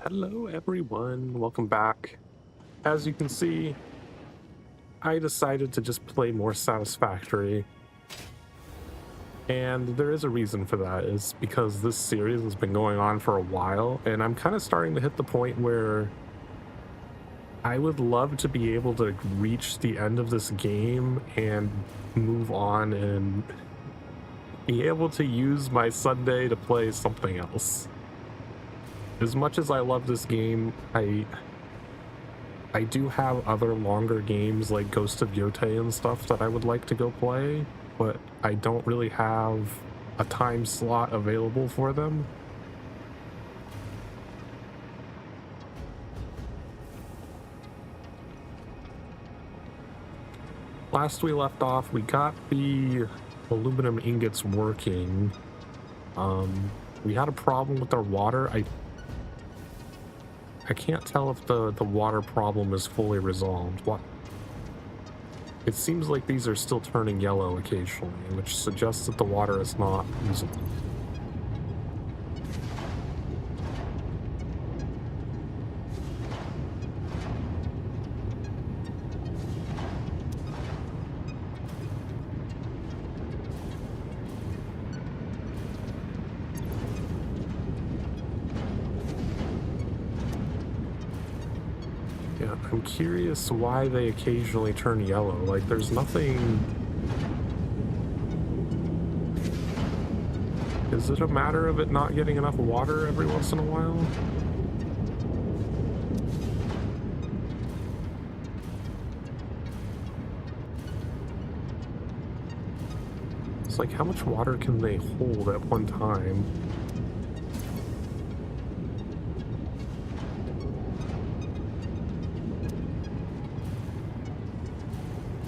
Hello everyone, welcome back. As you can see, I decided to just play more Satisfactory. And there is a reason for that, is because this series has been going on for a while, and I'm kind of starting to hit the point where I would love to be able to reach the end of this game and move on and be able to use my Sunday to play something else. As much as I love this game, I do have other longer games like Ghost of Yotei and stuff that I would like to go play, but I don't really have a time slot available for them. Last we left off, we got the aluminum ingots working. We had a problem with our water. I can't tell if the water problem is fully resolved. What? It seems like these are still turning yellow occasionally, which suggests that the water is not usable. Yeah, I'm curious why they occasionally turn yellow. Like, there's nothing... Is it a matter of it not getting enough water every once in a while? It's like, how much water can they hold at one time?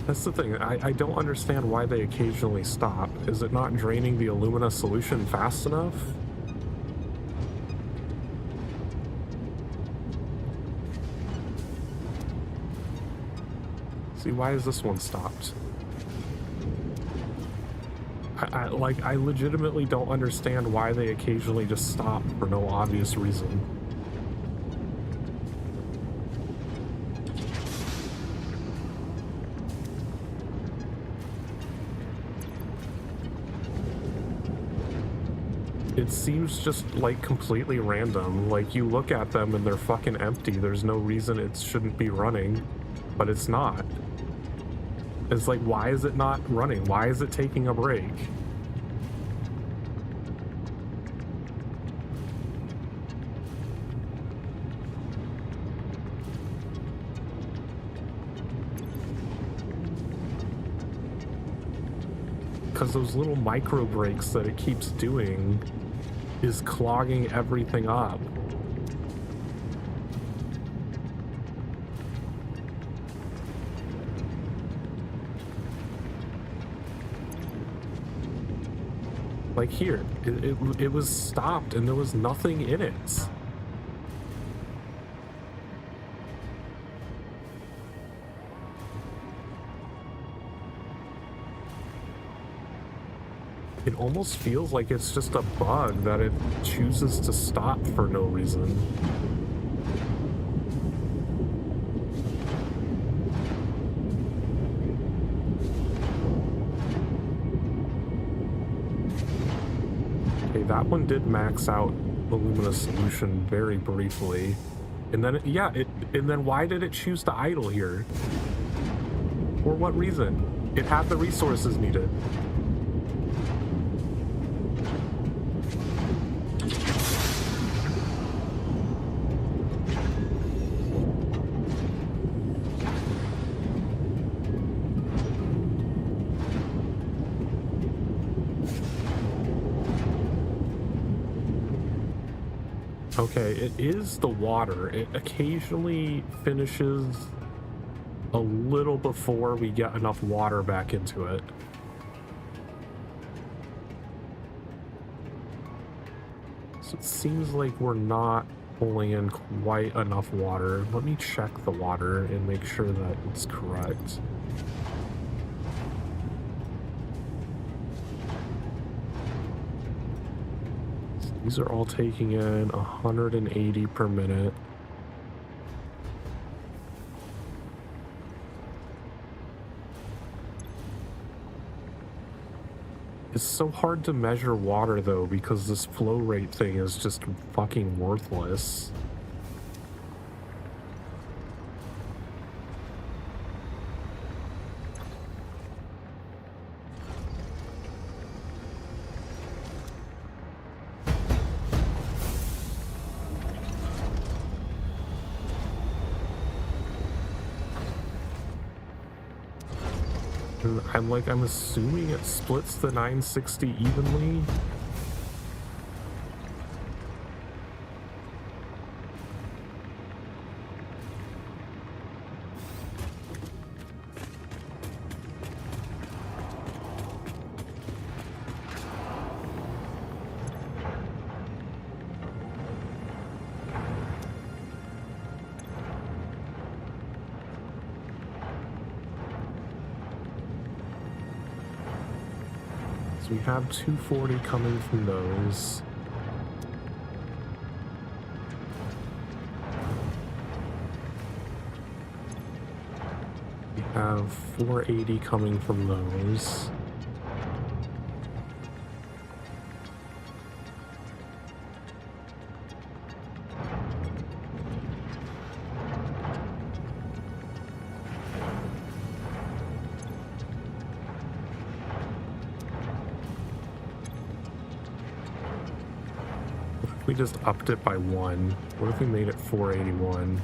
That's the thing, I don't understand why they occasionally stop. Is it not draining the alumina solution fast enough? See, why is this one stopped? I legitimately don't understand why they occasionally just stop for no obvious reason. It seems just like completely random. Like, you look at them and they're fucking empty. There's no reason it shouldn't be running, but it's not. It's like, why is it not running? Why is it taking a break? Because those little micro breaks that it keeps doing is clogging everything up. Like here, it was stopped and there was nothing in it. It almost feels like it's just a bug that it chooses to stop for no reason. Okay, that one did max out alumina solution very briefly. And then, and then why did it choose to idle here? For what reason? It had the resources needed. Okay, it is the water. It occasionally finishes a little before we get enough water back into it. So it seems like we're not pulling in quite enough water. Let me check the water and make sure that it's correct. These are all taking in 180 per minute. It's so hard to measure water though, because this flow rate thing is just fucking worthless. And I'm assuming it splits the 960 evenly. So we have 240 coming from those. We have 480 coming from those. We just upped it by 1. What if we made it 481?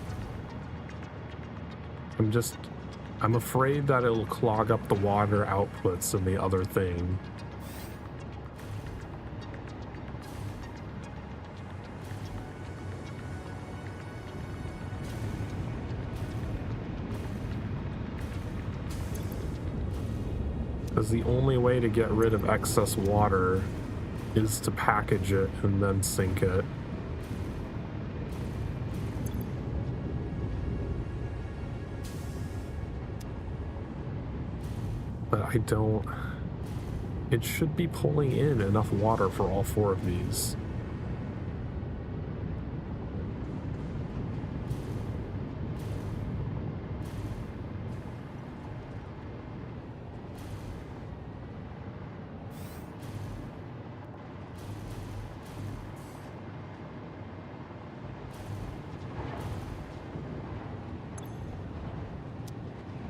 I'm afraid that it'll clog up the water outputs in the other thing. Because the only way to get rid of excess water is to package it and then sink it. But it should be pulling in enough water for all 4 of these.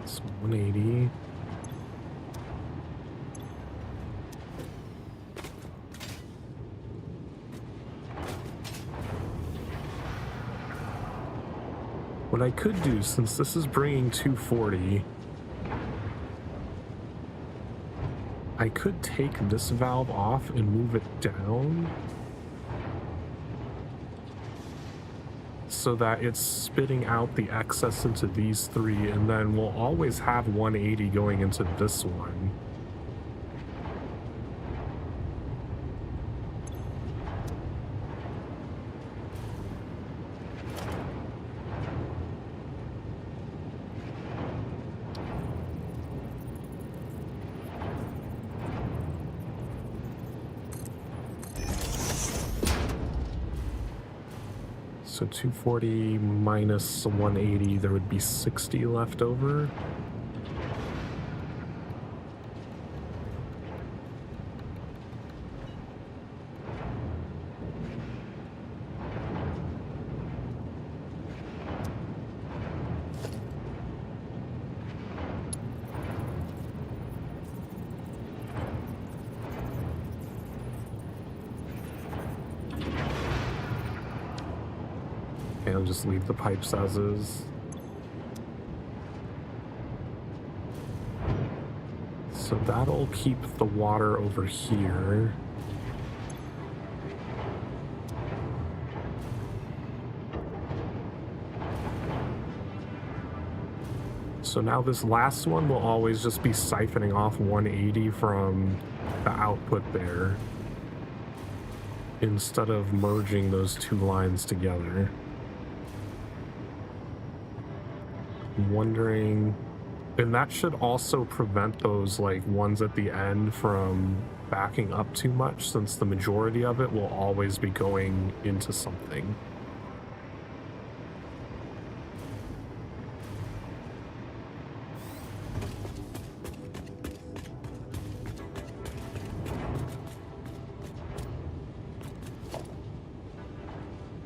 It's 180. What I could do, since this is bringing 240, I could take this valve off and move it down so that it's spitting out the excess into these 3, and then we'll always have 180 going into this one. So 240 minus 180, there would be 60 left over. I'll just leave the pipes as is. So that'll keep the water over here. So now this last one will always just be siphoning off 180 from the output there, instead of merging those 2 lines together. I'm wondering, and that should also prevent those like ones at the end from backing up too much, since the majority of it will always be going into something.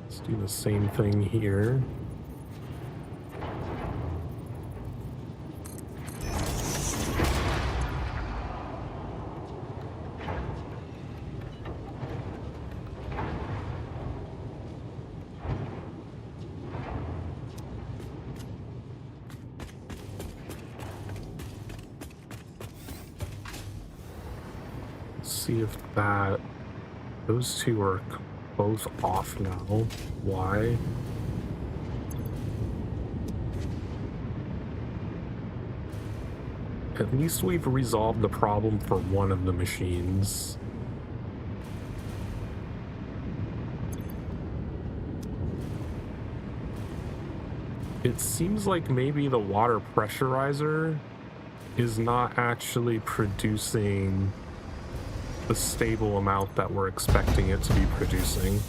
Let's do the same thing here. See if those two are both off now. Why? At least we've resolved the problem for one of the machines. It seems like maybe the water pressurizer is not actually producing the stable amount that we're expecting it to be producing.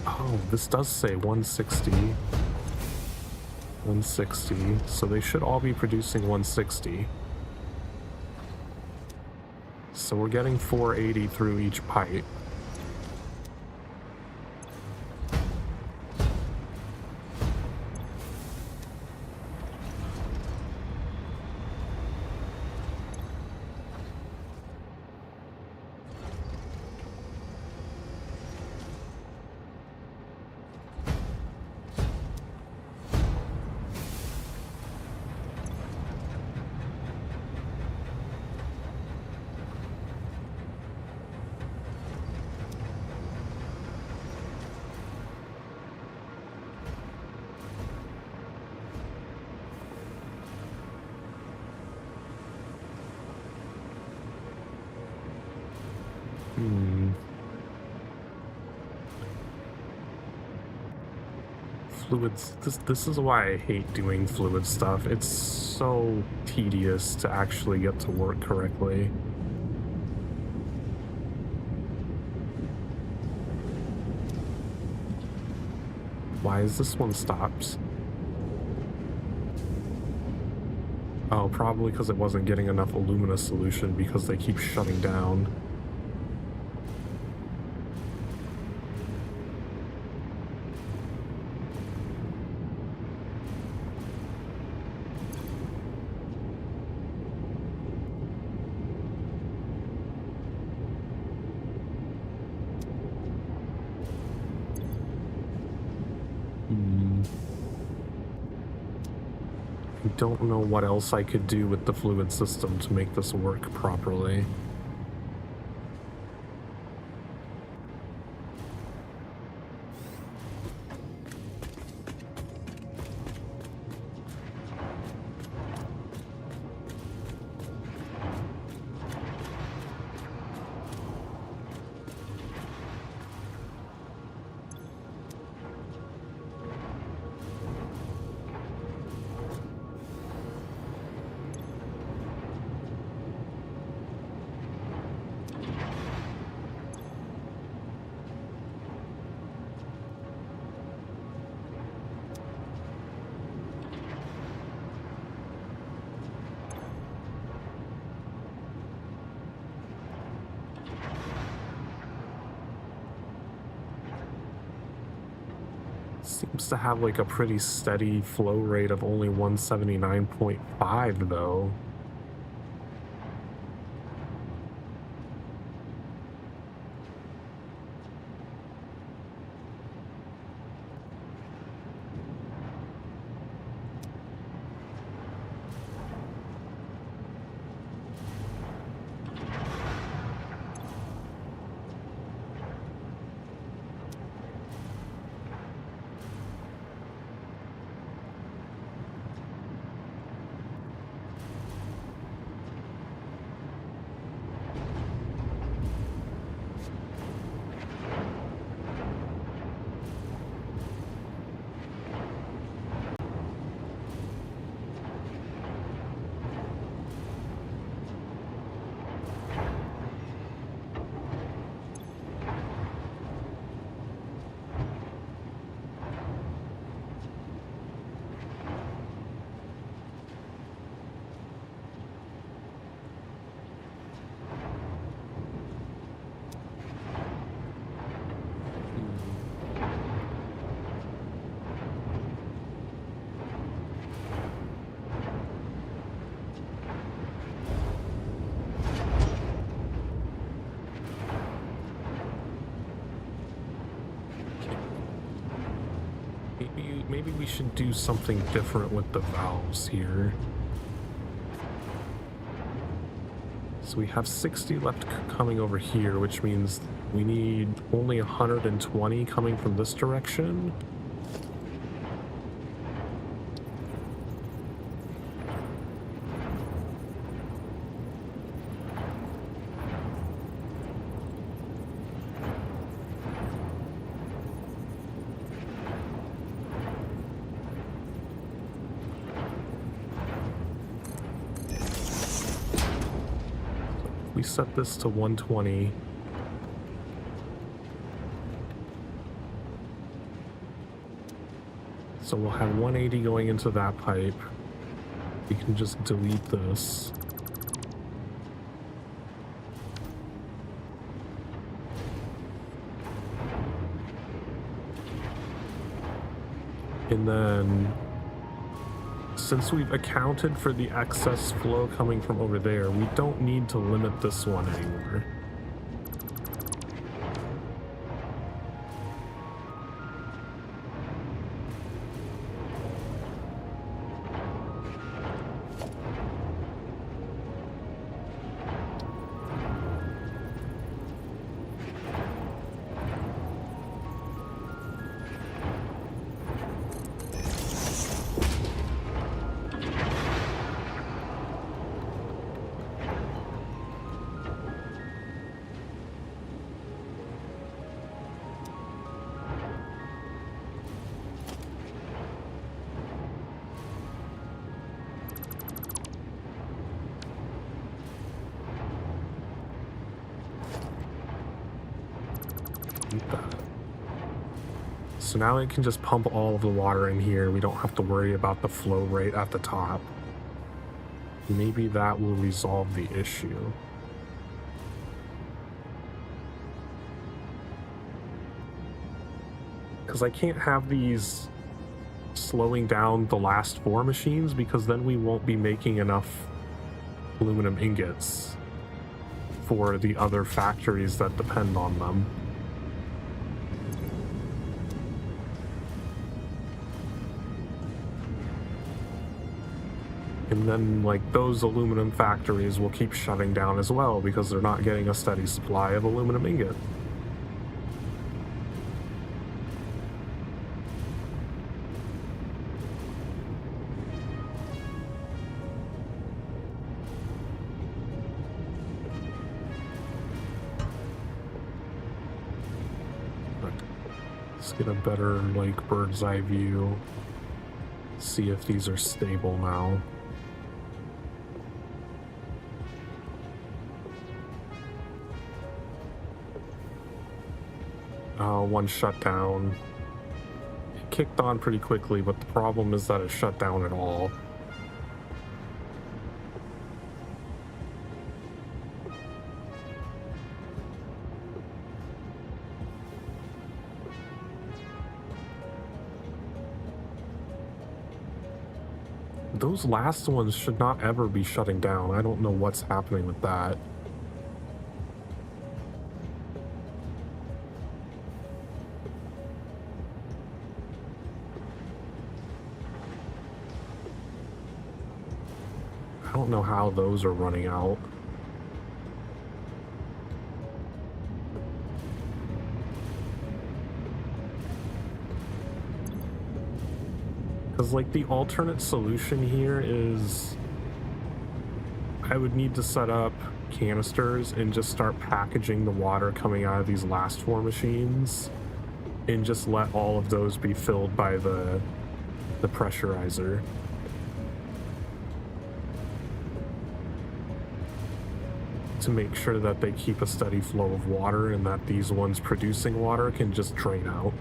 Oh, this does say 160. 160, so they should all be producing 160. So we're getting 480 through each pipe. Fluids, this is why I hate doing fluid stuff. It's so tedious to actually get to work correctly. Why is this one stopped? Oh, probably because it wasn't getting enough alumina solution because they keep shutting down. I don't know what else I could do with the fluid system to make this work properly. Seems to have like a pretty steady flow rate of only 179.5 though. maybe we should do something different with the valves here. So we have 60 left coming over here, which means we need only 120 coming from this direction. We set this to 120. So we'll have 180 going into that pipe. We can just delete this. And then, since we've accounted for the excess flow coming from over there, we don't need to limit this one anymore. So now it can just pump all of the water in here. We don't have to worry about the flow rate at the top. Maybe that will resolve the issue. Because I can't have these slowing down the last 4 machines, because then we won't be making enough aluminum ingots for the other factories that depend on them. And then, like, those aluminum factories will keep shutting down as well because they're not getting a steady supply of aluminum ingot. Let's get a better, like, bird's eye view. See if these are stable now. One shut down. It kicked on pretty quickly, but the problem is that it shut down at all. Those last ones should not ever be shutting down. I don't know what's happening with that. I don't know how those are running out. Because, like, the alternate solution here is I would need to set up canisters and just start packaging the water coming out of these last 4 machines and just let all of those be filled by the pressurizer. To make sure that they keep a steady flow of water and that these ones producing water can just drain out.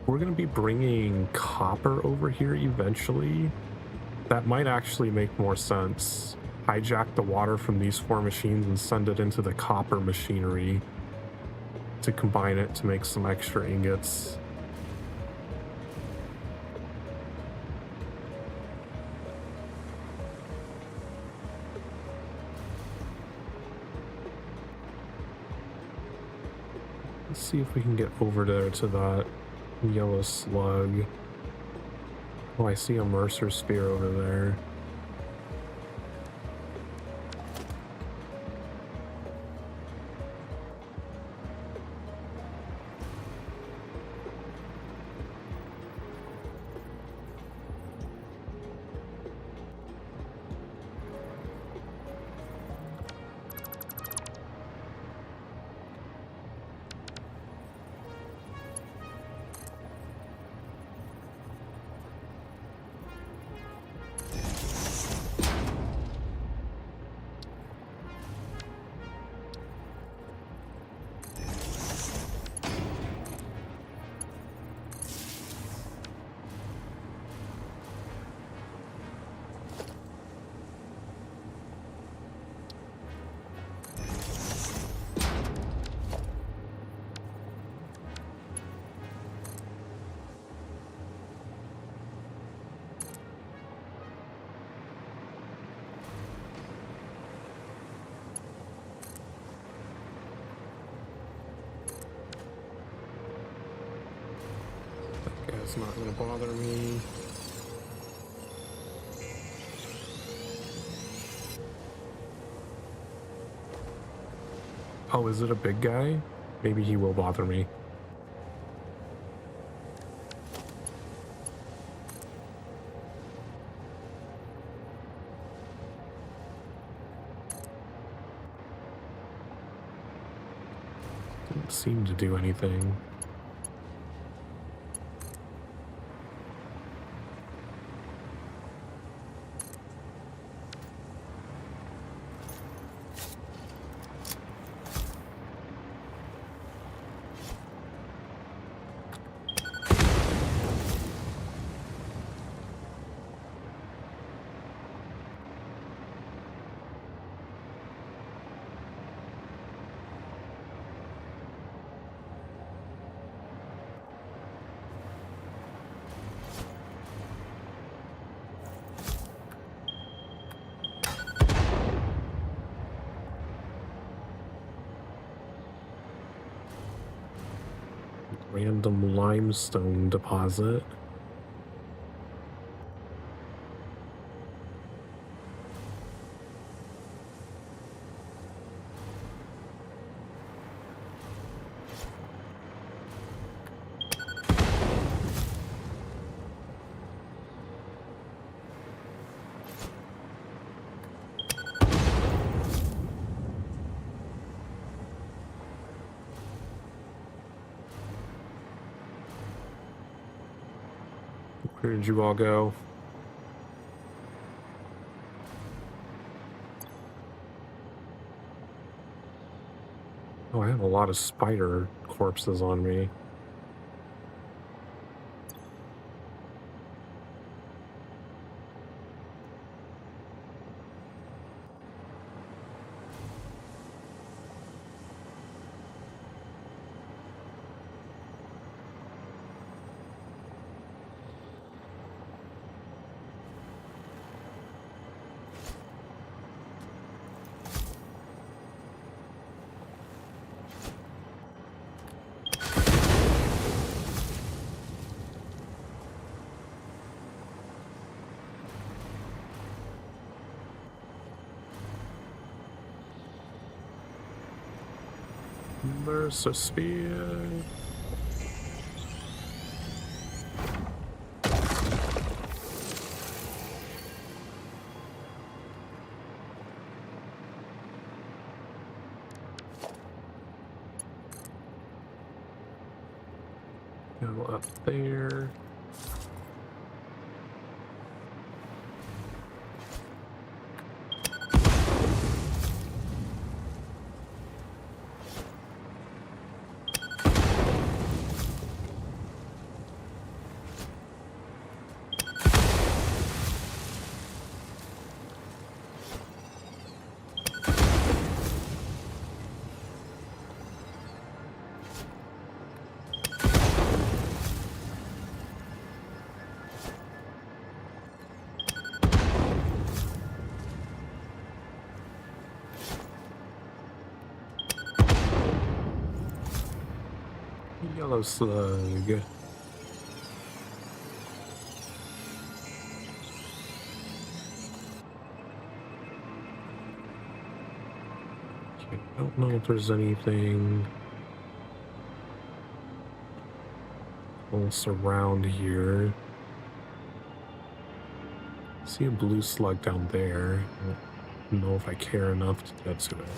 We're going to be bringing copper over here eventually. That might actually make more sense. Hijack the water from these 4 machines and send it into the copper machinery to combine it to make some extra ingots. Let's see if we can get over there to that yellow slug. Oh, I see a Mercer sphere over there. It's not gonna bother me. Oh, is it a big guy? Maybe he will bother me. Didn't seem to do anything. Random limestone deposit. Where did you all go? Oh, I have a lot of spider corpses on me. There's a spear. Go up there. Yellow slug. I don't know if there's anything else around here. See a blue slug down there. I don't know if I care enough to get to it.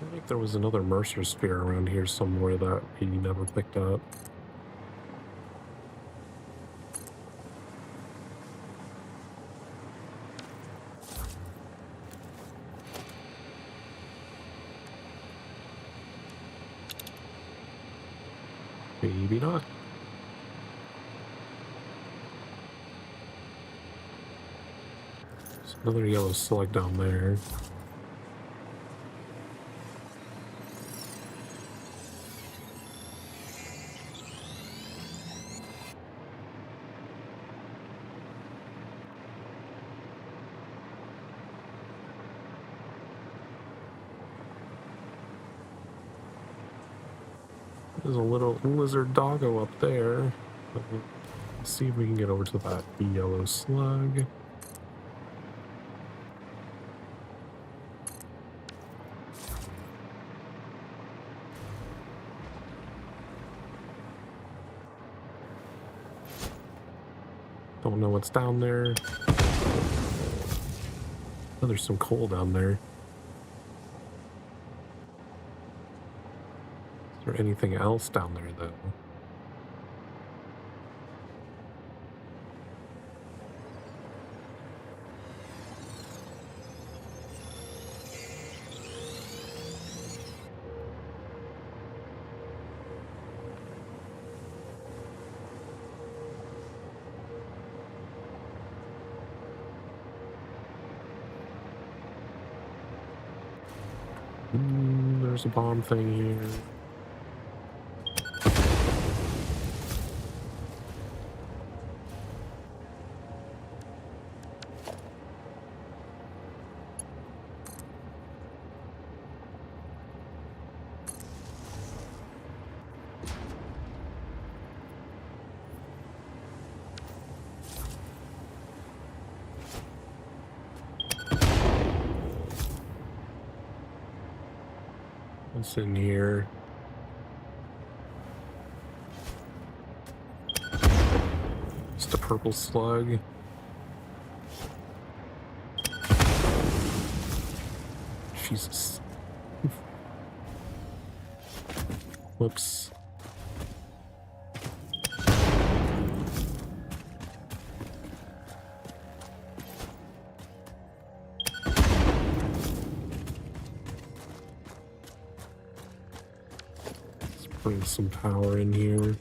I think there was another Mercer sphere around here somewhere that he never picked up. Maybe not. There's another yellow slug down there. There's a little lizard doggo up there. Let's see if we can get over to that yellow slug. Don't know what's down there. Oh, there's some coal down there. Is there anything else down there, though? There's a bomb thing here. What's in here? Just a purple slug. Jesus. Whoops. Bring some power in here.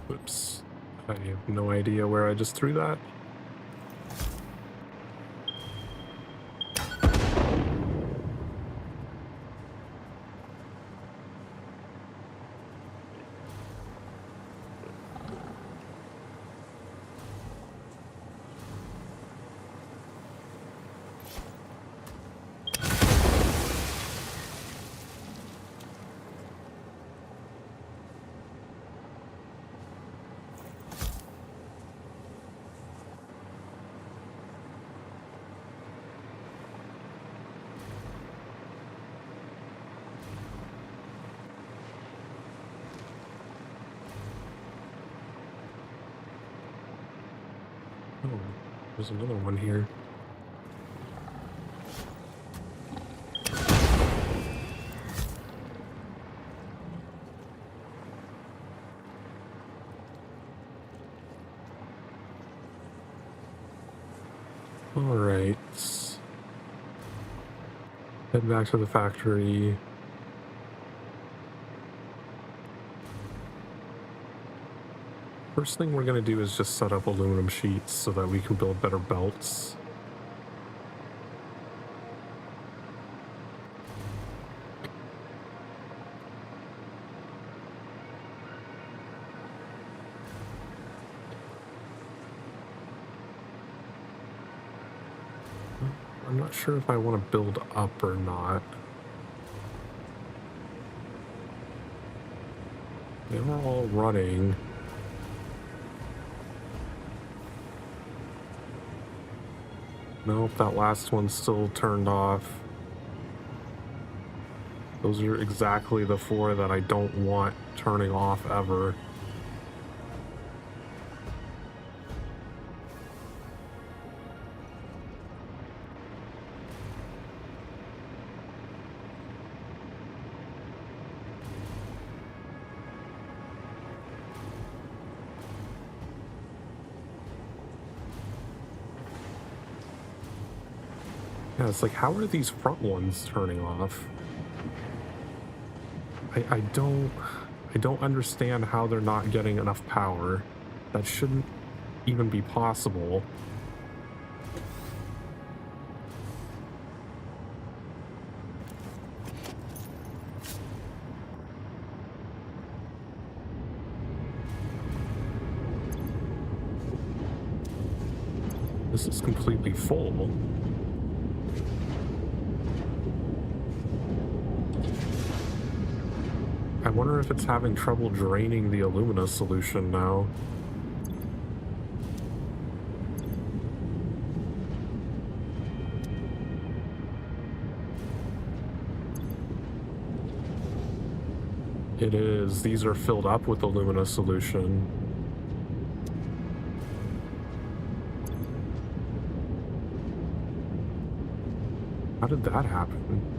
Oops. I have no idea where I just threw that. Oh, there's another one here. All right. Head back to the factory. First thing we're going to do is just set up aluminum sheets so that we can build better belts. I'm not sure if I want to build up or not. They are all running. Nope, that last one's still turned off. Those are exactly the 4 that I don't want turning off ever. Yeah, it's like, how are these front ones turning off? I don't understand how they're not getting enough power. That shouldn't even be possible. This is completely full. I wonder if it's having trouble draining the alumina solution now. It is. These are filled up with alumina solution. How did that happen?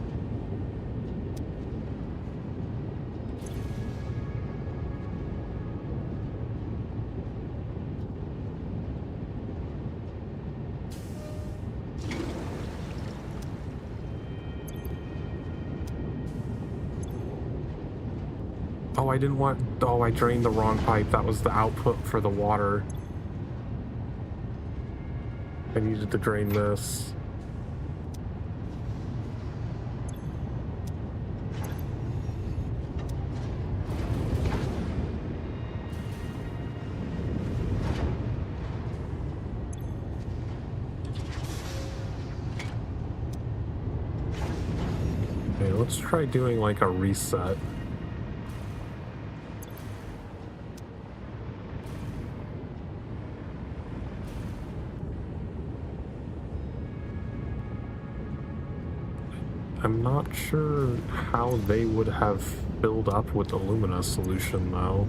Oh, I didn't want... Oh, I drained the wrong pipe. That was the output for the water. I needed to drain this. Okay, let's try doing like a reset. I'm not sure how they would have filled up with alumina solution, though.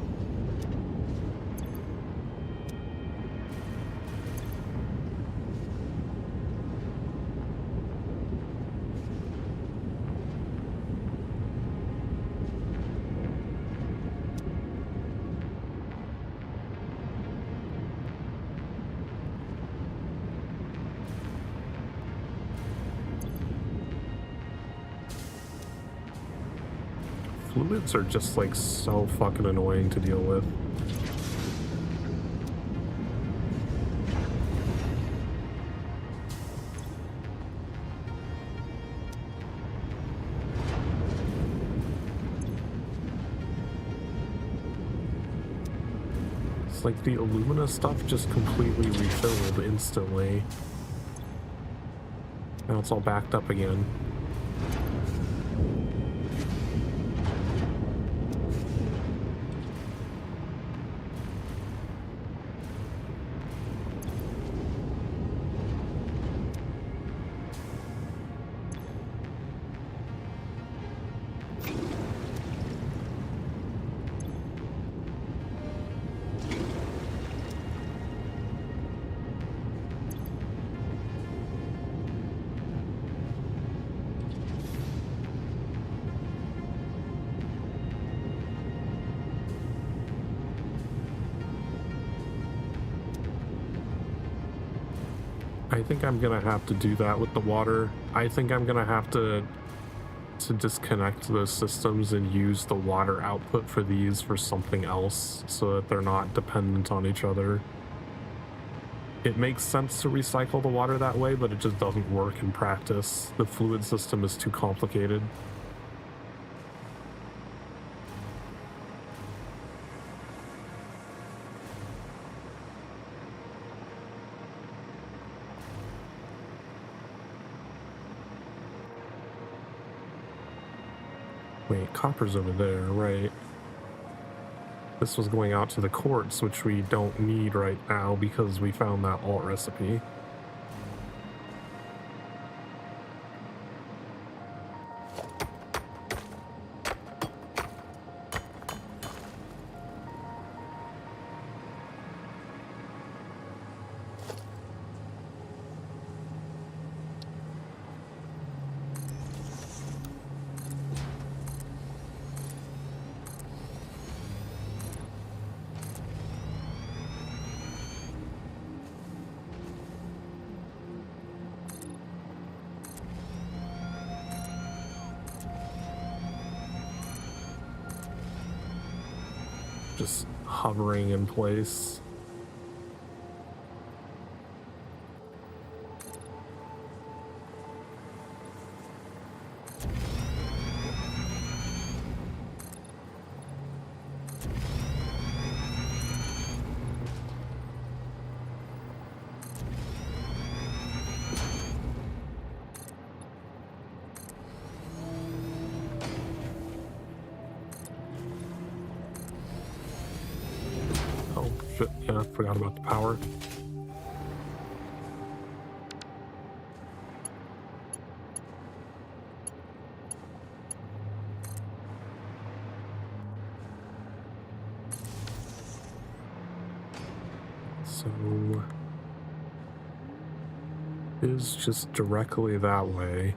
Fluids are just like so fucking annoying to deal with. It's like the alumina stuff just completely refilled instantly. Now it's all backed up again. I think I'm gonna have to do that with the water. I think I'm gonna have to disconnect those systems and use the water output for these for something else so that they're not dependent on each other. It makes sense to recycle the water that way, but it just doesn't work in practice. The fluid system is too complicated. Wait, copper's over there, right? This was going out to the quartz, which we don't need right now because we found that alt recipe. Just hovering in place. Shit, yeah, forgot about the power. So is just directly that way.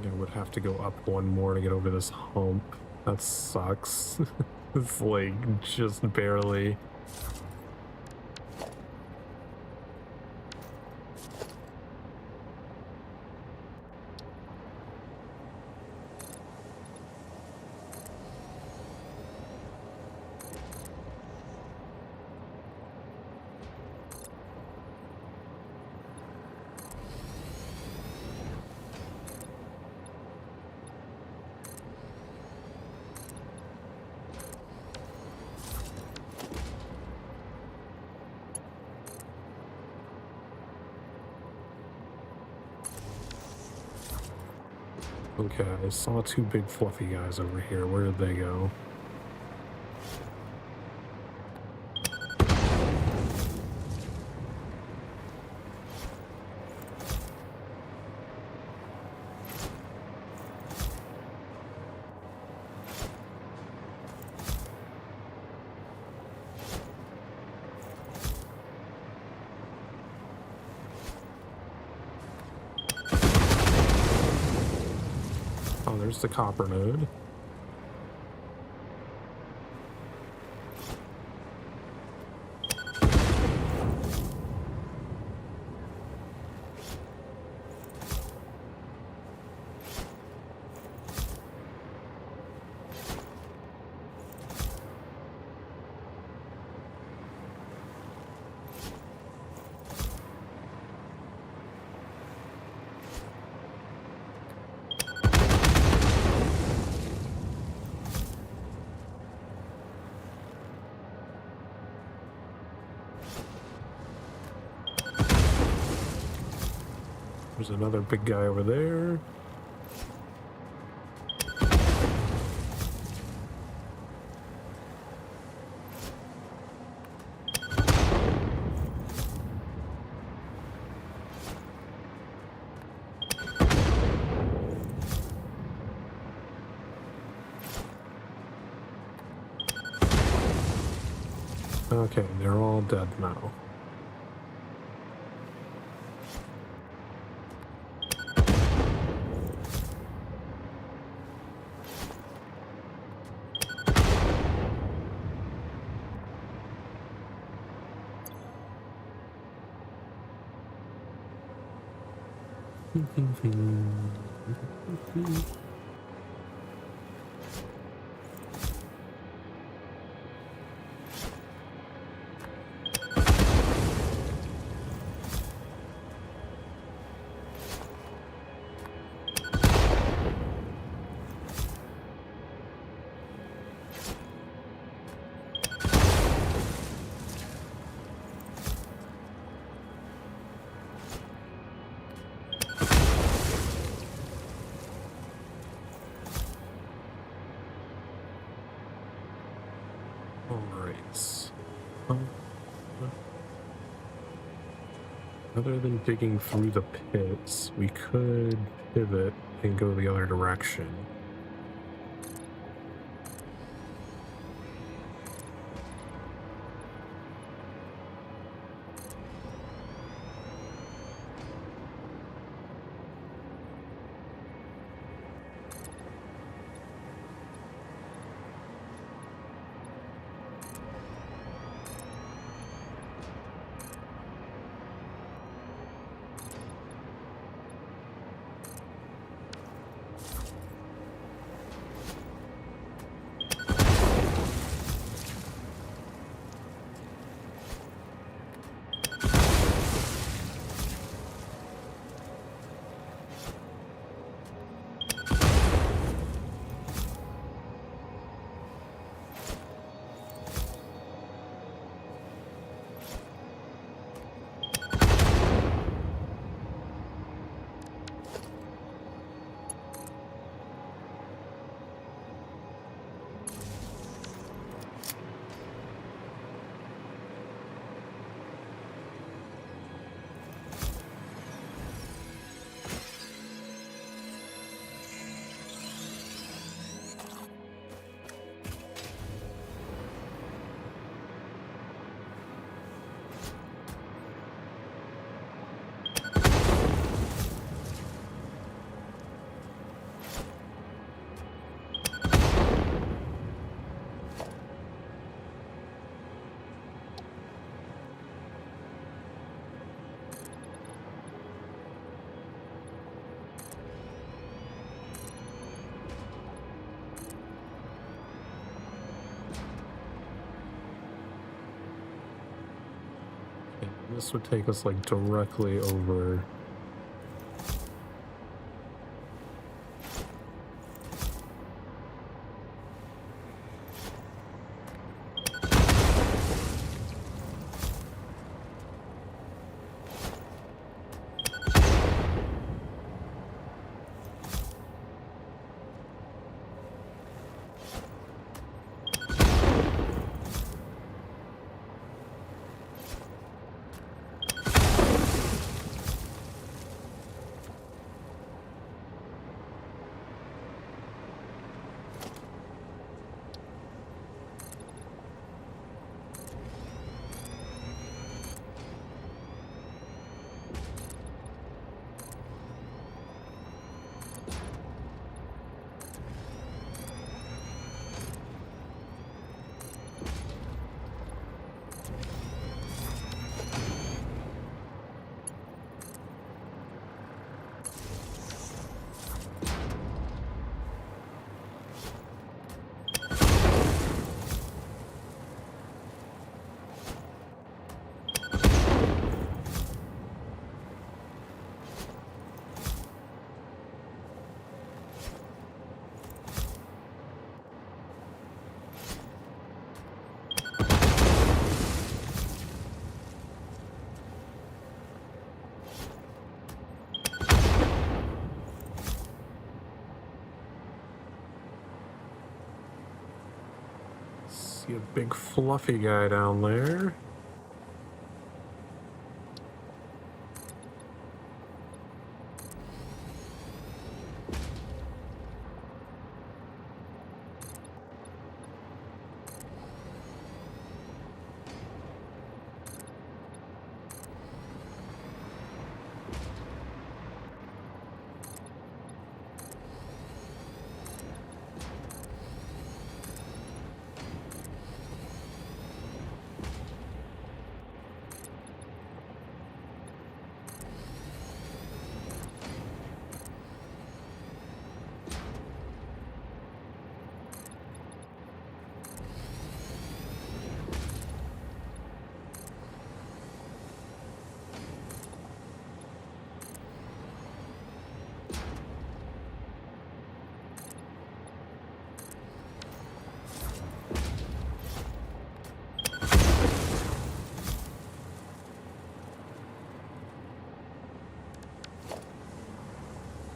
I would have to go up one more to get over this hump. That sucks. It's like just barely. Okay, I saw two big fluffy guys over here. Where did they go? Oh, there's the copper node. There's another big guy over there. Okay, they're all dead now. Alright. Other than digging through the pits, we could pivot and go the other direction. This would take us like directly over. See a big fluffy guy down there.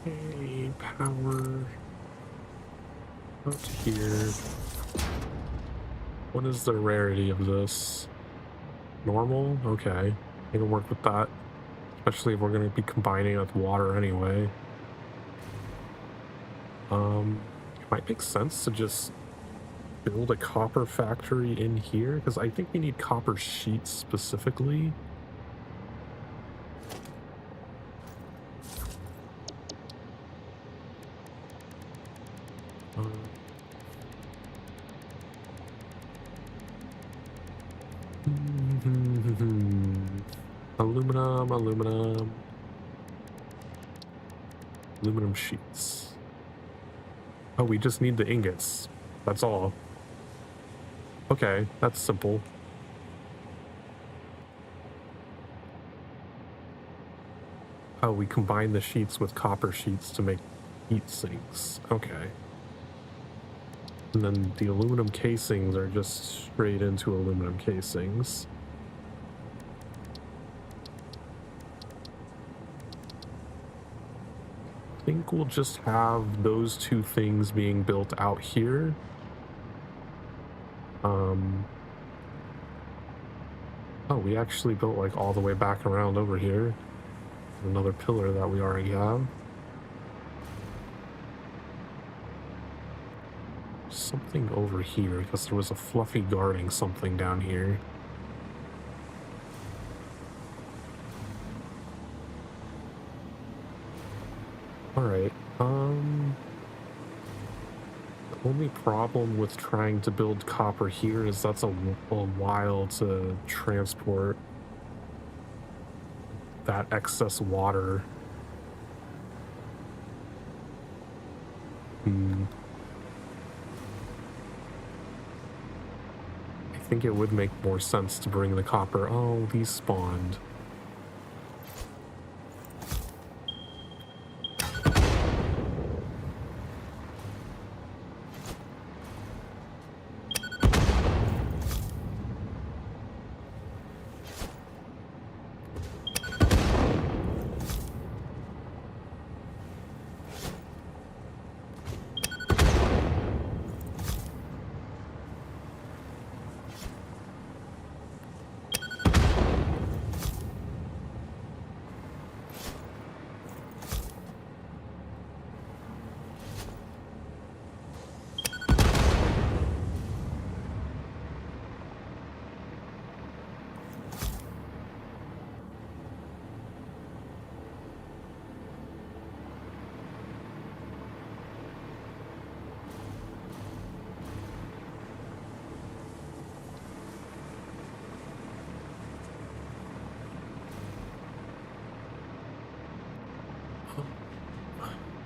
Okay, power out here. What is the rarity of this? Normal? Okay, I can work with that, especially if we're going to be combining it with water anyway. It might make sense to just build a copper factory in here, because I think we need copper sheets specifically. Aluminum sheets. Oh, we just need the ingots. That's all. Okay, that's simple. Oh, we combine the sheets with copper sheets to make heat sinks. Okay. And then the aluminum casings are just straight into aluminum casings. I think we'll just have those two things being built out here. Oh, we actually built like all the way back around over here. Another pillar that we already have. Something over here, because there was a fluffy guarding something down here. Alright, the only problem with trying to build copper here is that's a while to transport that excess water. I think it would make more sense to bring the copper. Oh, these spawned.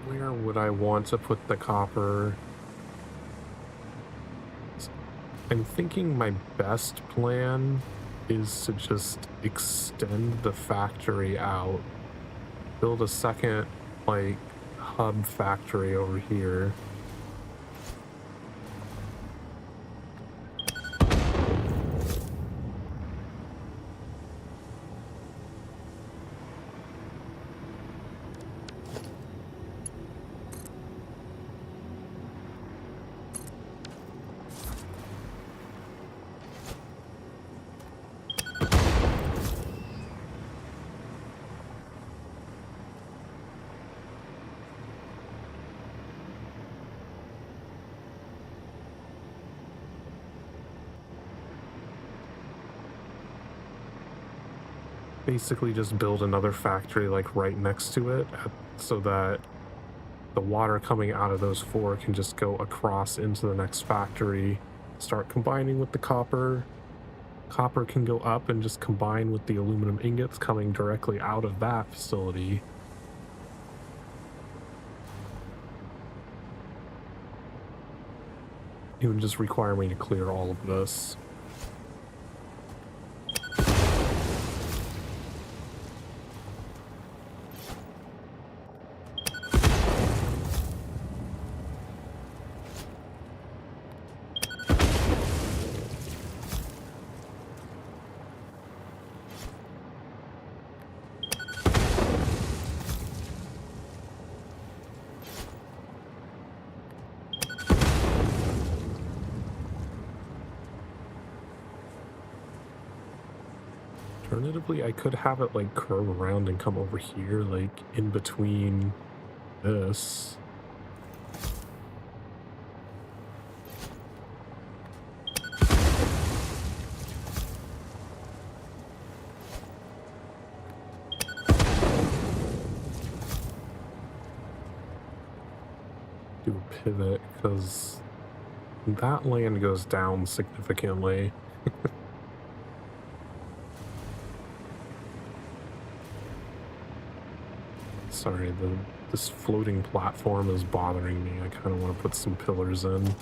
Where would I want to put the copper? I'm thinking my best plan is to just extend the factory out. Build a second, like, hub factory over here. basically just build another factory like right next to it so that the water coming out of those four can just go across into the next factory, start combining with the copper. Copper can go up and just combine with the aluminum ingots coming directly out of that facility. It would just require me to clear all of this. Alternatively, I could have it like curve around and come over here, like in between this. Do a pivot because that land goes down significantly. Sorry, this floating platform is bothering me. I kind of want to put some pillars in.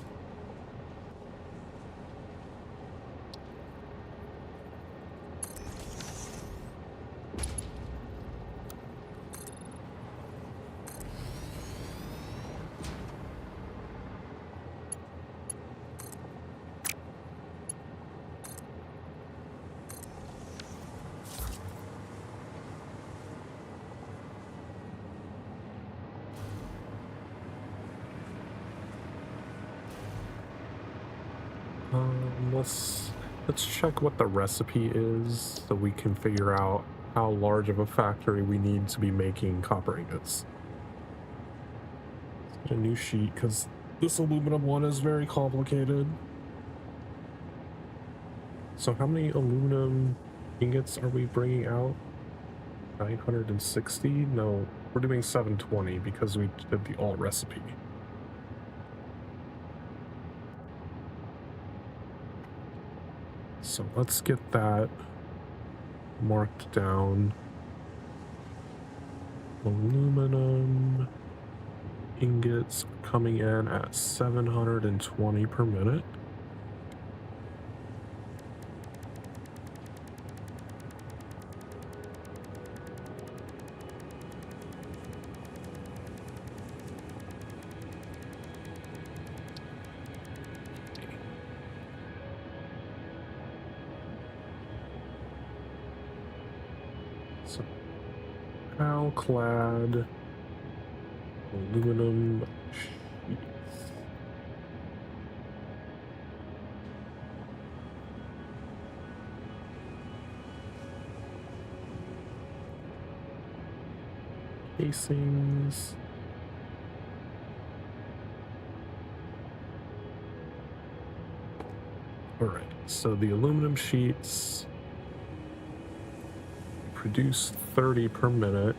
Let's check what the recipe is so we can figure out how large of a factory we need to be making copper ingots. Let's get a new sheet because this aluminum one is very complicated. So how many aluminum ingots are we bringing out? 960? No, we're doing 720 because we did the alt recipe. So let's get that marked down. Aluminum ingots coming in at 720 per minute. So, clad aluminum sheets. Casings. All right, so the aluminum sheets produce 30 per minute.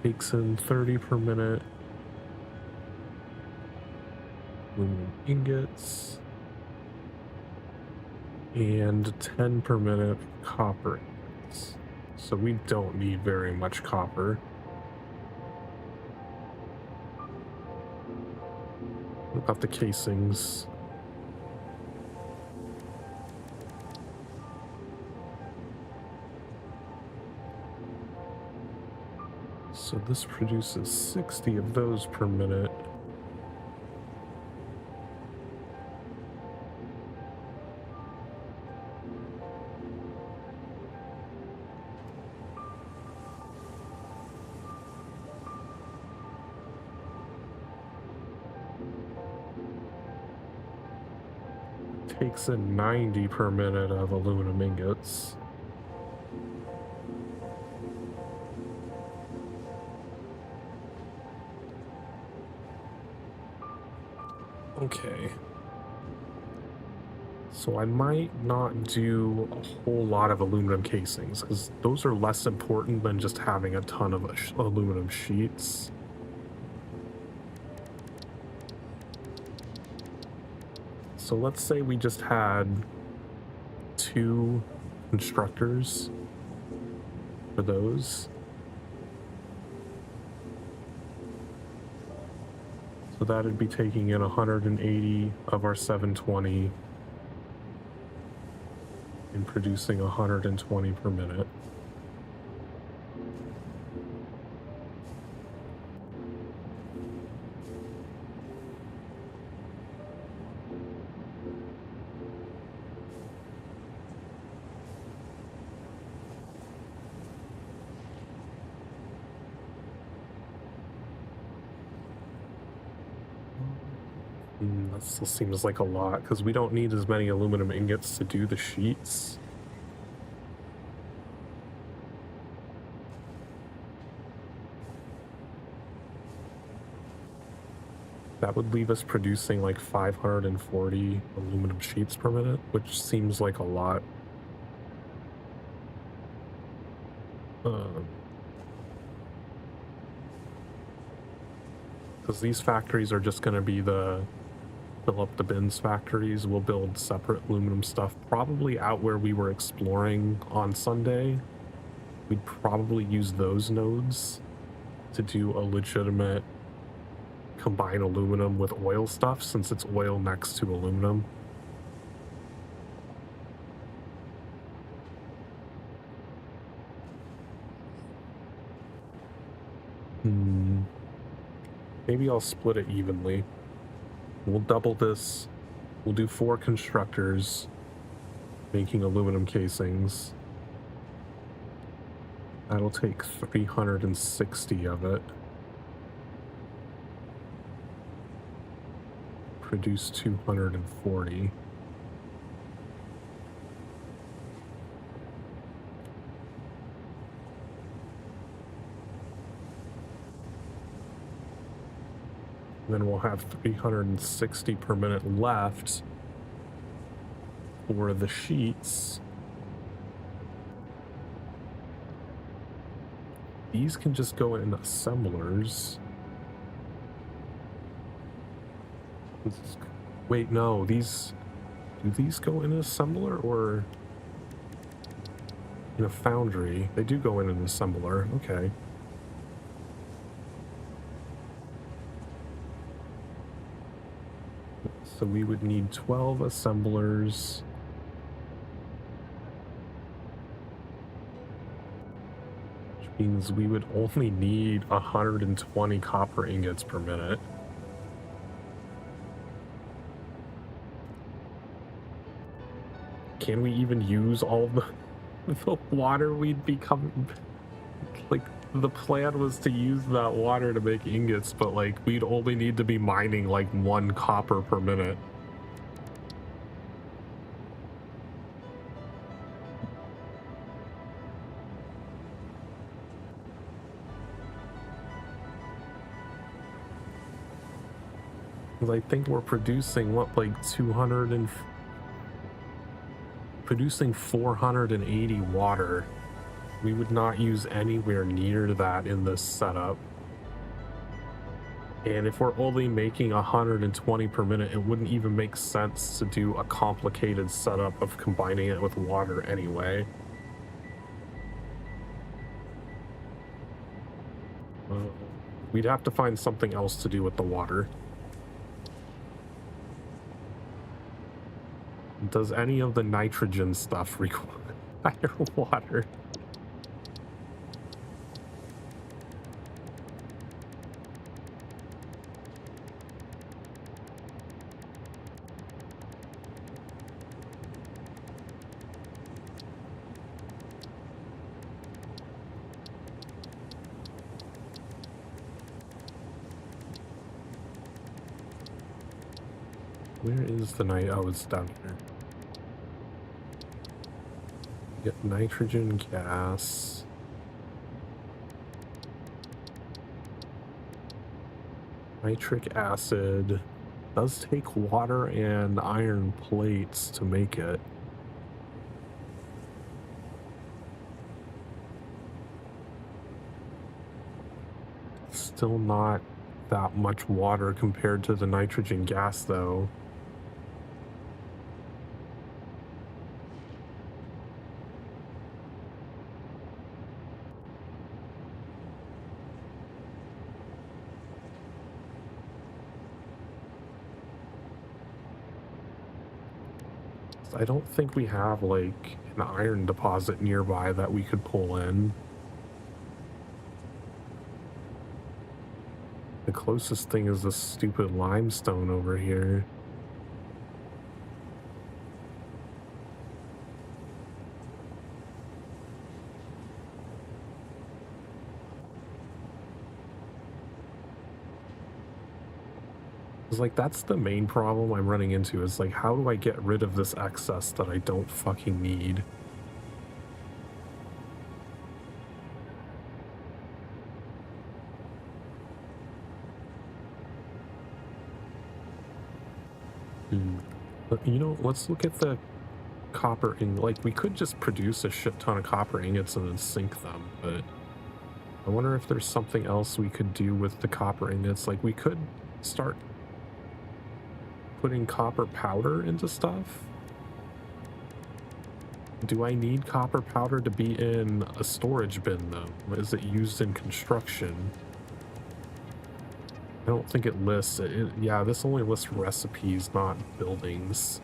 Takes in 30 per minute. Aluminum ingots. And 10 per minute copper ingots. So we don't need very much copper. What about the casings? So this produces 60 of those per minute. Takes in 90 per minute of aluminum ingots. Okay. So I might not do a whole lot of aluminum casings because those are less important than just having a ton of aluminum sheets. So let's say we just had 2 constructors for those. So that'd be taking in 180 of our 720 and producing 120 per minute. That still seems like a lot because we don't need as many aluminum ingots to do the sheets. That would leave us producing like 540 aluminum sheets per minute, which seems like a lot. Because these factories are just going to be the fill up the bins factories. We'll build separate aluminum stuff, probably out where we were exploring on Sunday. We'd probably use those nodes to do a legitimate combine aluminum with oil stuff, since it's oil next to aluminum. Maybe I'll split it evenly. We'll double this. We'll do 4 constructors making aluminum casings. That'll take 360 of it. Produce 240. Then we'll have 360 per minute left for the sheets. These can just go in assemblers. Wait, no, do these go in an assembler or in a foundry? They do go in an assembler, okay. So we would need 12 assemblers. Which means we would only need 120 copper ingots per minute. Can we even use all the water we'd become? Like, the plan was to use that water to make ingots, but like we'd only need to be mining like 1 copper per minute. I think we're producing what, like producing 480 water. We would not use anywhere near that in this setup. And if we're only making 120 per minute, it wouldn't even make sense to do a complicated setup of combining it with water anyway. We'd have to find something else to do with the water. Does any of the nitrogen stuff require water? Where is the night? Oh, it's down here. Get nitrogen gas. Nitric acid. does take water and iron plates to make it. Still not that much water compared to the nitrogen gas, though. I don't think we have, like, an iron deposit nearby that we could pull in. The closest thing is this stupid limestone over here. It's like, that's the main problem I'm running into, is like, how do I get rid of this excess that I don't fucking need? But, you know, let's look at the copper like, we could just produce a shit ton of copper ingots and then sink them, but I wonder if there's something else we could do with the copper ingots. Like, we could start putting copper powder into stuff. Do I need copper powder to be in a storage bin, though? Is it used in construction? I don't think it lists it. Yeah, this only lists recipes, not buildings.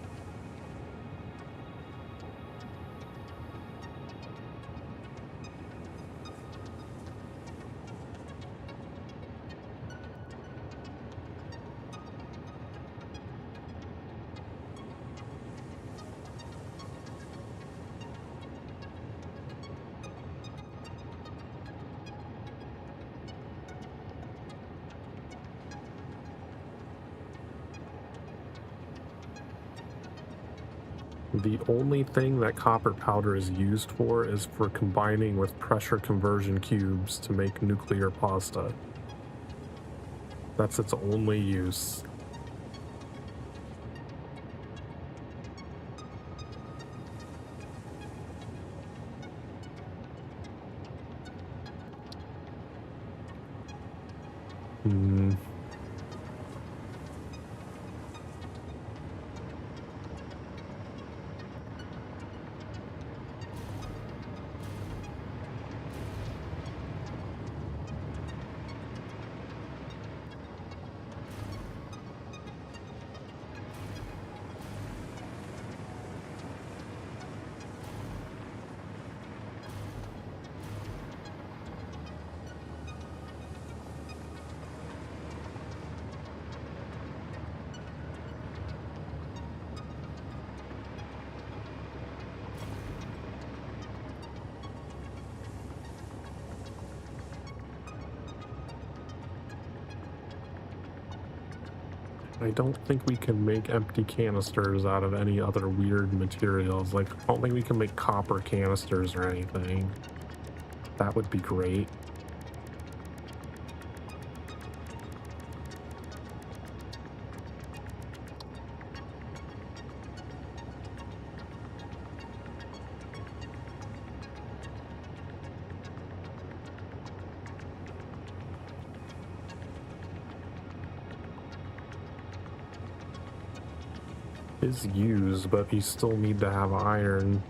The only thing that copper powder is used for is for combining with pressure conversion cubes to make nuclear pasta. That's its only use. I don't think we can make empty canisters out of any other weird materials. Like, I don't think we can make copper canisters or anything. That would be great. Is used, but you still need to have iron.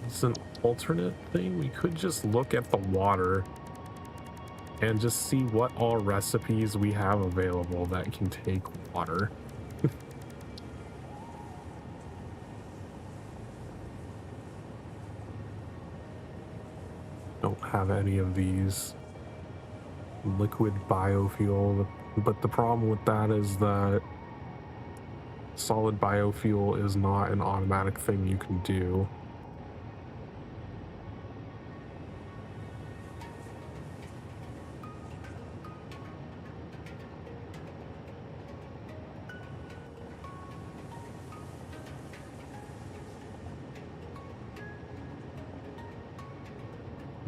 It's an alternate thing. We could just look at the water and just see what all recipes we have available that can take water. Don't have any of these. Liquid biofuel, but the problem with that is that solid biofuel is not an automatic thing you can do.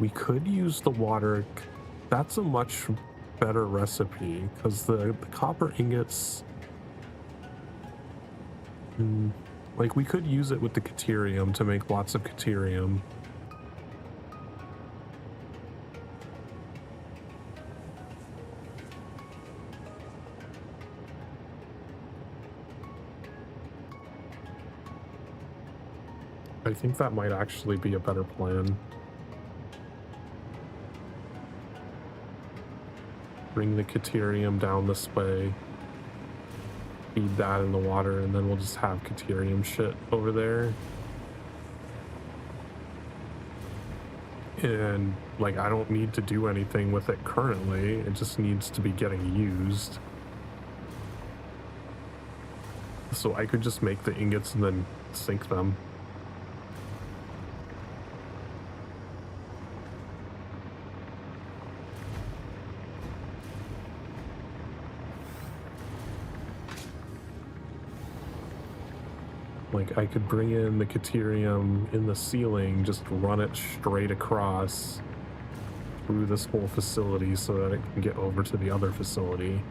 We could use the water. That's a much better recipe because the copper ingots, like we could use it with the Caterium to make lots of Caterium. I think that might actually be a better plan. Bring the Caterium down this way, feed that in the water, and then we'll just have Caterium shit over there. And like, I don't need to do anything with it currently. It just needs to be getting used. So I could just make the ingots and then sink them. Like, I could bring in the Caterium in the ceiling, just run it straight across through this whole facility so that it can get over to the other facility.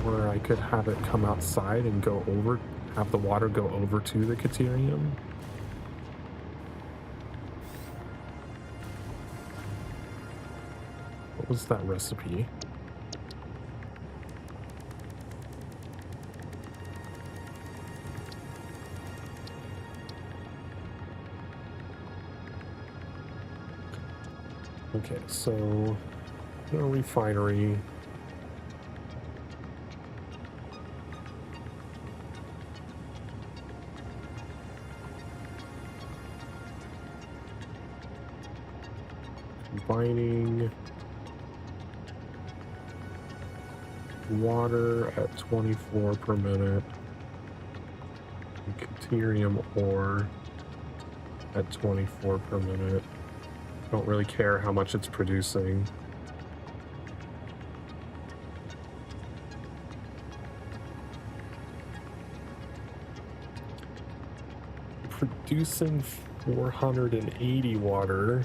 Or I could have it come outside and go over, have the water go over to the Caterium. What was that recipe? Okay, so a refinery. Combining water at 24 per minute, and Caterium ore at 24 per minute. Don't really care how much it's producing. Producing 480 water.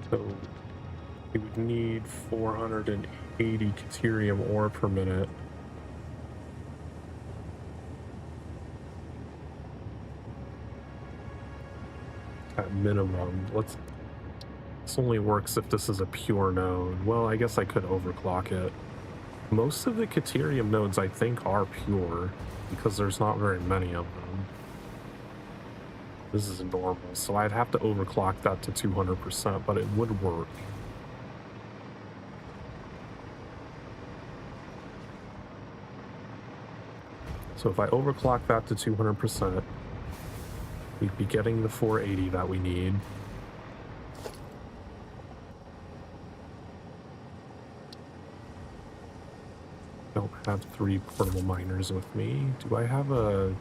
So we would need 480 Caterium ore per minute. At minimum. This only works if this is a pure node. Well, I guess I could overclock it. Most of the Caterium nodes, I think, are pure because there's not very many of them. This is normal, so I'd have to overclock that to 200%, but it would work. So if I overclock that to 200%, we'd be getting the 480 that we need. Don't have 3 portable miners with me. Do I have a...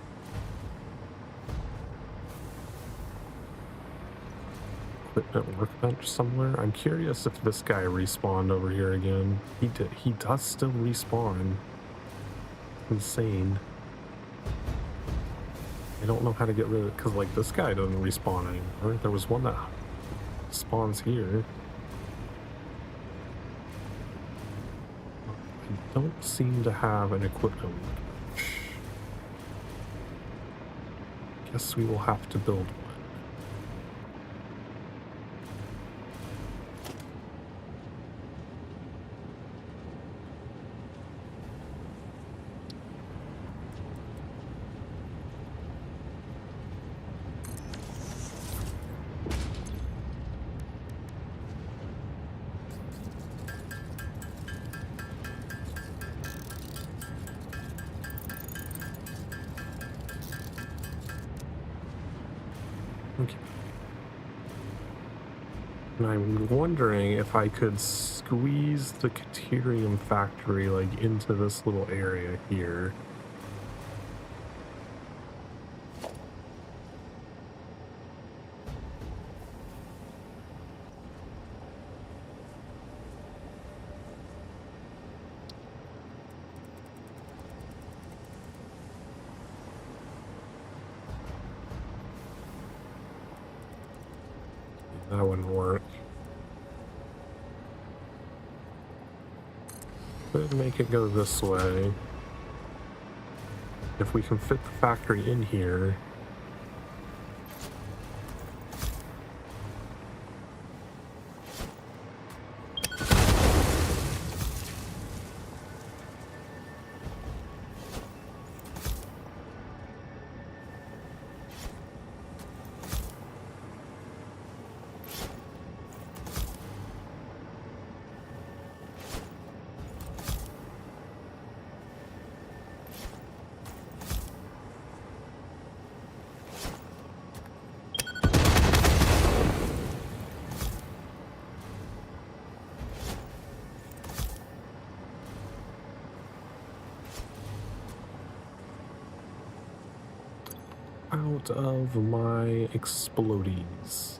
equipment workbench somewhere? I'm curious if this guy respawned over here again. He does still respawn. Insane. I don't know how to get rid of it because, like, this guy doesn't respawn anymore. There was one that spawns here. I don't seem to have an equipment workbench. Guess we will have to build one. Okay. And I'm wondering if I could squeeze the Caterium factory like into this little area here. That wouldn't work. Could make it go this way. If we can fit the factory in here. Out of my explodies.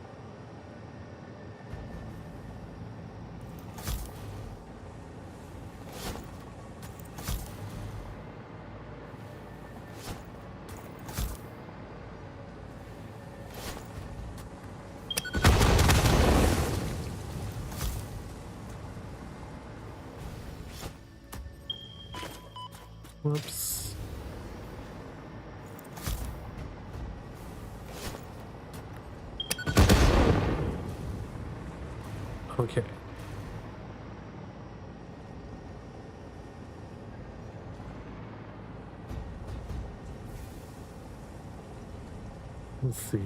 Whoops. Okay. Let's see.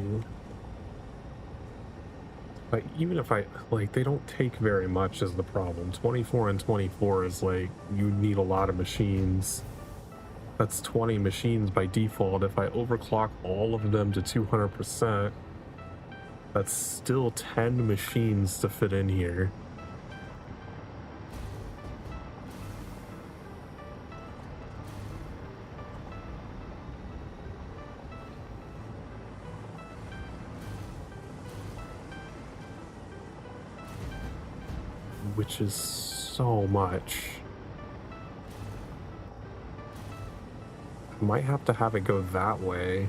Like, even if I, like, they don't take very much is the problem. 24 and 24 is like, you need a lot of machines. That's 20 machines by default. If I overclock all of them to 200%, that's still 10 machines to fit in here. Which is so much. I might have to have it go that way.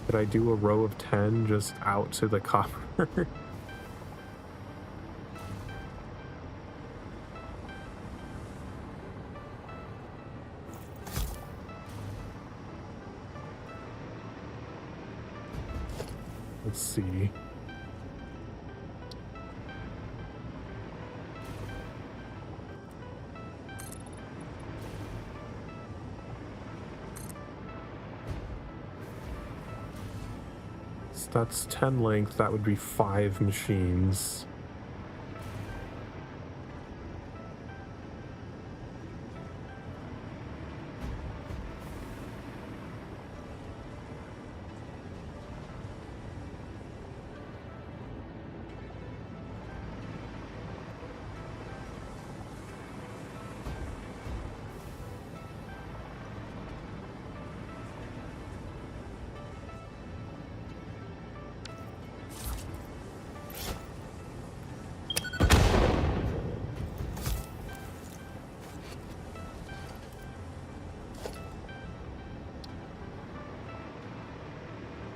Could I do a row of 10 just out to the copper? Let's see. That's 10 length, that would be 5 machines.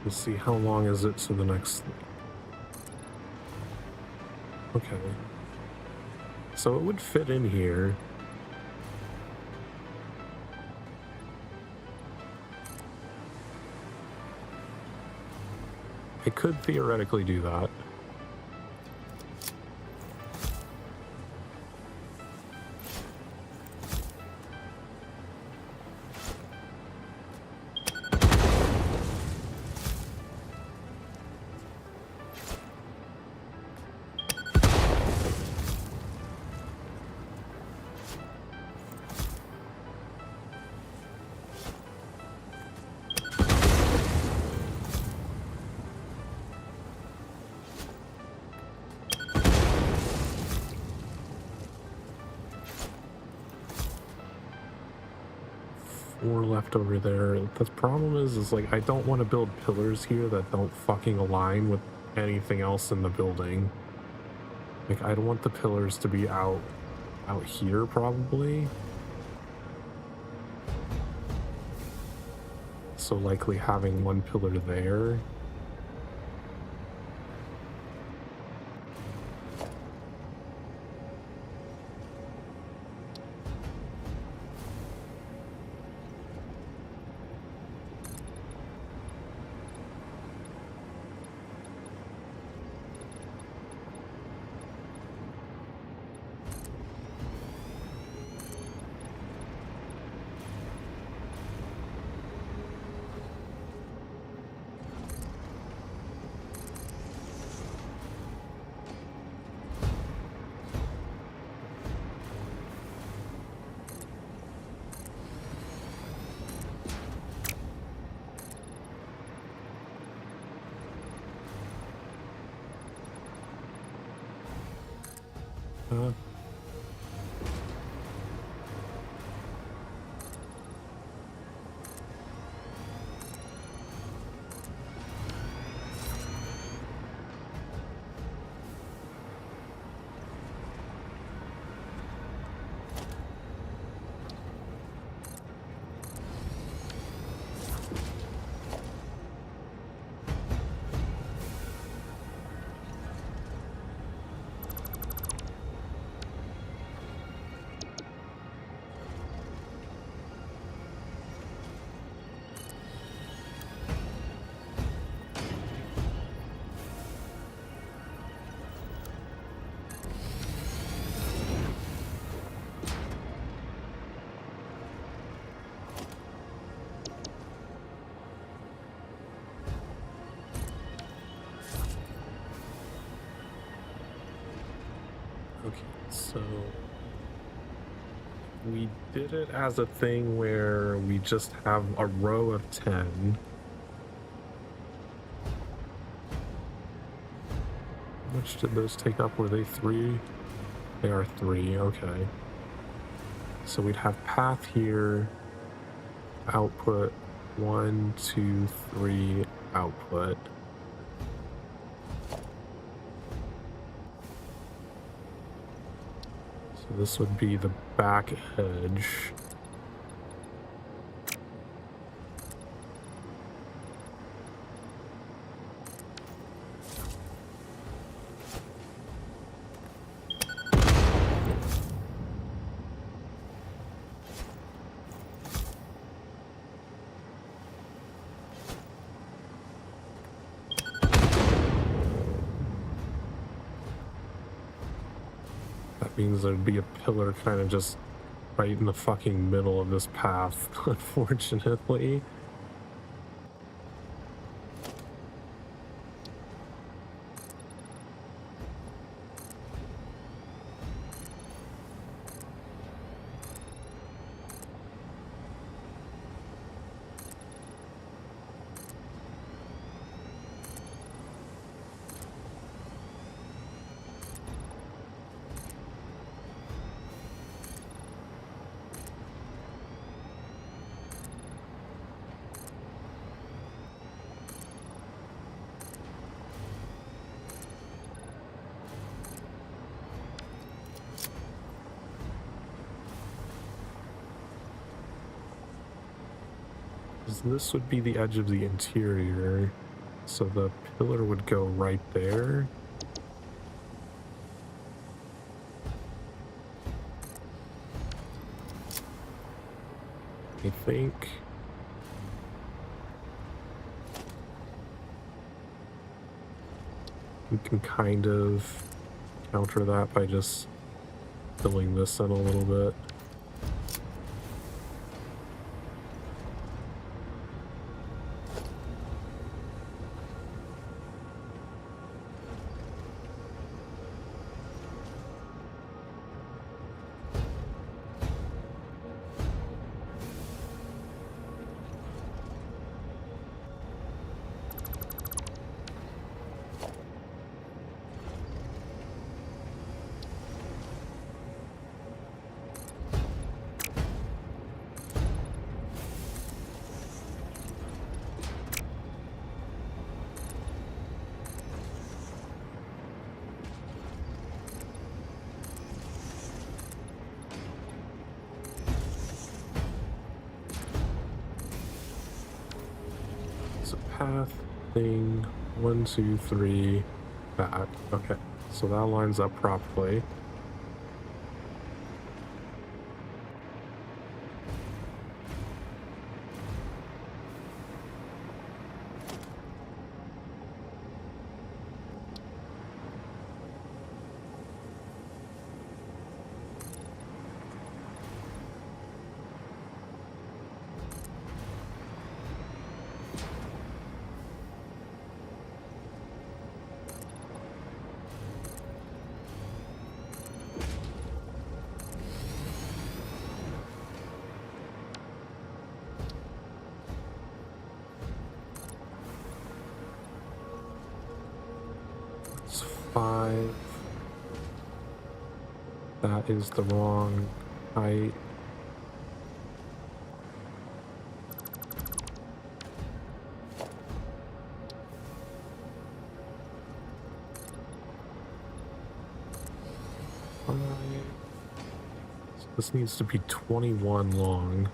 Let's see, how long is it to the next thing? Okay. So it would fit in here. I could theoretically do that. Four left over there. The problem is like I don't want to build pillars here that don't fucking align with anything else in the building. Like I don't want the pillars to be out here probably. So likely having one pillar there. Uh, okay, so we did it as a thing where we just have a row of 10. How much did those take up? Were they 3? They are 3, okay. So we'd have path here, output 1, 2, 3, output. So this would be the back edge. That means there'd be a pillar kind of just right in the fucking middle of this path, unfortunately. This would be the edge of the interior, so the pillar would go right there. I think we can kind of counter that by just filling this in a little bit. Path thing 1, 2, 3 back. Okay, so that lines up properly. It's 5. That is the wrong height. So this needs to be 21 long.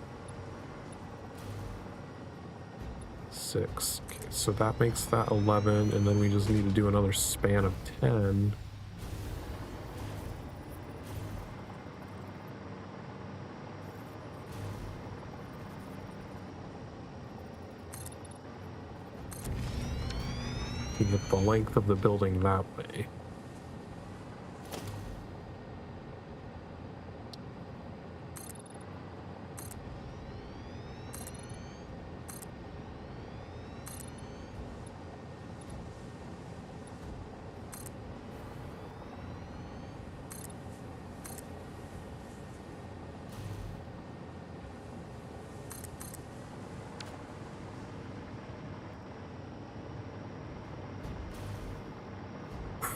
6. Okay, so that makes that 11, and then we just need to do another span of 10. To get the length of the building that way.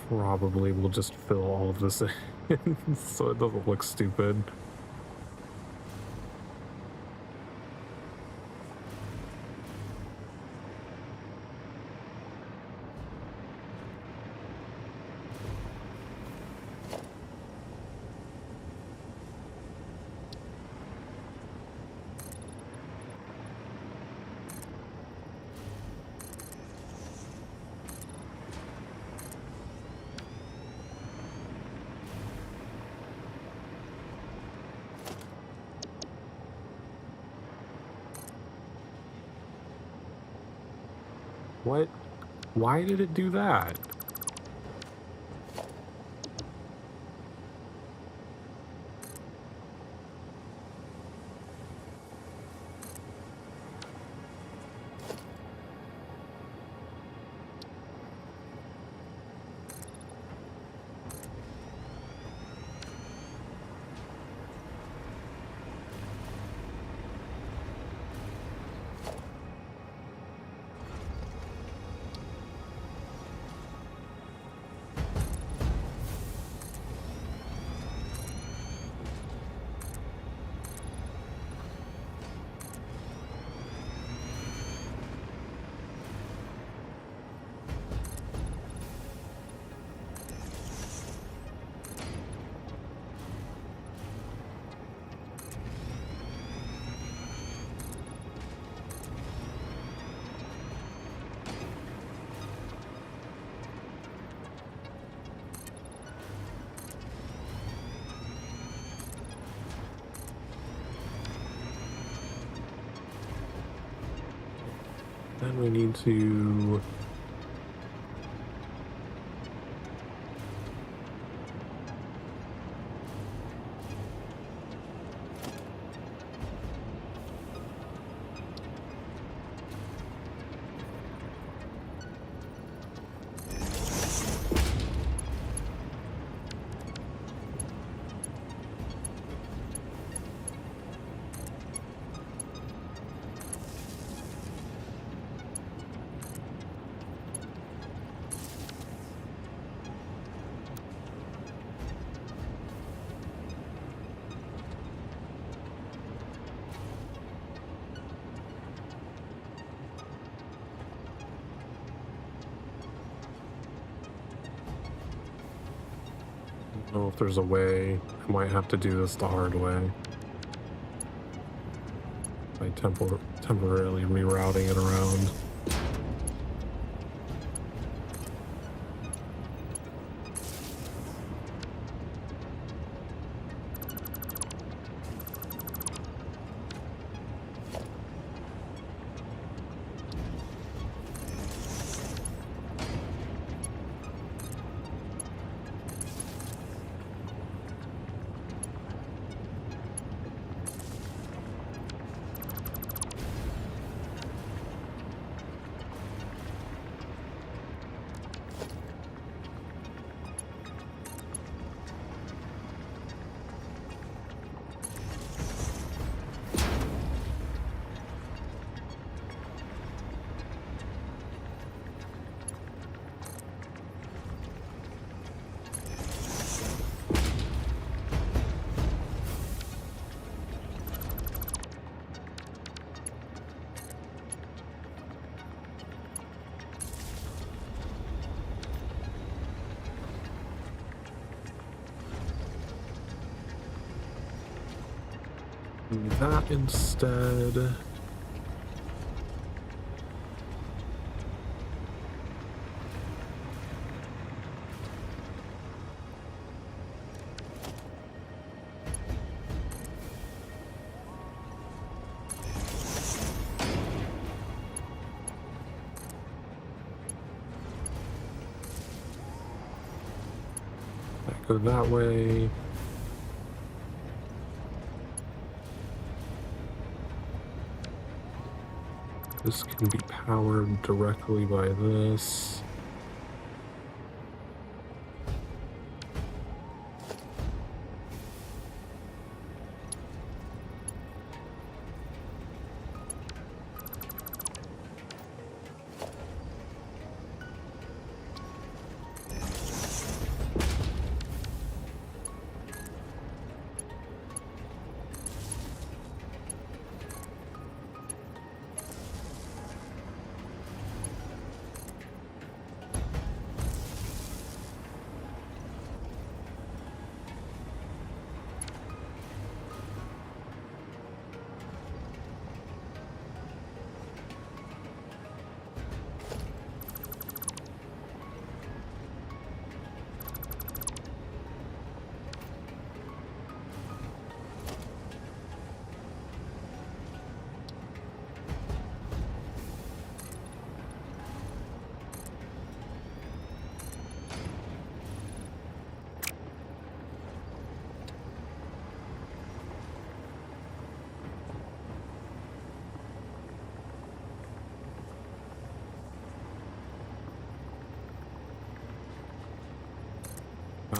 Probably we'll just fill all of this in so it doesn't look stupid. What? Why did it do that? Then we need to... I don't know if there's a way. I might have to do this the hard way. By temporarily rerouting it around. Do that instead. Go that way. This can be powered directly by this.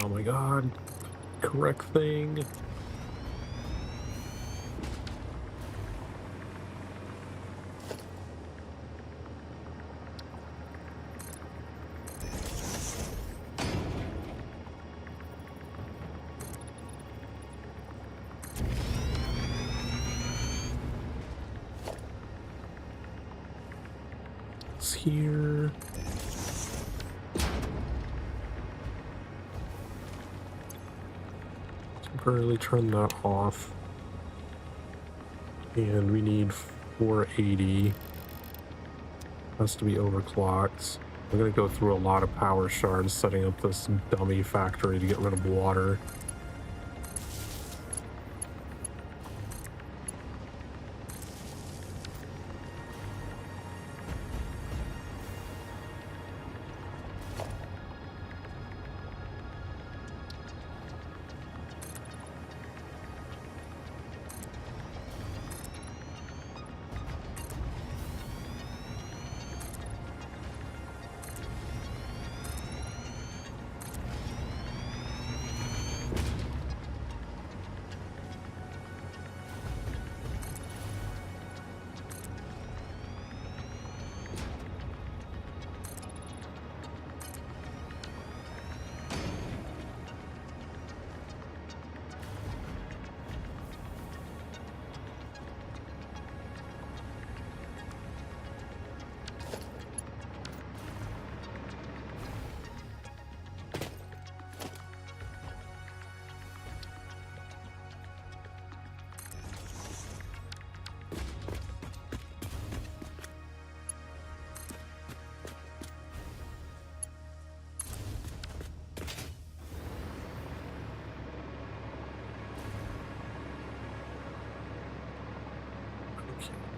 Oh my god. Correct thing. It's here. Temporarily turn that off. And we need 480. Has to be overclocked. I'm gonna go through a lot of power shards setting up this dummy factory to get rid of water.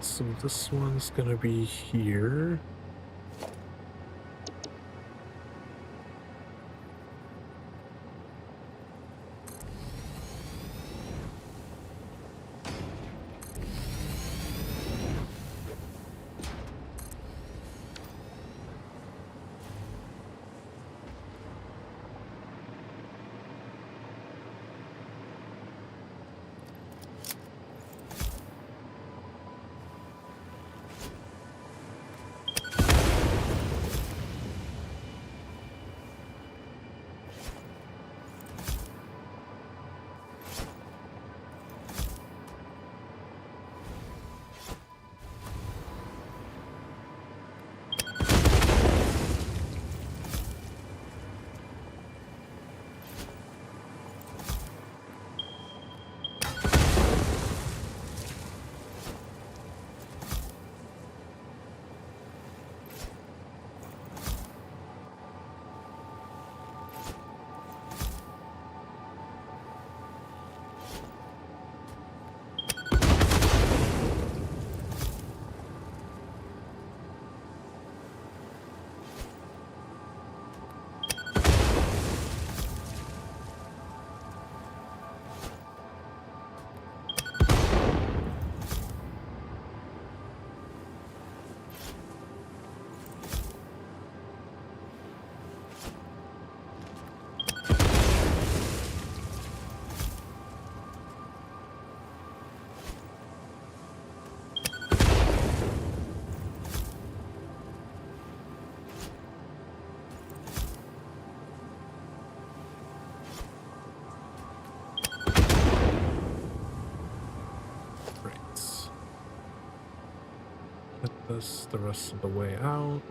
So this one's gonna be here. us the rest of the way out.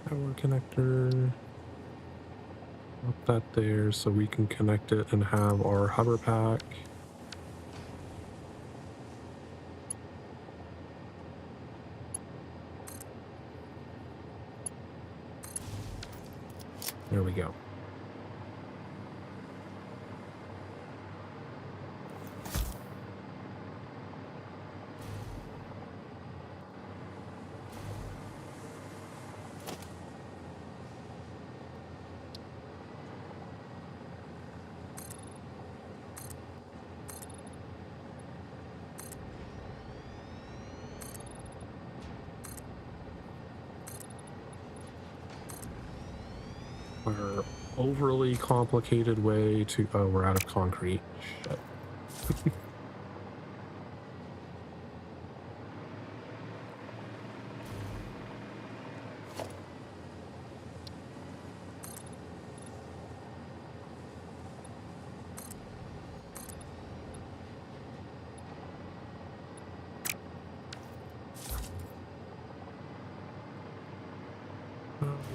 Power connector. Put that there so we can connect it and have our hover pack. There we go. Our overly complicated way to... Oh, we're out of concrete. Shit.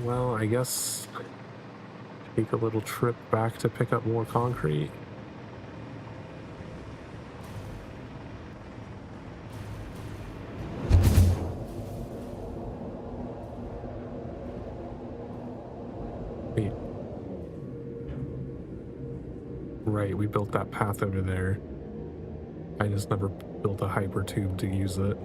Well, I guess take a little trip back to pick up more concrete. Wait. Right, we built that path over there. I just never built a hyper tube to use it.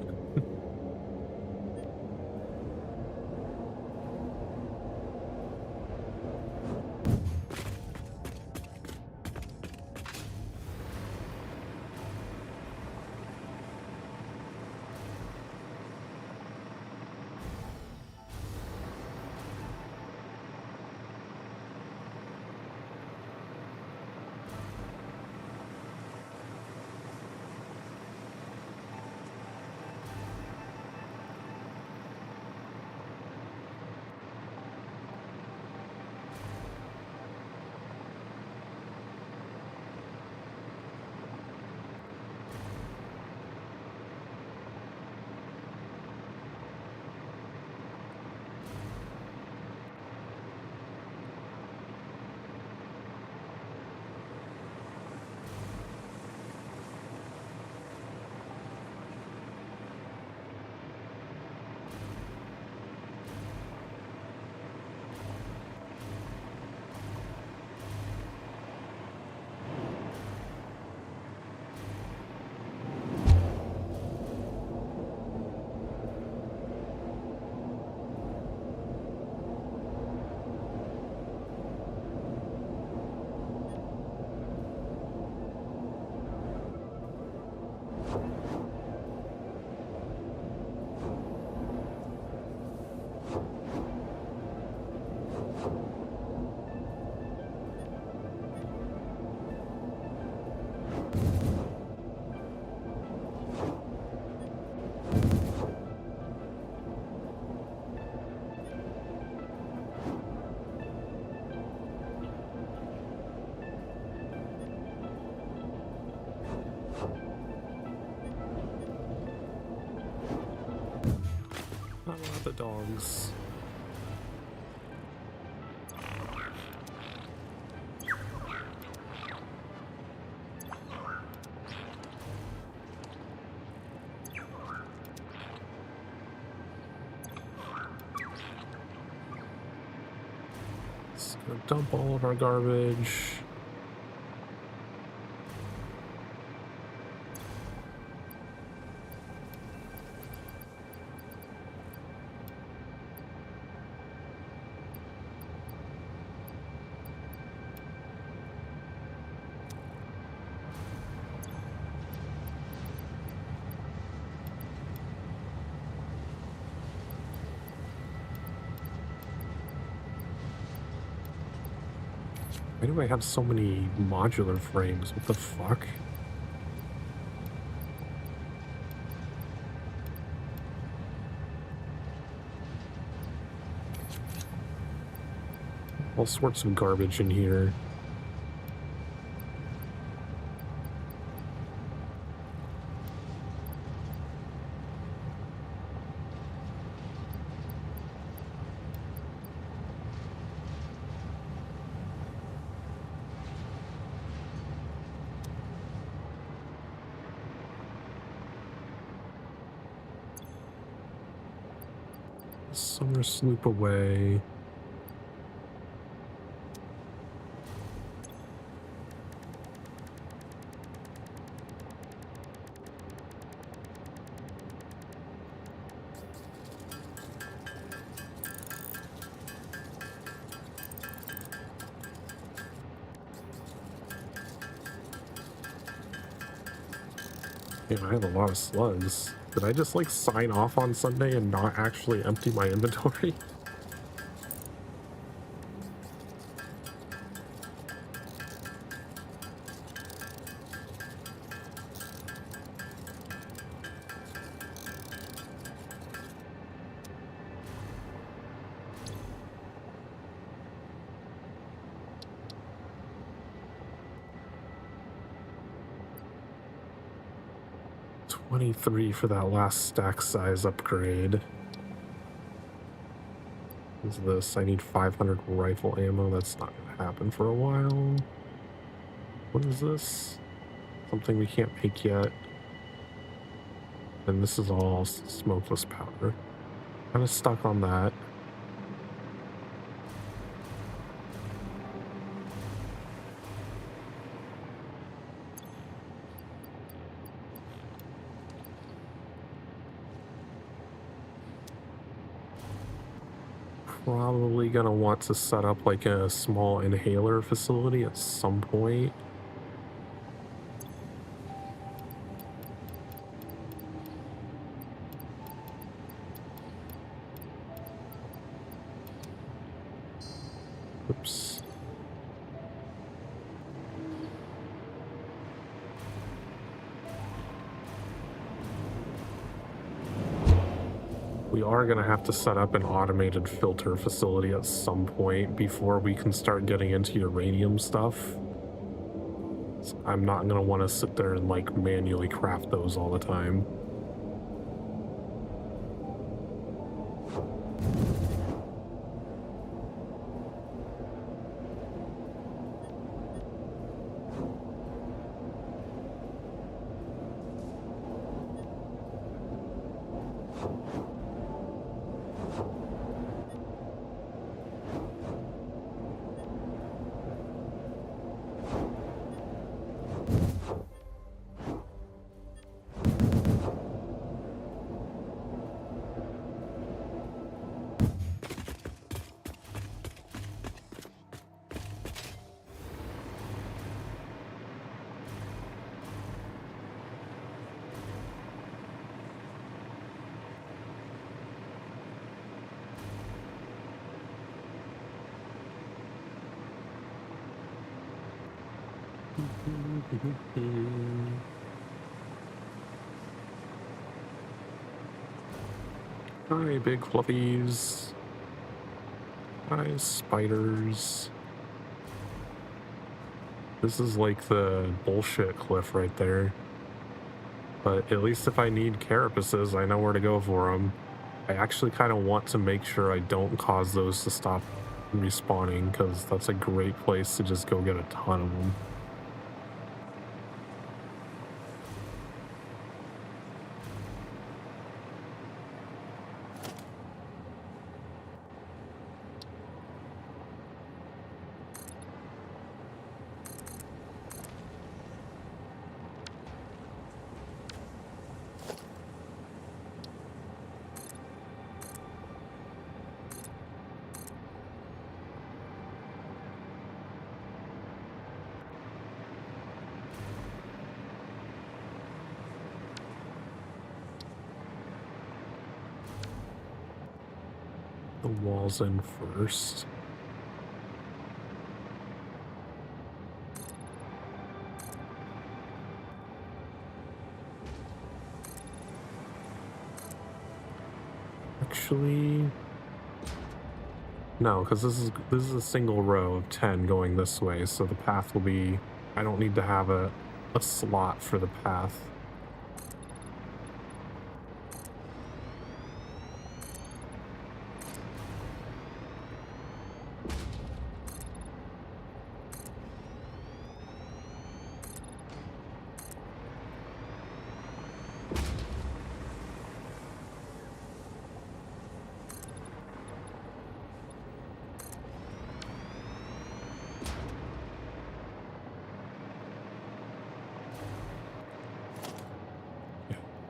I love the dogs. Let's go dump all of our garbage. Why do I have so many modular frames? What the fuck? All sorts of garbage in here. Summer sloop away. Damn, I have a lot of slugs. Did I just like sign off on Sunday and not actually empty my inventory? $23 for that last stack size upgrade. What is this? I need 500 rifle ammo. That's not gonna happen for a while. What is this? Something we can't make yet. And this is all smokeless powder. Kind of stuck on that. Probably gonna want to set up like a small inhaler facility at some point. Oops. We are going to have to set up an automated filter facility at some point before we can start getting into uranium stuff. So I'm not going to want to sit there and like manually craft those all the time. Hi, big fluffies. Hi, spiders. This is like the bullshit cliff right there. But at least if I need carapaces, I know where to go for them. I actually kind of want to make sure I don't cause those to stop respawning, because that's a great place to just go get a ton of them. The walls in first. actually... No, because this is a single row of 10 going this way, so the path will be... I don't need to have a slot for the path.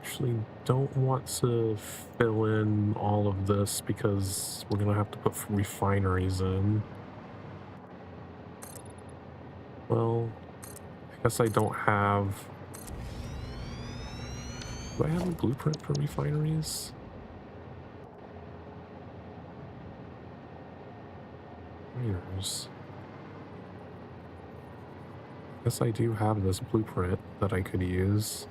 Actually don't want to fill in all of this because we're gonna have to put refineries in. Well, I guess I don't have... Do I have a blueprint for refineries? Miners. Guess I do have this blueprint that I could use.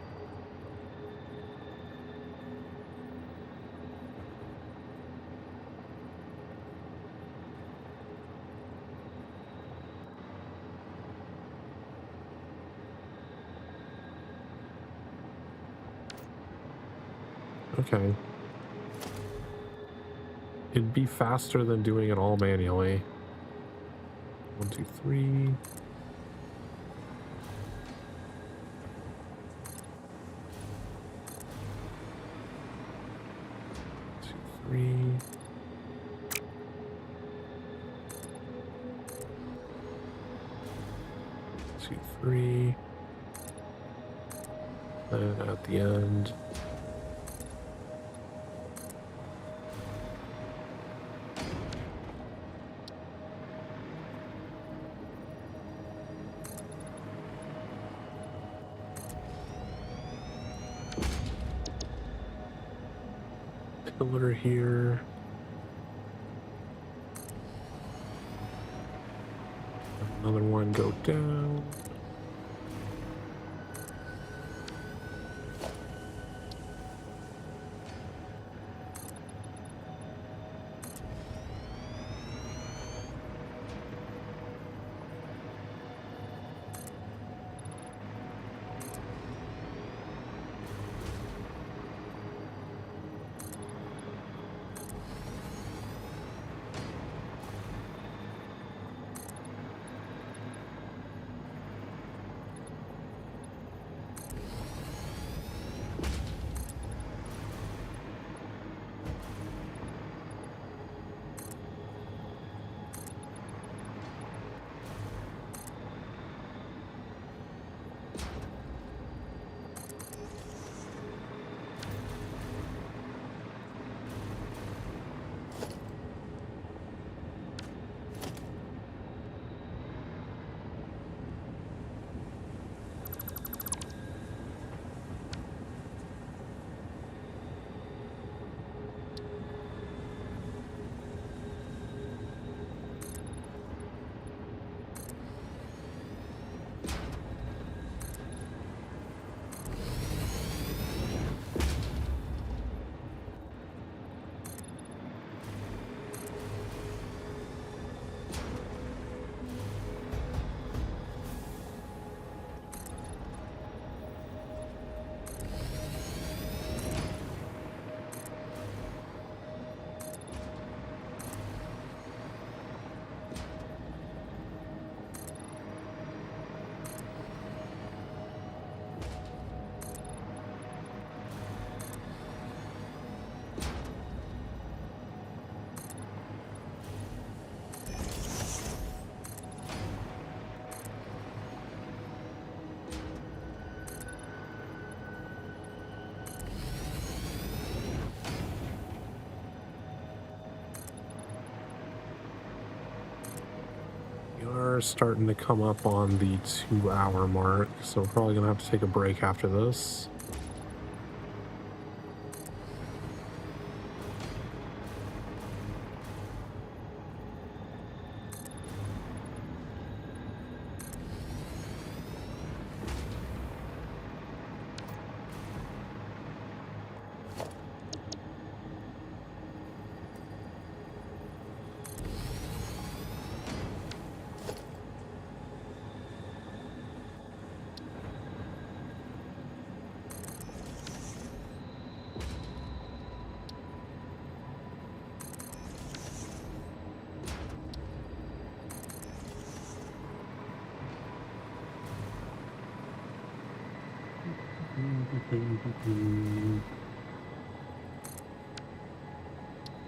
Okay. It'd be faster than doing it all manually. 1, 2, 3. 2, 3. 2, 3. And at the end. Pillar here. Another one go down. We're starting to come up on the 2-hour mark, so we're probably gonna have to take a break after this.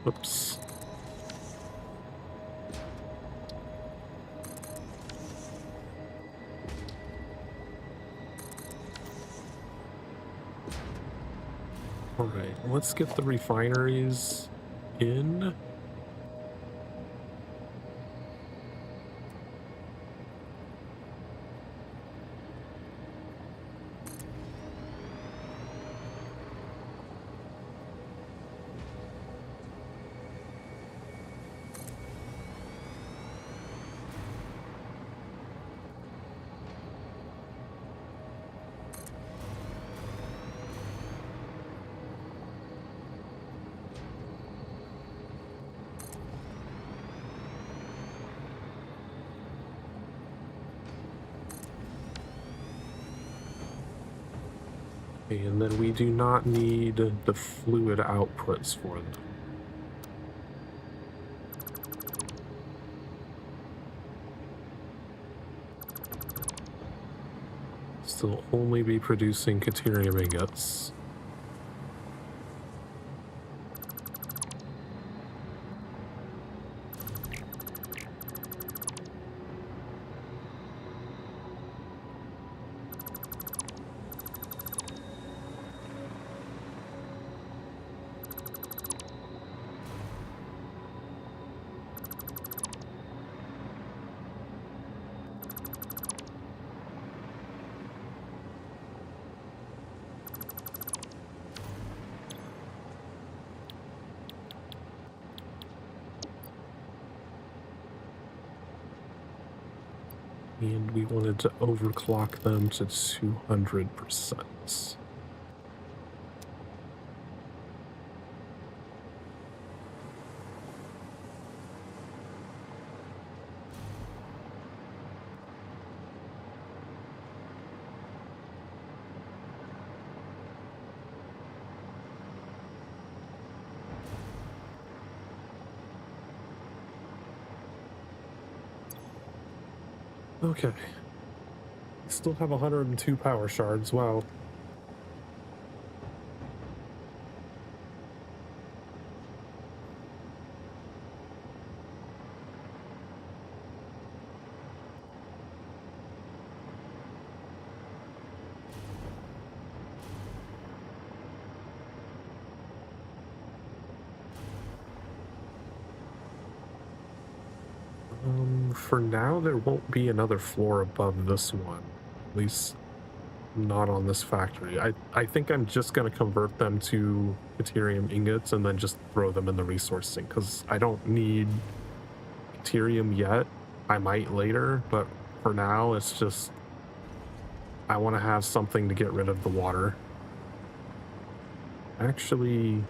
Oops. All right, let's get the refineries in. And then we do not need the fluid outputs for them. Still only be producing Caterium ingots. And we wanted to overclock them to 200%. Okay. Still have 102 power shards. Wow. For now, there won't be another floor above this one. At least not on this factory. I think I'm just going to convert them to Caterium ingots and then just throw them in the resource sink, because I don't need Caterium yet. I might later, but for now, it's just... I want to have something to get rid of the water. Actually,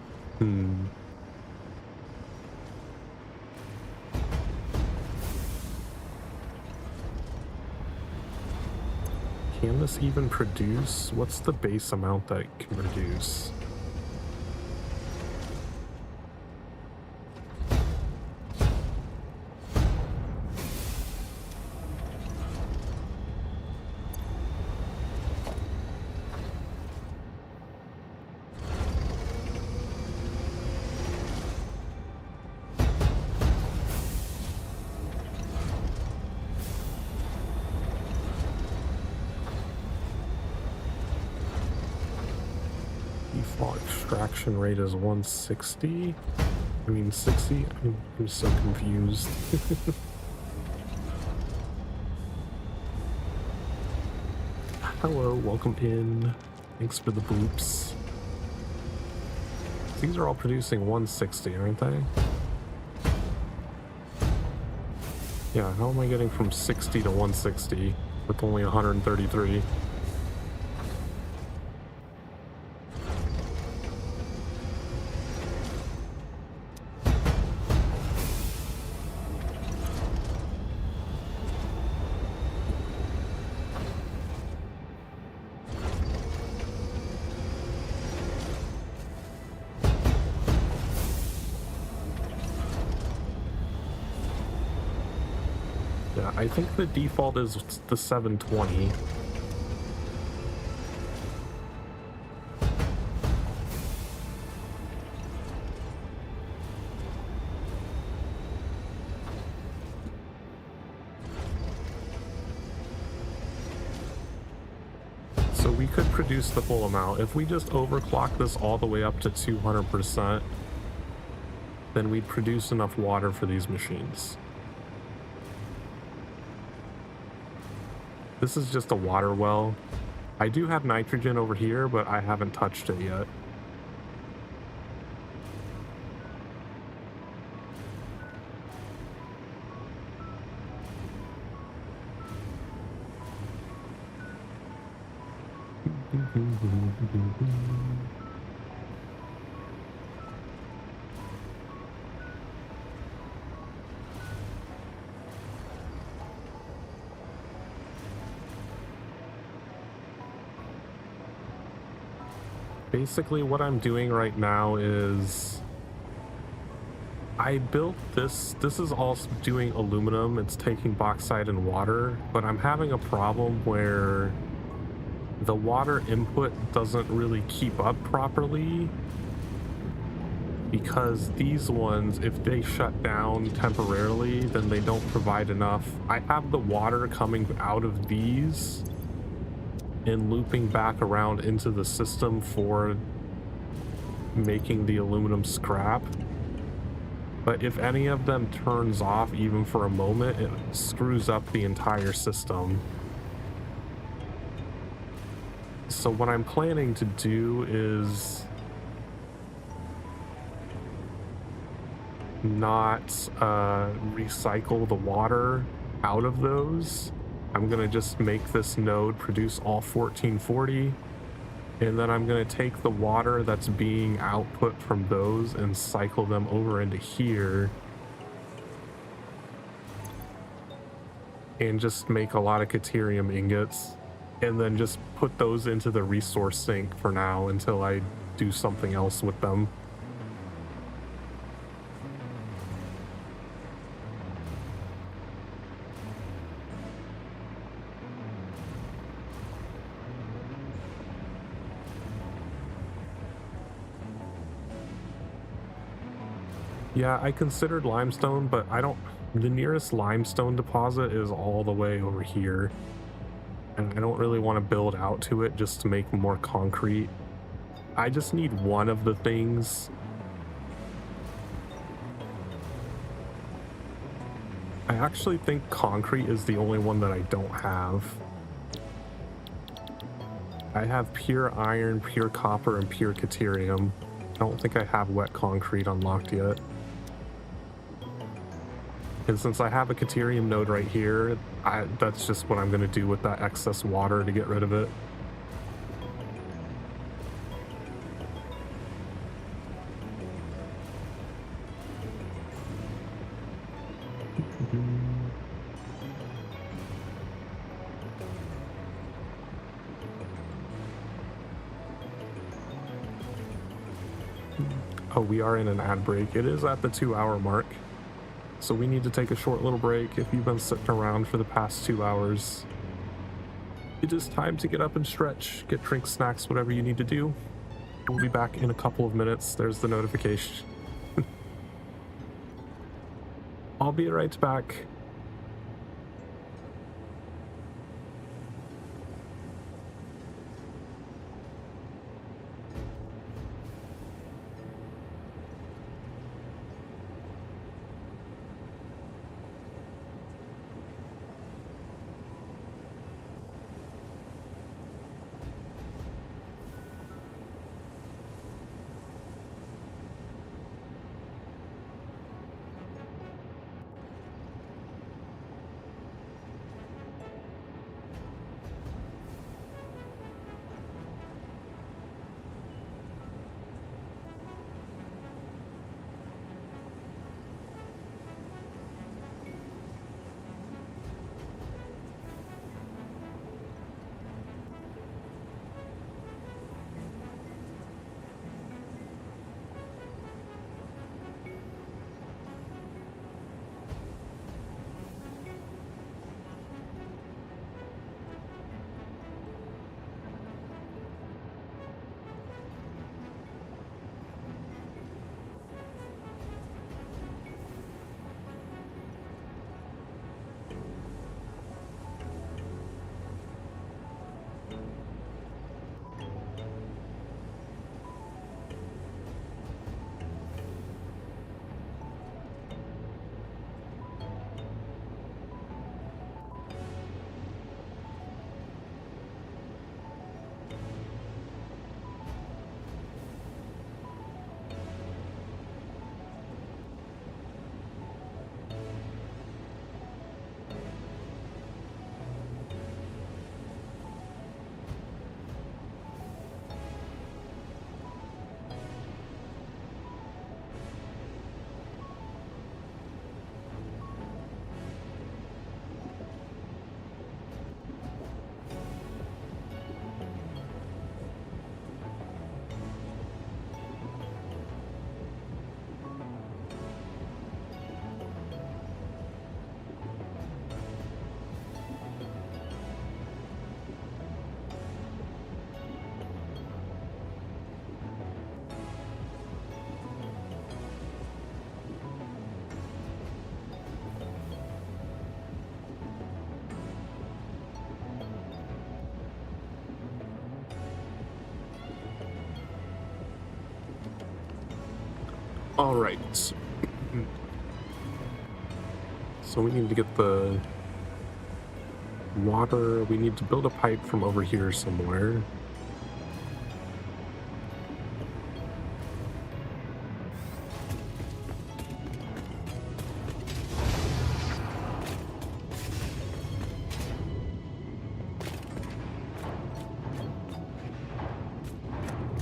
Can this even produce? What's the base amount that it can produce? Default extraction rate is 160. I mean 60. I'm so confused. Hello, welcome in. Thanks for the boops. These are all producing 160, aren't they? Yeah, how am I getting from 60 to 160 with only 133? Yeah, I think the default is the 720. we could produce the full amount. If we just overclock this all the way up to 200%, then we'd produce enough water for these machines. This is just a water well. I do have nitrogen over here, but I haven't touched it yet. Basically, what I'm doing right now is I built this. This is all doing aluminum. It's taking bauxite and water, but I'm having a problem where the water input doesn't really keep up properly, because these ones, if they shut down temporarily, then they don't provide enough. I have the water coming out of these and looping back around into the system for making the aluminum scrap. But if any of them turns off even for a moment, it screws up the entire system. So what I'm planning to do is not recycle the water out of those. I'm gonna just make this node produce all 1440, and then I'm gonna take the water that's being output from those and cycle them over into here and just make a lot of Caterium ingots, and then just put those into the resource sink for now until I do something else with them. Yeah, I considered limestone, but the nearest limestone deposit is all the way over here, and I don't really want to build out to it just to make more concrete. I just need one of the things. I actually think concrete is the only one that I don't have. I have pure iron, pure copper, and pure Caterium. I don't think I have wet concrete unlocked yet. And since I have a Caterium node right here, that's just what I'm going to do with that excess water to get rid of it. Oh, we are in an ad break. It is at the 2-hour mark. So we need to take a short little break. If you've been sitting around for the past 2 hours, it is time to get up and stretch, get drinks, snacks, whatever you need to do. We'll be back in a couple of minutes. There's the notification. I'll be right back. All right. So we need to get the water. We need to build a pipe from over here somewhere.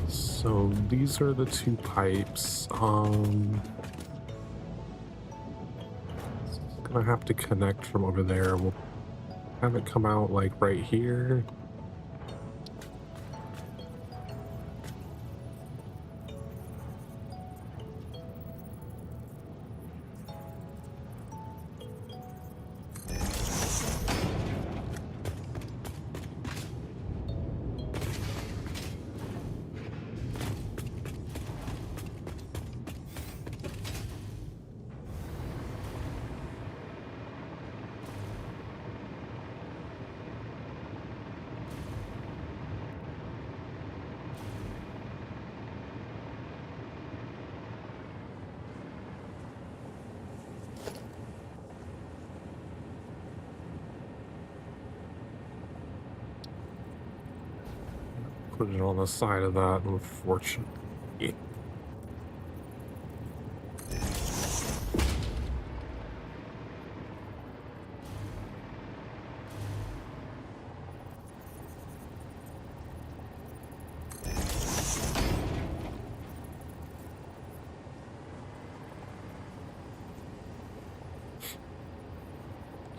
So these are the two pipes. It's gonna have to connect from over there. We'll have it come out like right here. Put it on the side of that, unfortunately.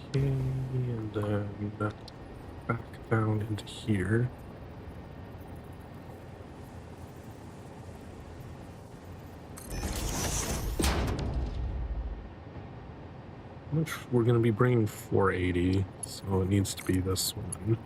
Okay, and then back down into here. Which we're going to be bringing 480, so it needs to be this one.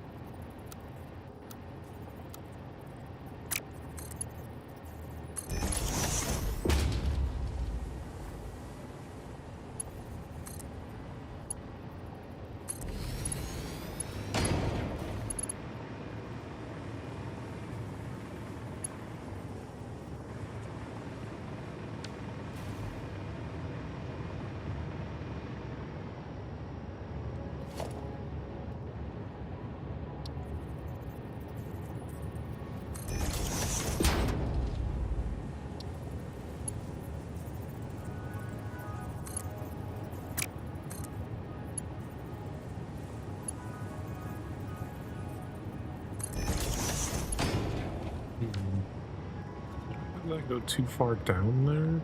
Did I go too far down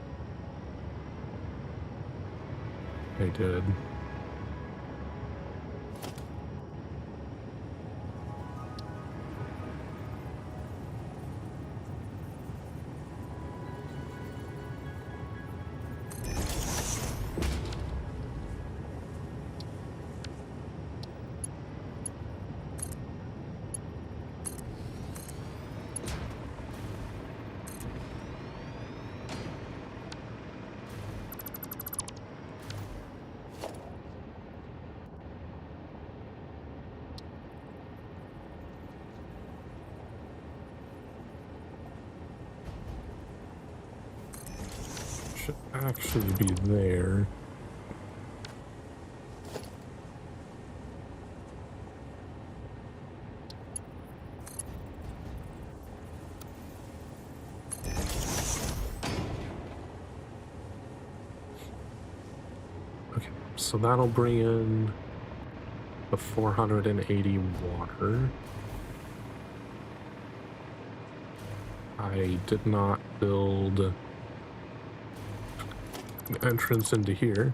there? I did. Should actually be there. Okay, so that'll bring in the 480 water. I did not build an entrance into here.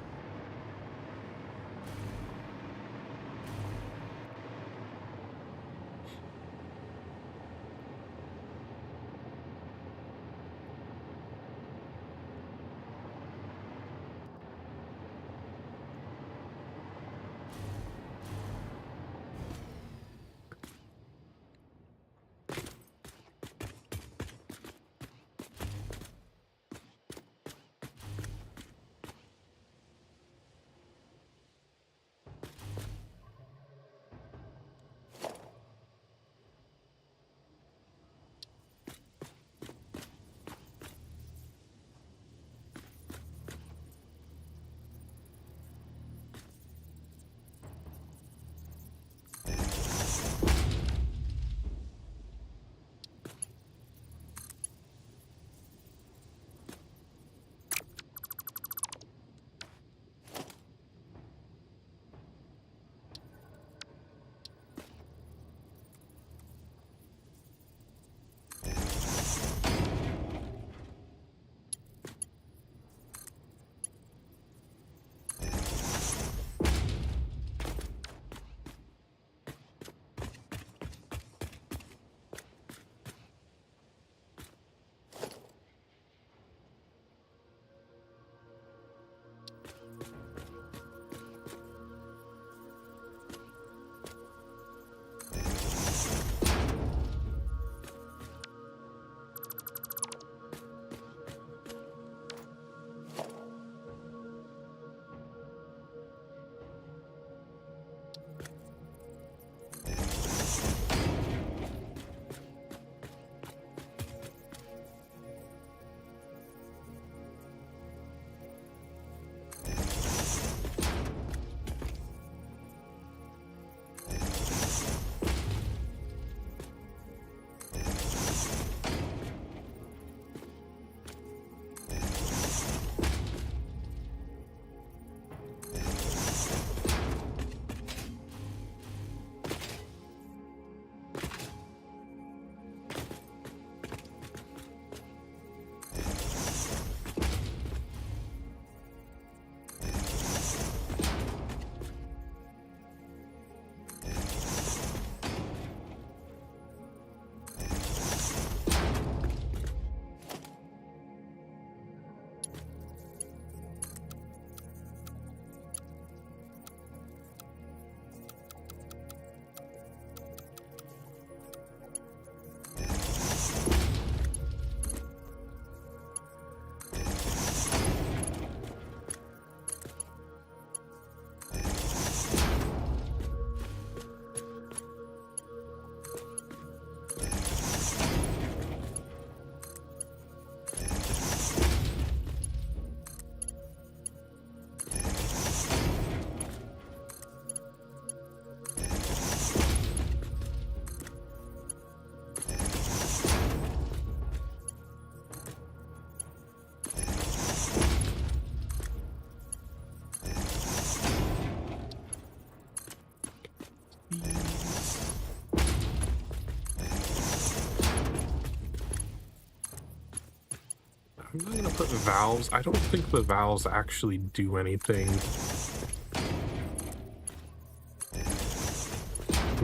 put valves. I don't think the valves actually do anything.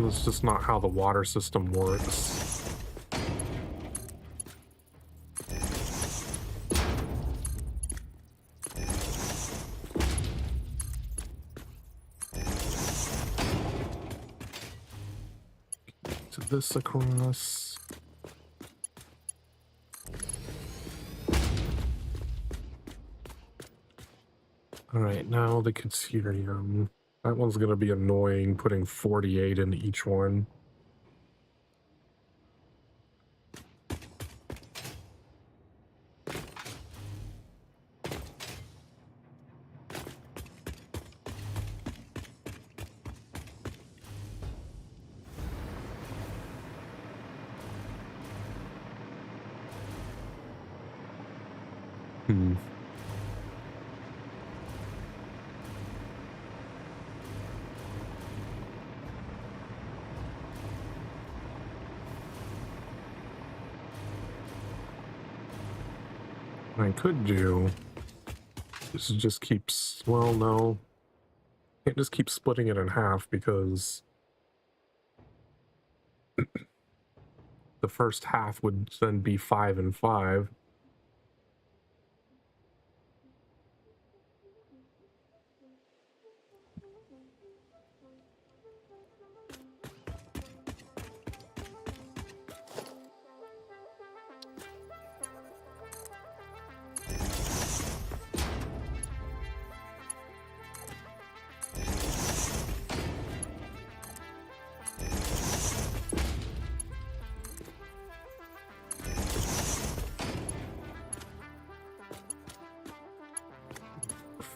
It's just not how the water system works. To this across. Alright, now the Caterium. That one's gonna be annoying, putting 48 in each one. I could do is just keeps, well, no. Can't just keep splitting it in half because the first half would then be 5 and 5.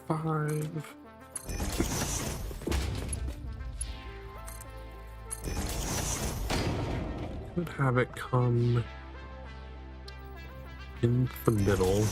Five. Could have it come in the middle.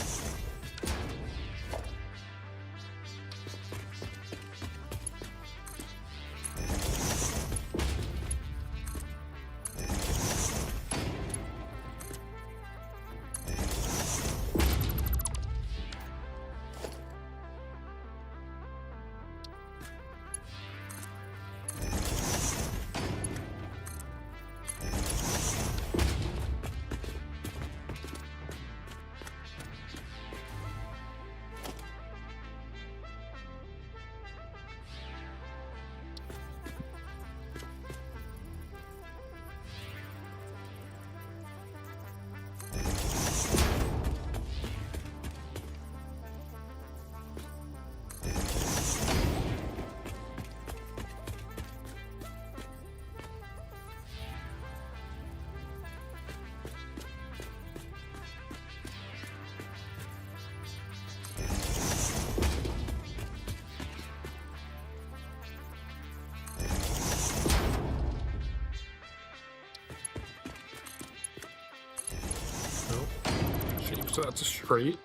So that's a straight.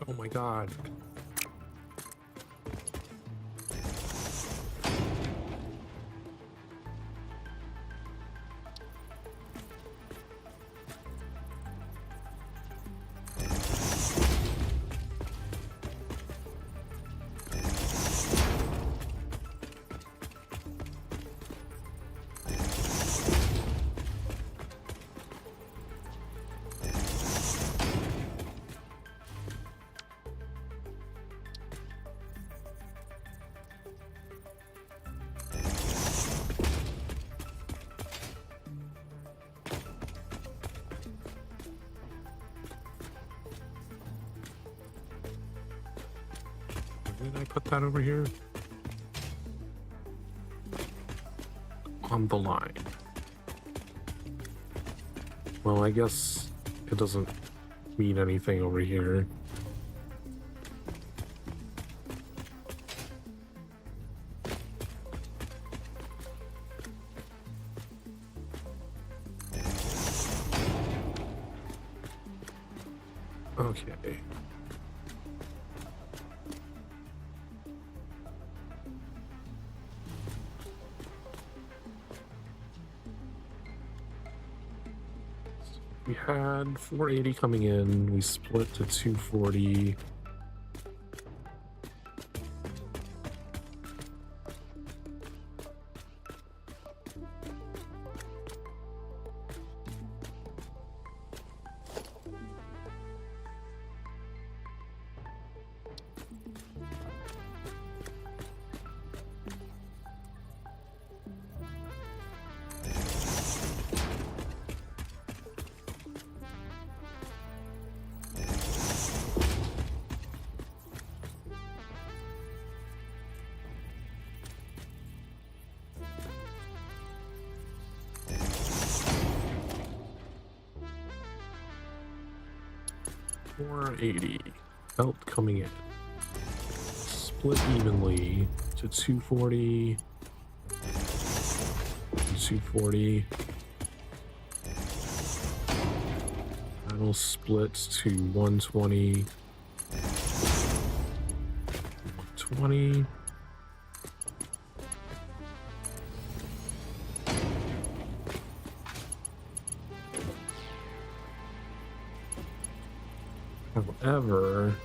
Oh my god. Did I put that over here? On the line. Well, I guess it doesn't mean anything over here. Okay. We had 480 coming in, we split to 240. $480 belt coming in, split evenly to 240, 240. That'll split to 120, 120. However,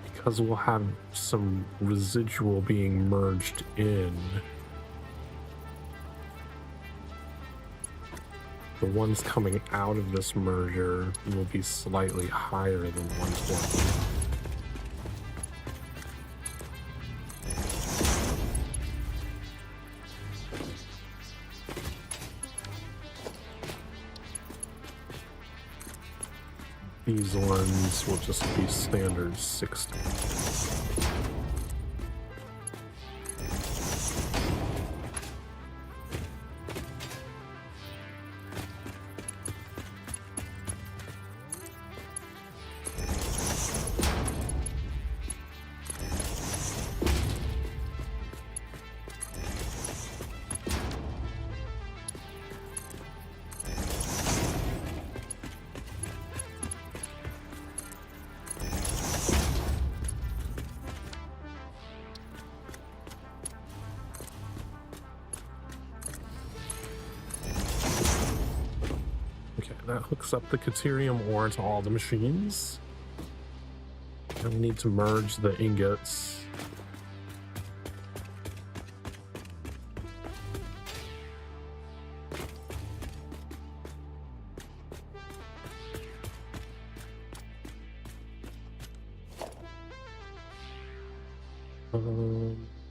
because we'll have some residual being merged in, the ones coming out of this merger will be slightly higher than 120. These ones will just be standard 60. That hooks up the Caterium ore to all the machines. And we need to merge the ingots.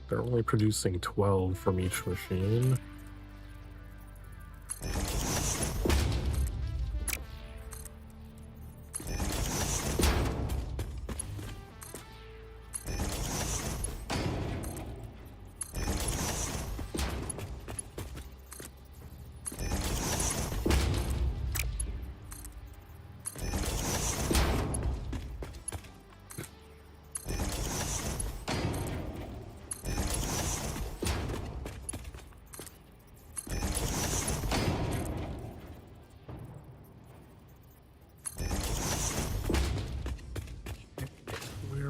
They're only producing 12 from each machine.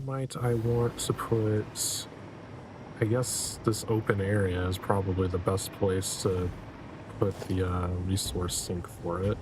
Might I want to put, I guess this open area is probably the best place to put the resource sink for it.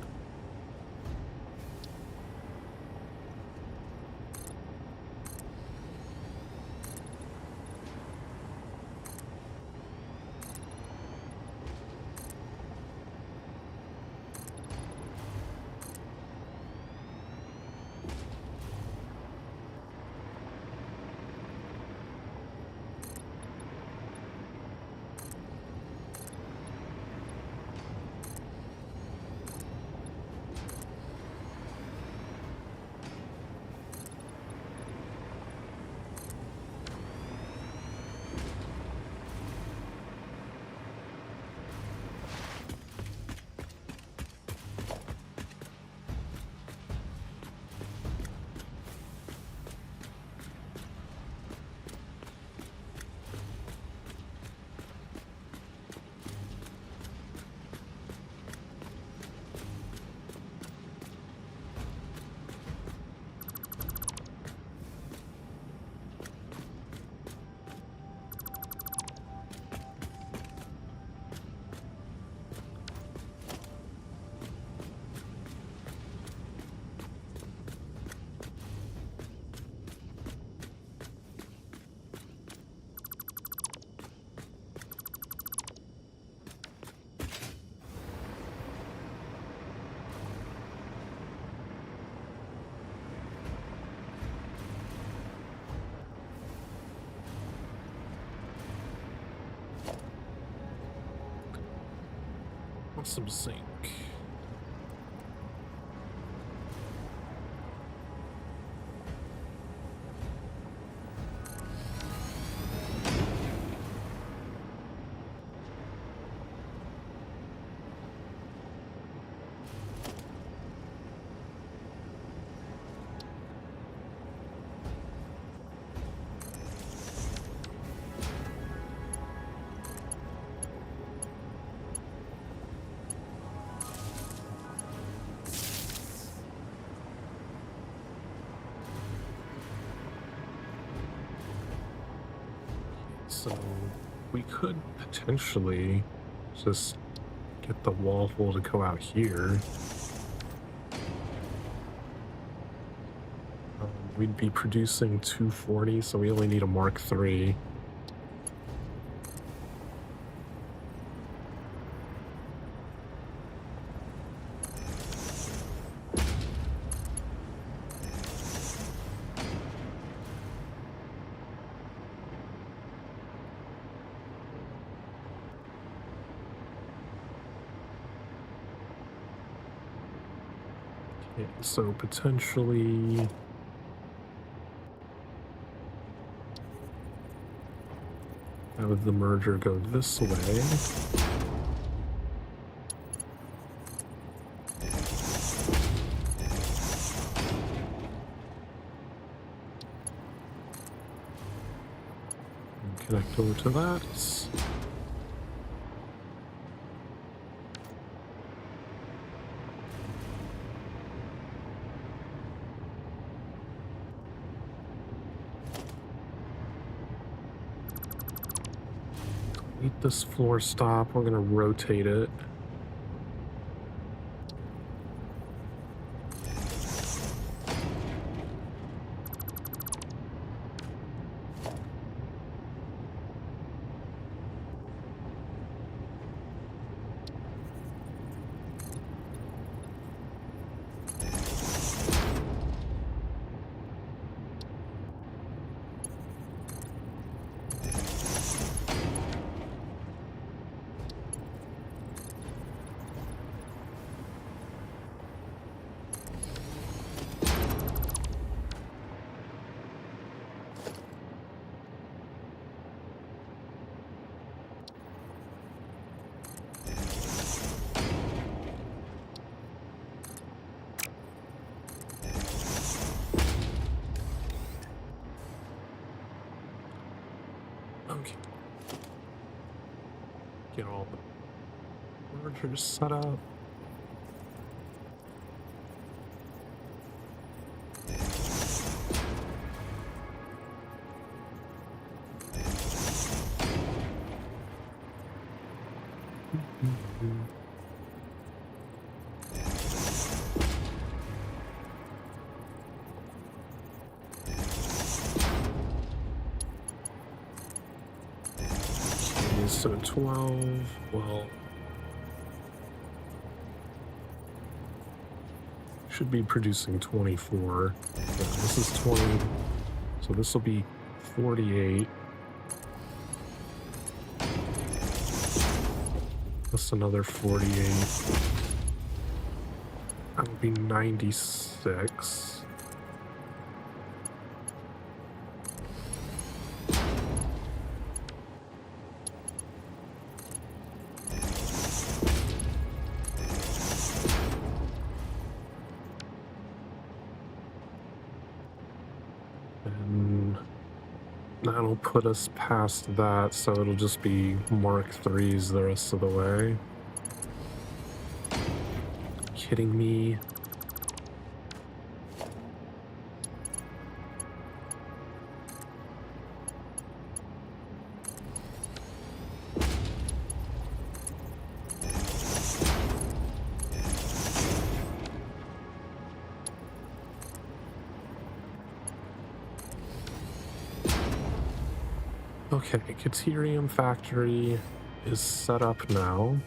some zinc. So we could potentially just get the waffle to go out here. We'd be producing 240, so we only need a Mark III. Okay, so potentially have the merger go this way. And connect over to that. This floor stop, we're going to rotate it. Okay. Get all the mergers set up. So 12, well, should be producing 24. Yeah, this is 20, so this will be 48. That's another 48. That would be 96. And that'll put us past that, so it'll just be Mark IIIs the rest of the way. Kidding me? Okay, Caterium Factory is set up now.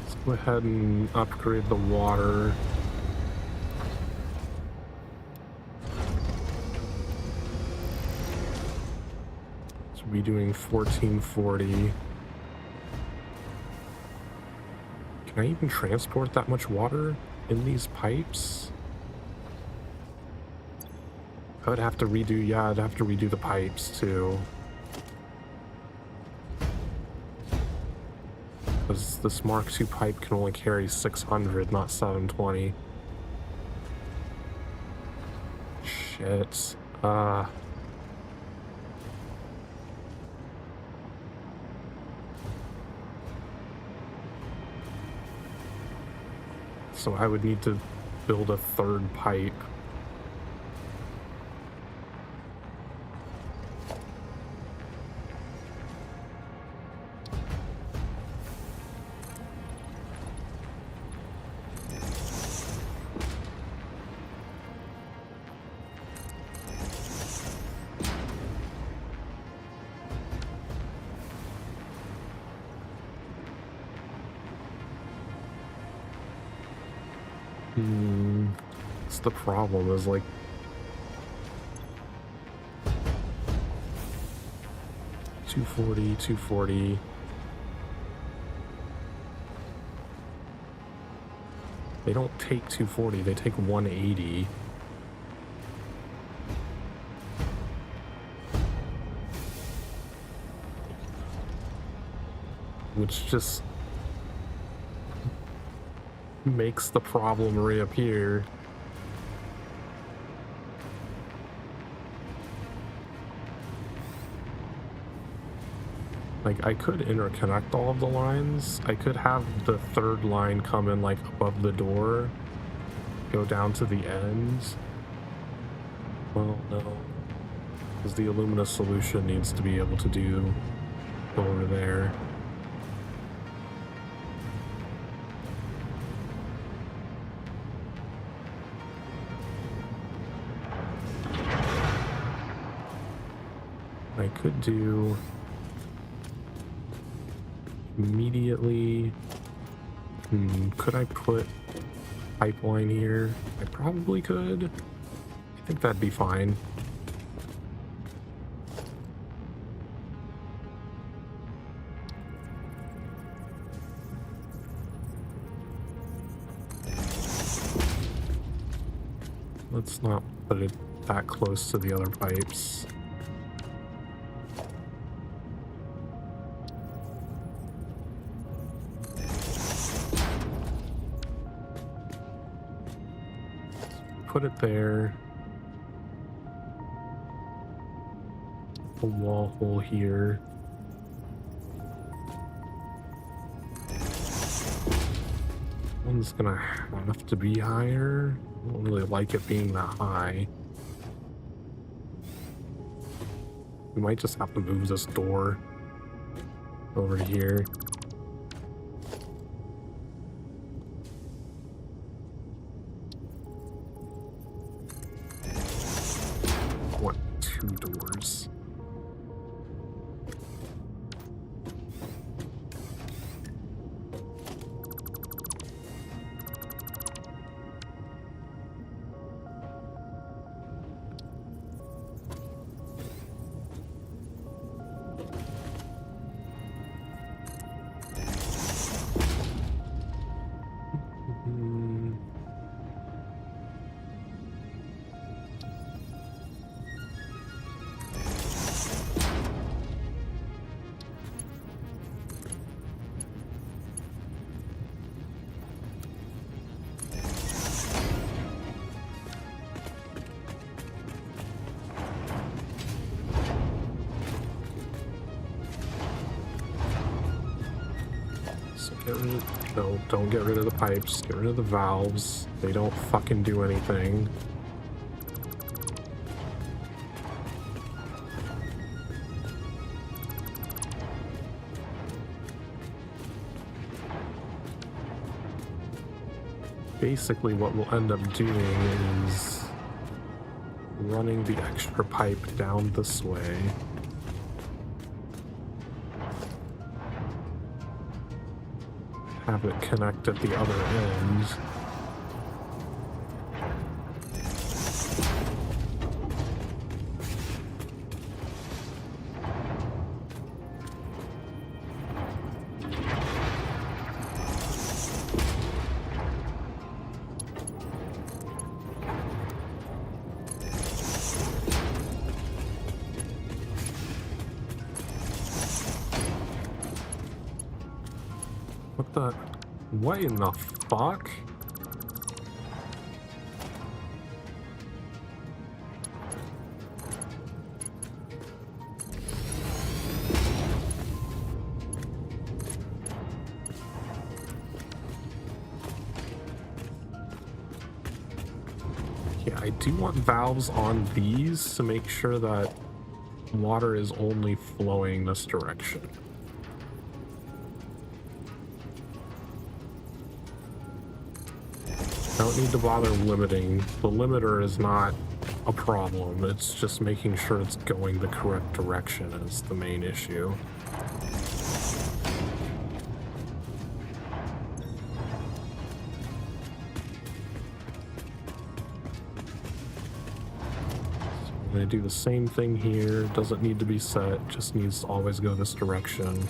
Let's go ahead and upgrade the water. be doing 1440. Can I even transport that much water in these pipes? I'd have to redo, yeah, I'd have to redo the pipes too. Because this Mark II pipe can only carry 600, not 720. Shit. So I would need to build a third pipe. That's the problem, is like 240, 240. They don't take 240, they take 180. Which just makes the problem reappear. Like, I could interconnect all of the lines. I could have the third line come in, like, above the door, go down to the end. Well, no. Because the Illumina solution needs to be able to do over there. I could do immediately. Could I put pipeline here? I probably could. I think that'd be fine. Let's not put it that close to the other pipes. Put it there. A wall hole here. One's gonna have to be higher. I don't really like it being that high. We might just have to move this door over here. What, 2 doors? No, don't get rid of the pipes. Get rid of the valves. They don't fucking do anything. Basically, what we'll end up doing is running the extra pipe down this way. Have it connect at the other end. What the? What in the fuck? Yeah, I do want valves on these to make sure that water is only flowing this direction. I don't need to bother limiting. The limiter is not a problem. It's just making sure it's going the correct direction is the main issue. I'm going to do the same thing here. Doesn't need to be set, just needs to always go this direction.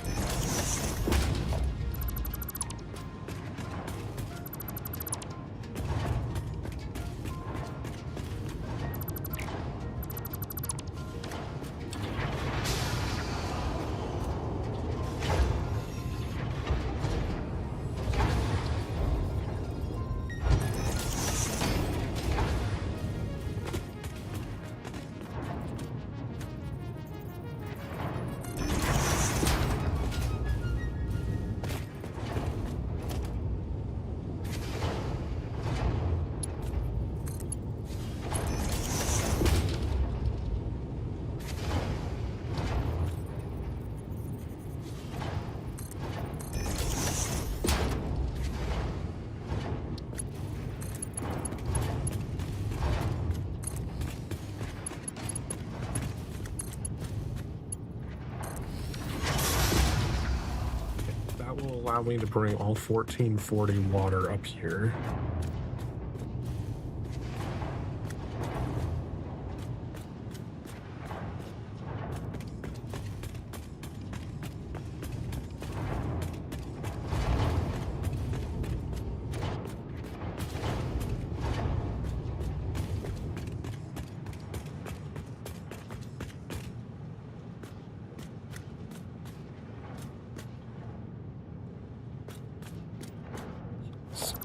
Allow me to bring all 1440 water up here.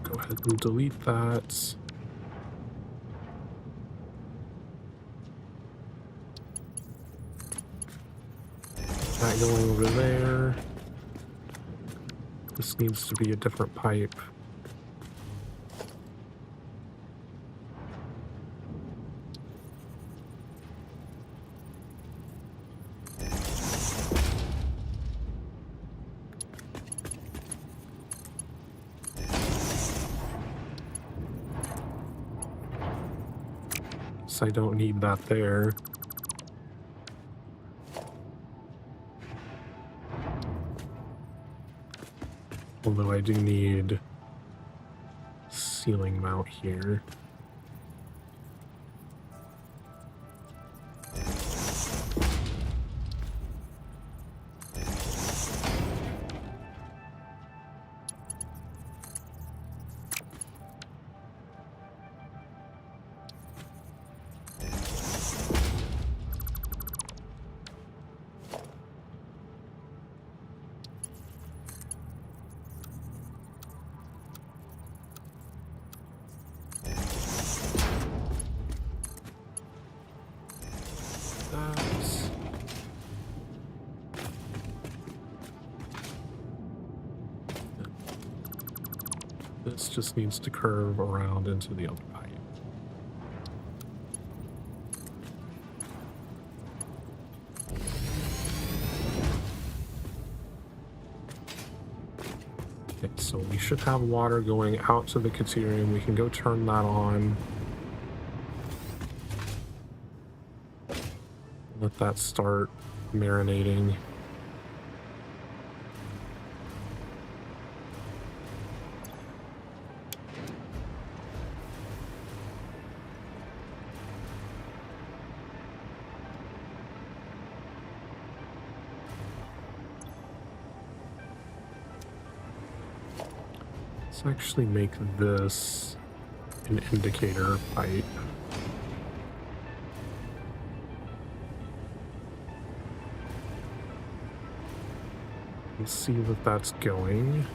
Go ahead and delete that. That going over there. This needs to be a different pipe. I don't need that there. Although I do need ceiling mount here. This just needs to curve around into the other pipe. Okay, so we should have water going out to the caterium. We can go turn that on. Let that start marinating. Let's actually make this an indicator pipe. Let's see that that's going.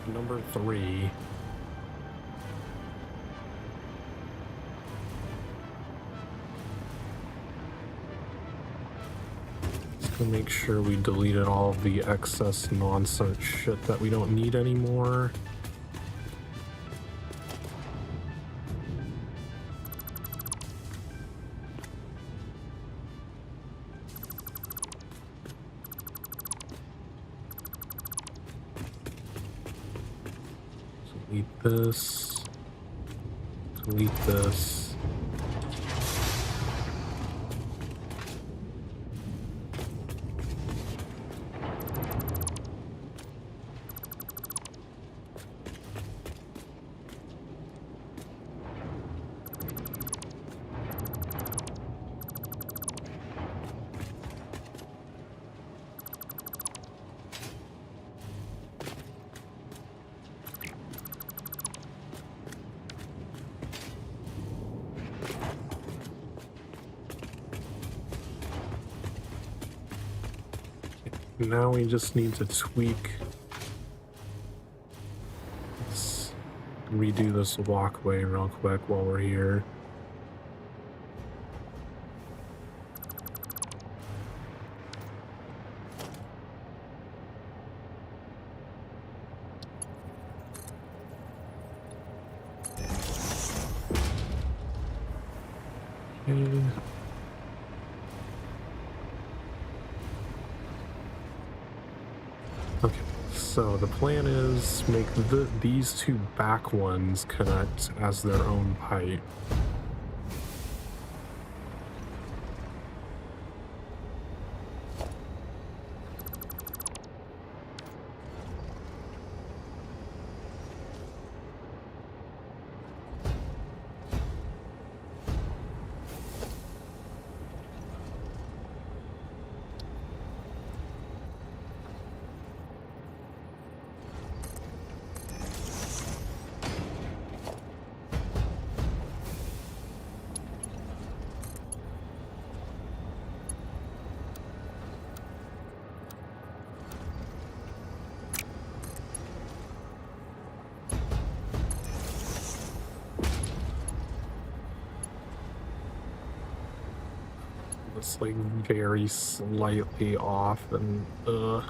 pipe number 3. Just gonna make sure we deleted all of the excess nonsense shit that we don't need anymore. Delete this. Delete this. Now we just need to tweak. Let's redo this walkway real quick while we're here. Okay. Okay, so the plan is make these 2 back ones connect as their own pipe. It's like very slightly off and go.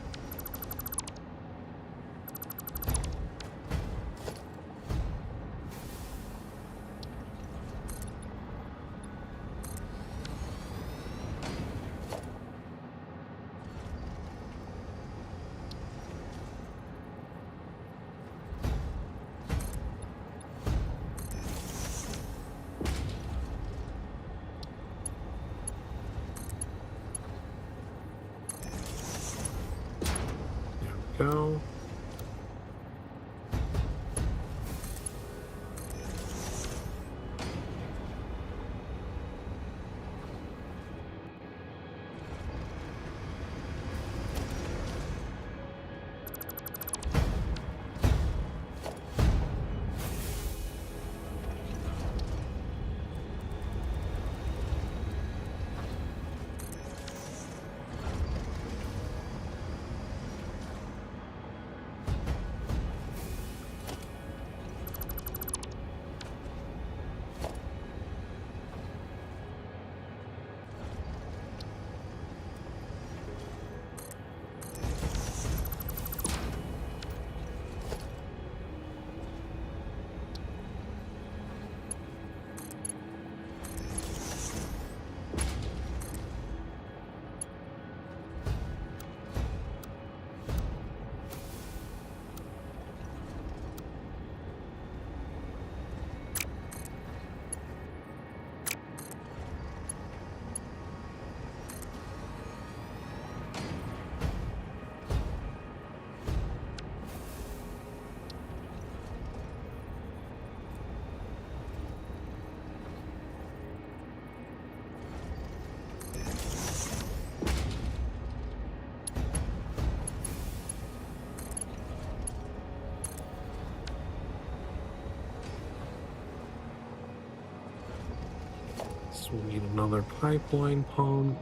So we need another pipeline pump.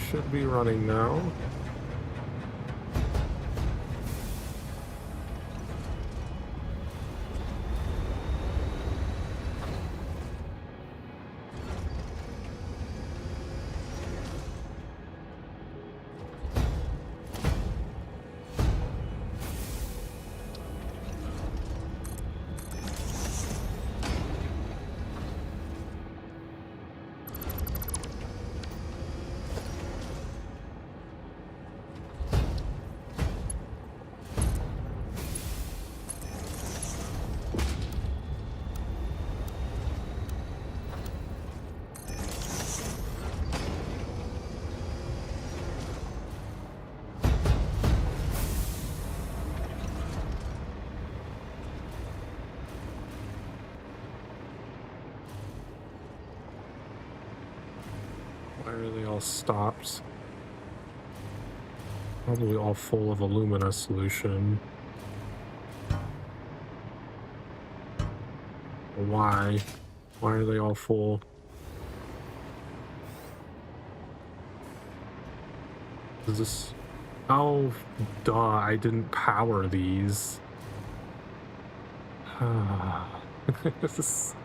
should be running now. Why are they all stopped? Probably all full of alumina solution. Why? Why are they all full? Is this... Oh, duh, I didn't power these. This is...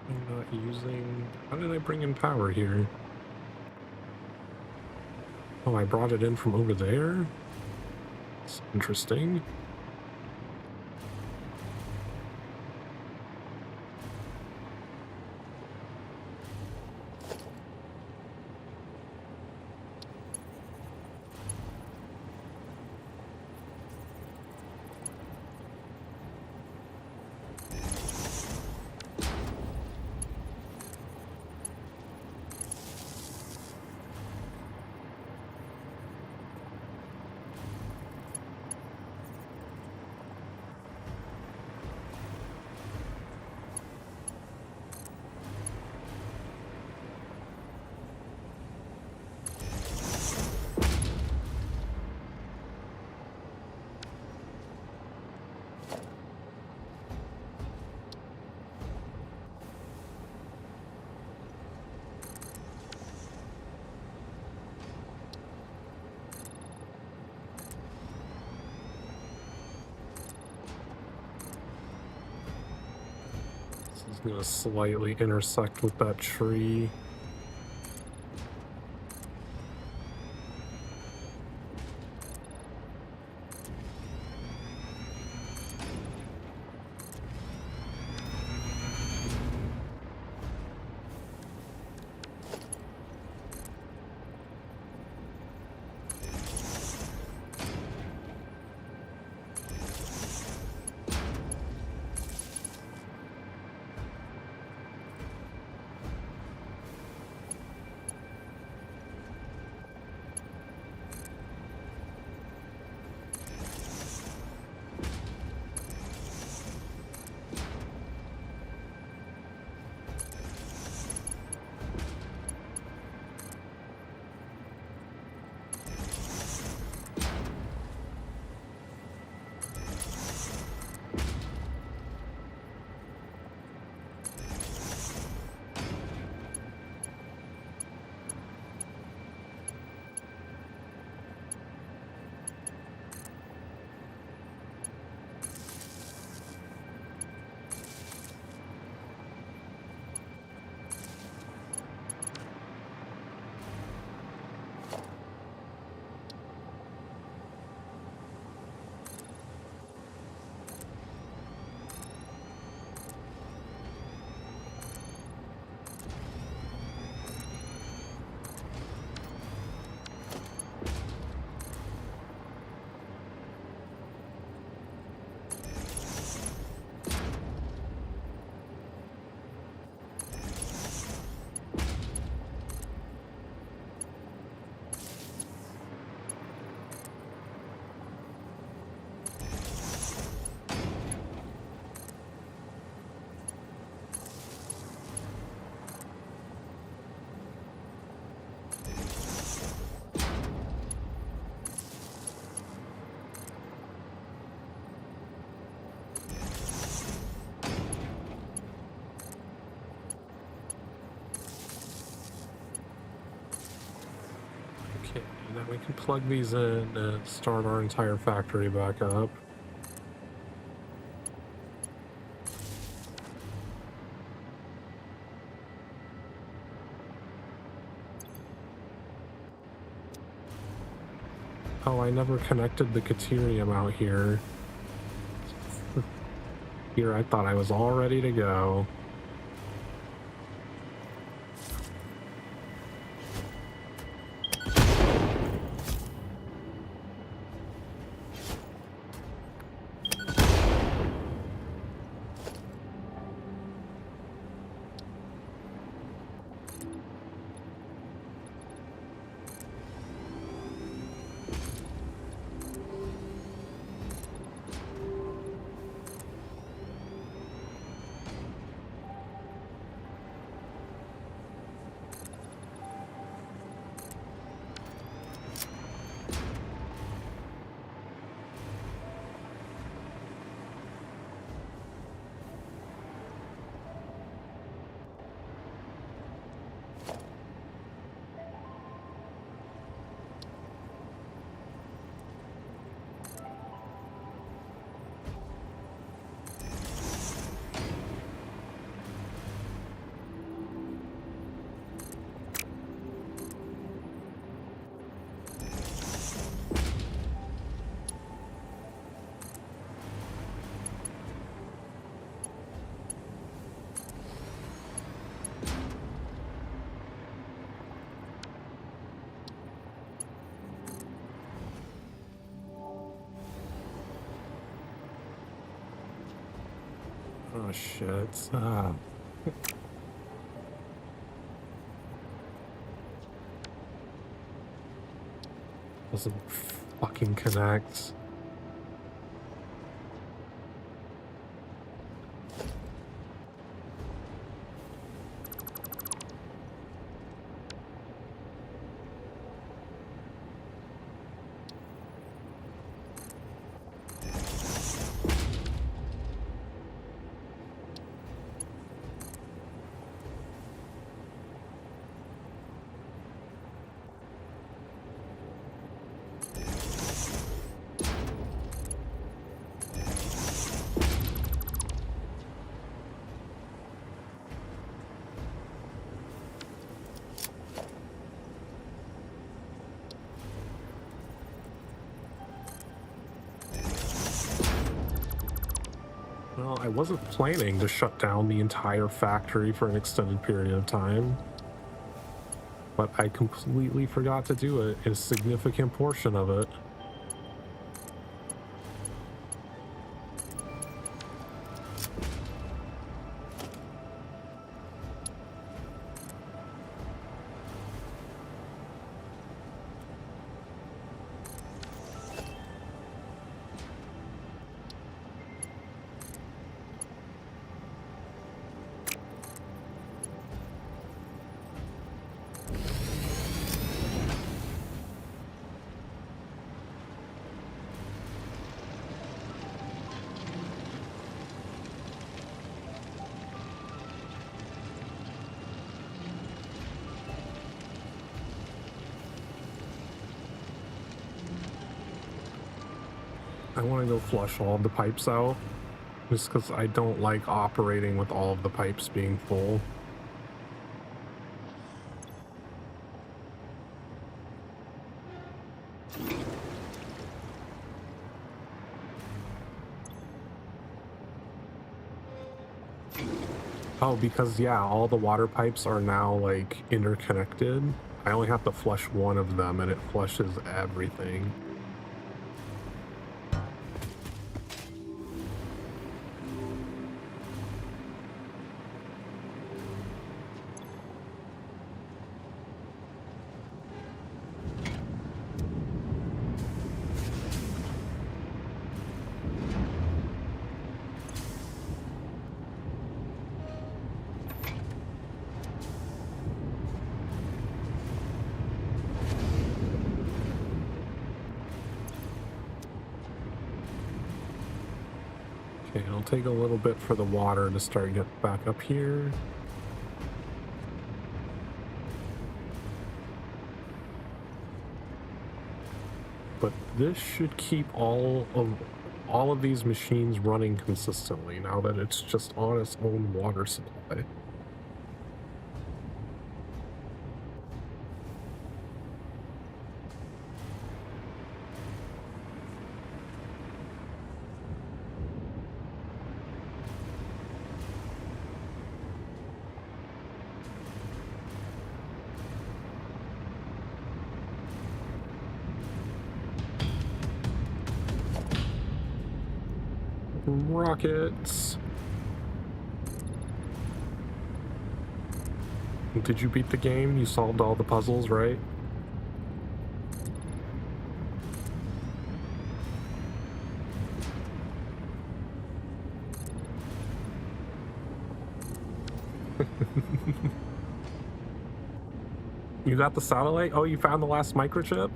I'm not using... How did I bring in power here? Oh, I brought it in from over there? It's interesting. This is gonna slightly intersect with that tree. Okay, now we can plug these in and start our entire factory back up. Oh, I never connected the Caterium out here. Here, I thought I was all ready to go. Oh shit. Doesn't fucking connect. Well, I wasn't planning to shut down the entire factory for an extended period of time, but I completely forgot to do it, a significant portion of it. I want to go flush all of the pipes out, just because I don't like operating with all of the pipes being full. Oh, because yeah, all the water pipes are now like interconnected. I only have to flush one of them and it flushes everything. Okay, it'll take a little bit for the water to start getting back up here. but this should keep all of these machines running consistently now that it's just on its own water supply. Rockets. Did you beat the game? You solved all the puzzles, right? You got the satellite? Oh, you found the last microchip?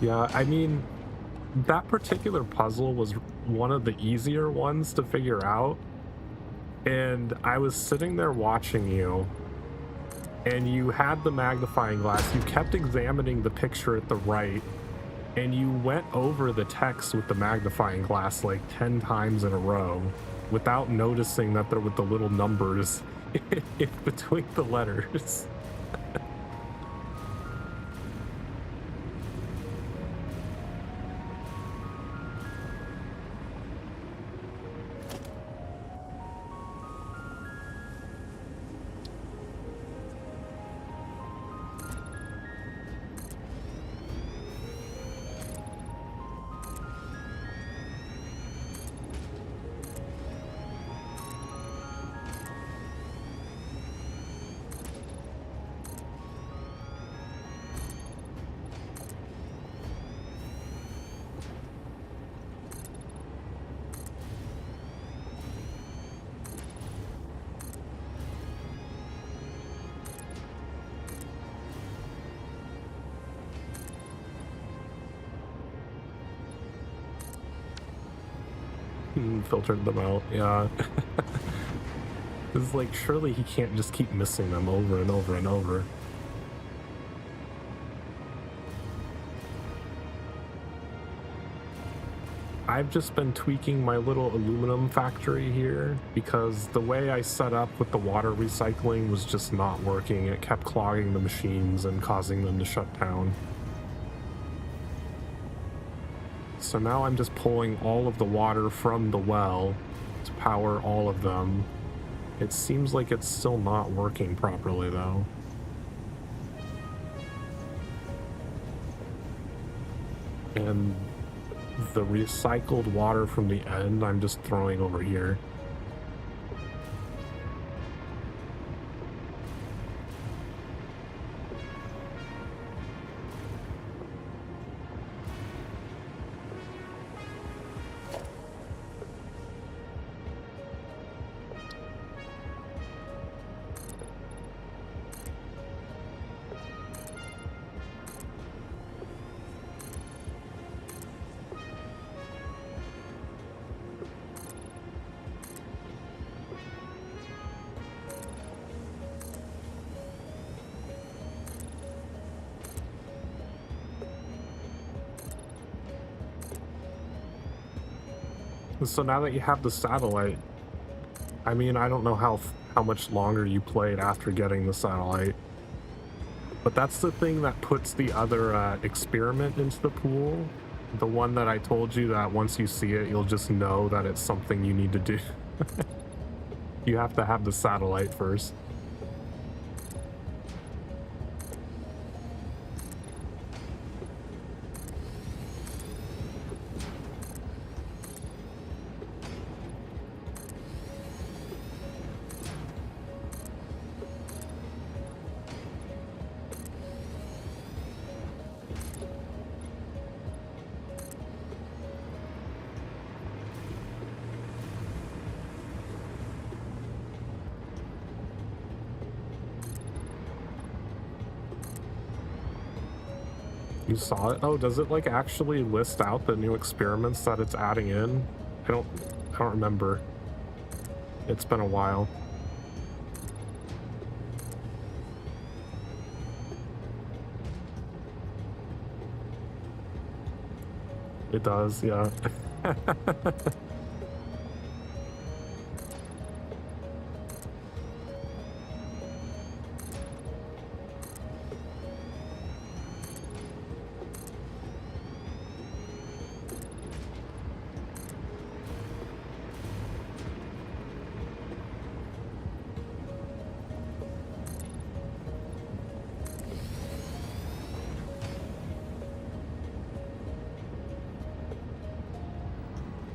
Yeah, I mean, that particular puzzle was one of the easier ones to figure out. And I was sitting there watching you, and you had the magnifying glass. You kept examining the picture at the right, and you went over the text with the magnifying glass like 10 times in a row without noticing that there were the little numbers in between the letters. Filtered them out, yeah. It's like, surely he can't just keep missing them over and over and over. I've just been tweaking my little aluminum factory here because the way I set up with the water recycling was just not working. It kept clogging the machines and causing them to shut down. So now I'm just pulling all of the water from the well to power all of them. It seems like it's still not working properly though. And the recycled water from the end I'm just throwing over here. So now that you have the satellite, I mean, I don't know how much longer you played after getting the satellite, but that's the thing that puts the other experiment into the pool. The one that I told you that once you see it, you'll just know that it's something you need to do. You have to have the satellite first. You saw it? Oh, does it like actually list out the new experiments that it's adding in? I don't remember. It's been a while. It does, yeah.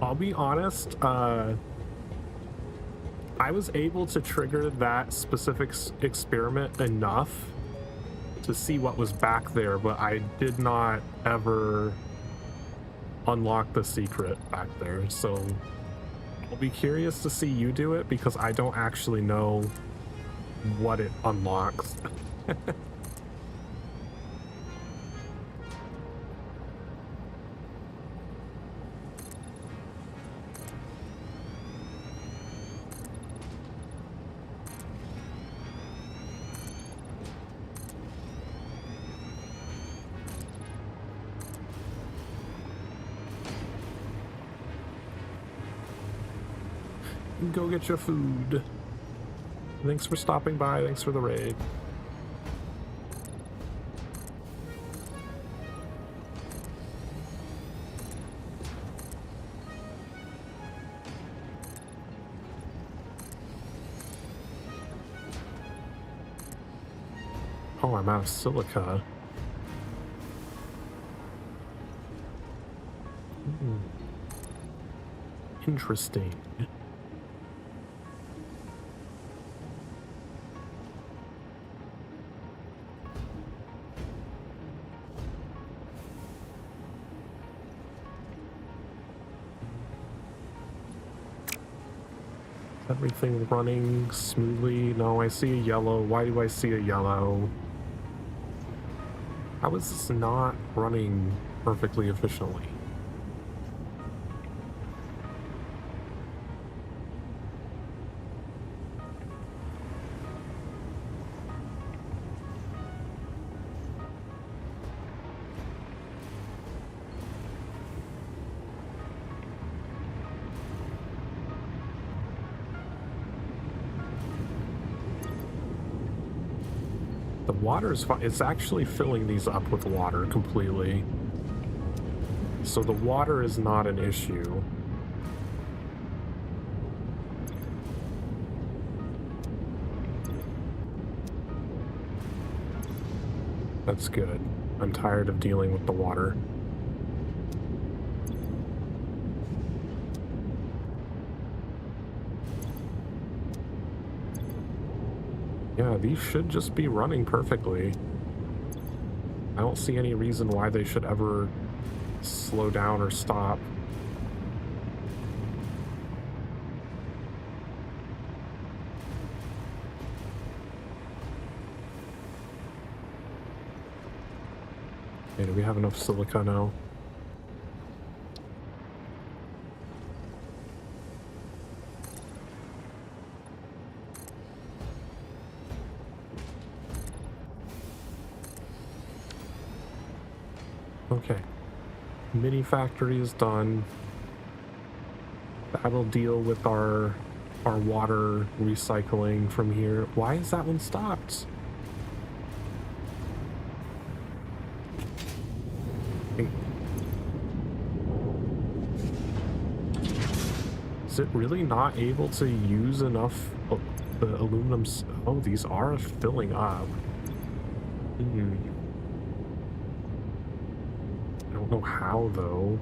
I'll be honest, I was able to trigger that specific experiment enough to see what was back there, but I did not ever unlock the secret back there, so I'll be curious to see you do it because I don't actually know what it unlocks. Go get your food. Thanks for stopping by. Thanks for the raid. Oh, I'm out of silica. Interesting. Everything running smoothly? No, I see a yellow. Why do I see a yellow? How is this not running perfectly efficiently? The water's fine. It's actually filling these up with water completely. So the water is not an issue. That's good. I'm tired of dealing with the water. Yeah, these should just be running perfectly. I don't see any reason why they should ever slow down or stop. Okay, do we have enough silica now? Okay, mini factory is done. That'll deal with our water recycling from here. Why is that one stopped? Is it really not able to use enough of the aluminum? Oh, these are filling up. I don't know how, though.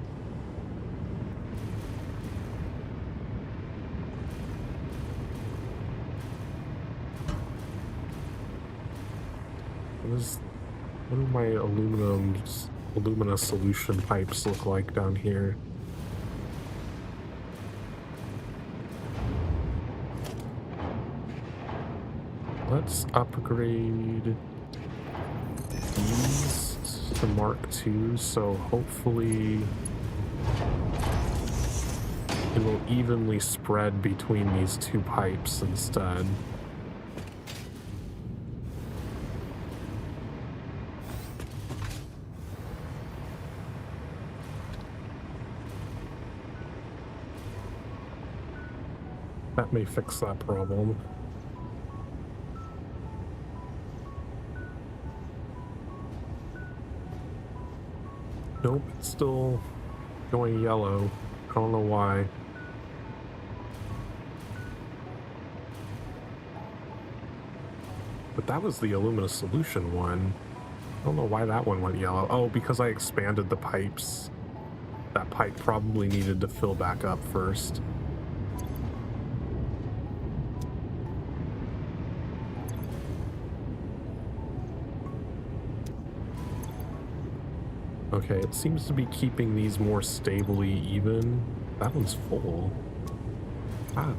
What do my alumina solution pipes look like down here? Let's upgrade these. to Mark II, so hopefully it will evenly spread between these two pipes instead. That may fix that problem. Nope, it's still going yellow. I don't know why. But that was the aluminum solution one. I don't know why that one went yellow. Oh, because I expanded the pipes. That pipe probably needed to fill back up first. Okay, it seems to be keeping these more stably even. That one's full. Wow.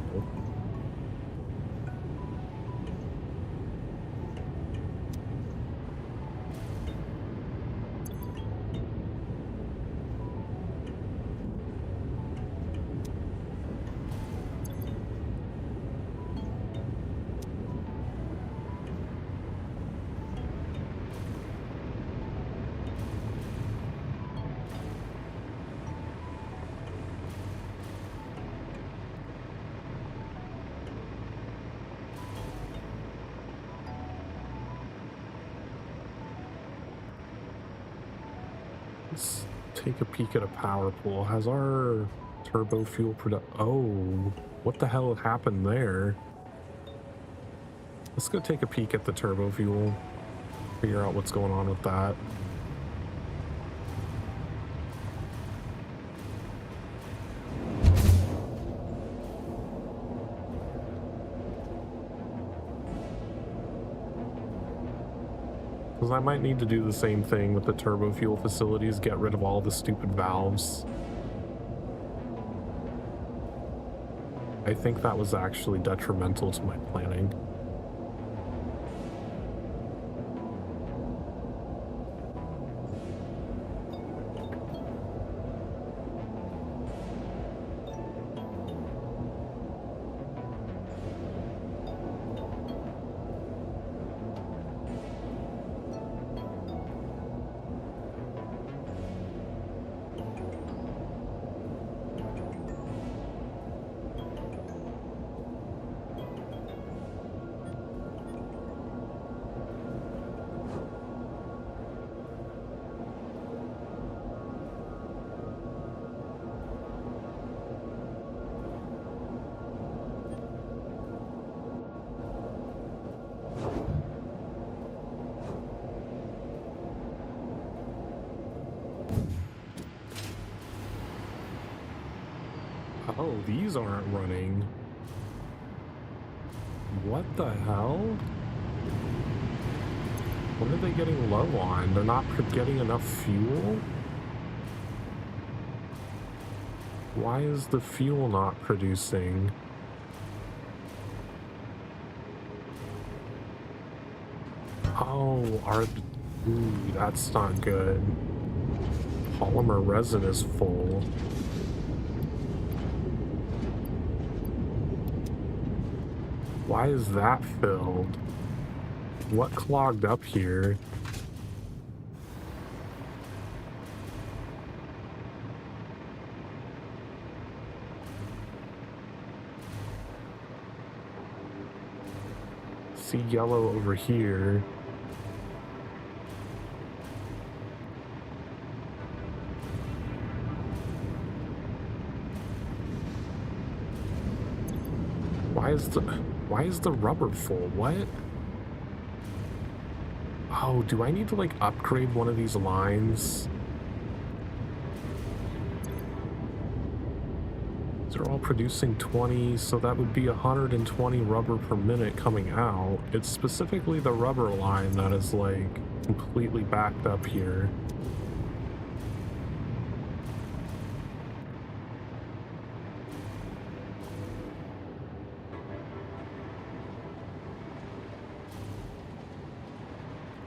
Let's take a peek at a power pool. Has our turbo fuel Oh, what the hell happened there? Let's go take a peek at the turbo fuel. Figure out what's going on with that. Because I might need to do the same thing with the turbo fuel facilities, get rid of all the stupid valves. I think that was actually detrimental to my planning. Oh, these aren't running. What the hell? What are they getting low on? They're not getting enough fuel? Why is the fuel not producing? Oh, ooh, that's not good. Polymer resin is full. Why is that filled? What clogged up here? See yellow over here. Why is the rubber full? What? Oh, do I need to like upgrade one of these lines? They're all producing 20, so that would be 120 rubber per minute coming out. It's specifically the rubber line that is like completely backed up here.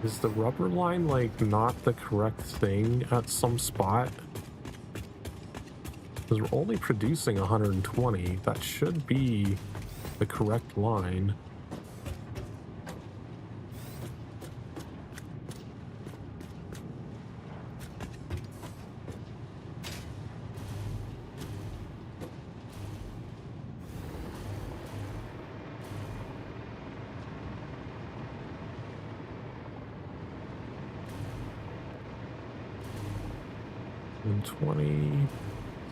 Is the rubber line, like, not the correct thing at some spot? Because we're only producing 120. That should be the correct line. And 20,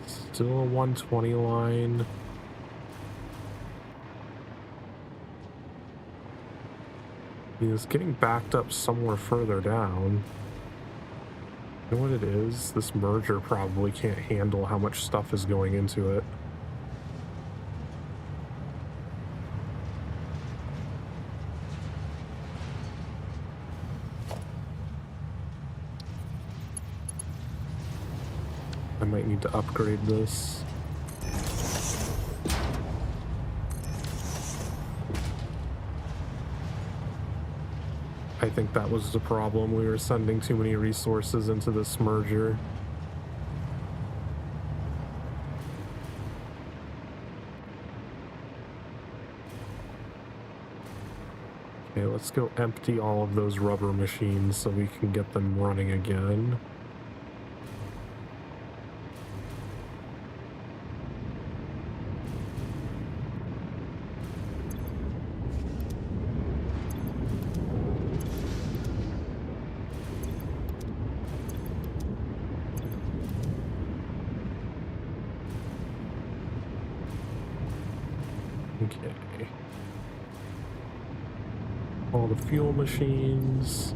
still a 120 line. It's getting backed up somewhere further down. You know what it is? This merger probably can't handle how much stuff is going into it. I might need to upgrade this. I think that was the problem. We were sending too many resources into this merger. Okay, let's go empty all of those rubber machines so we can get them running again. Okay. All the fuel machines.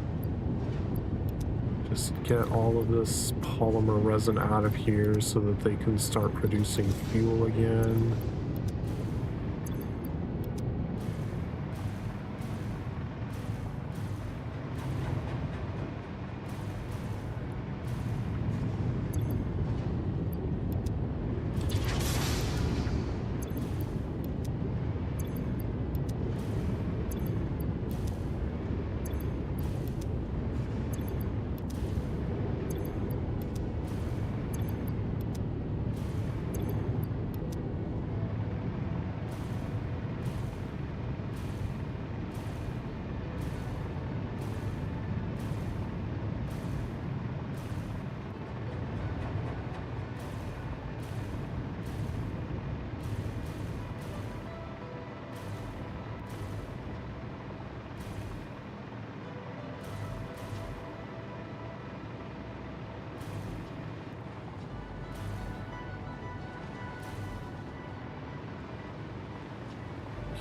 Just get all of this polymer resin out of here so that they can start producing fuel again.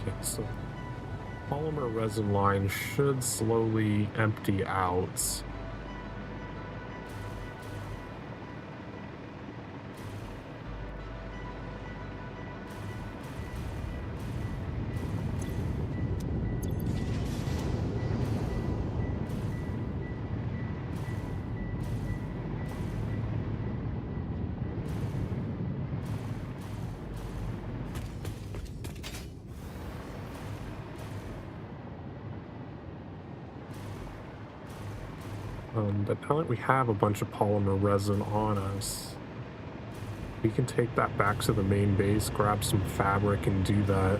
Okay, so polymer resin line should slowly empty out. But now that we have a bunch of polymer resin on us, we can take that back to the main base, grab some fabric, and do that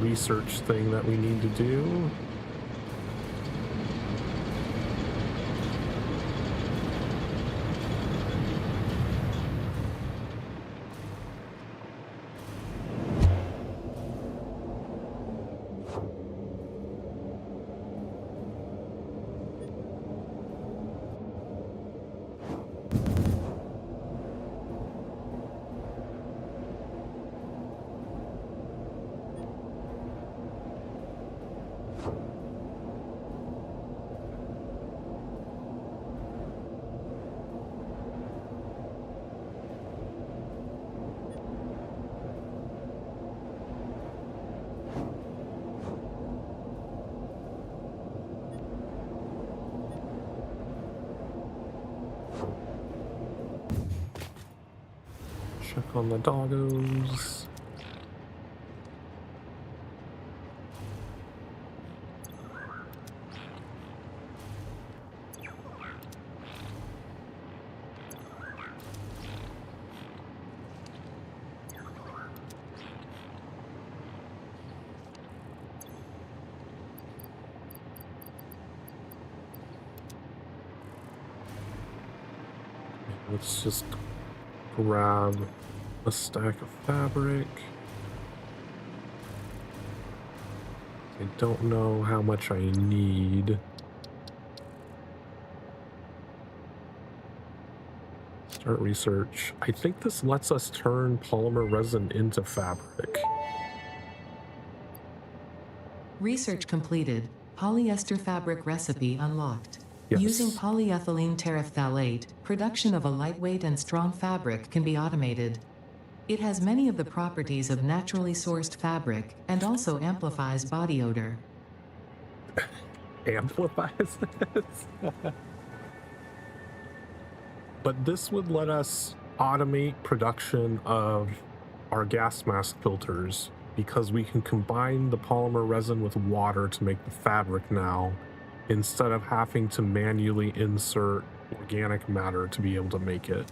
research thing that we need to do. Check on the doggos. Let's just grab a stack of fabric. I don't know how much I need. Start research. I think this lets us turn polymer resin into fabric. Research completed. Polyester fabric recipe unlocked. Using Yes. polyethylene terephthalate, production of a lightweight and strong fabric can be automated. It has many of the properties of naturally sourced fabric, and also amplifies body odor. Amplifies this? But this would let us automate production of our gas mask filters because we can combine the polymer resin with water to make the fabric now, instead of having to manually insert organic matter to be able to make it.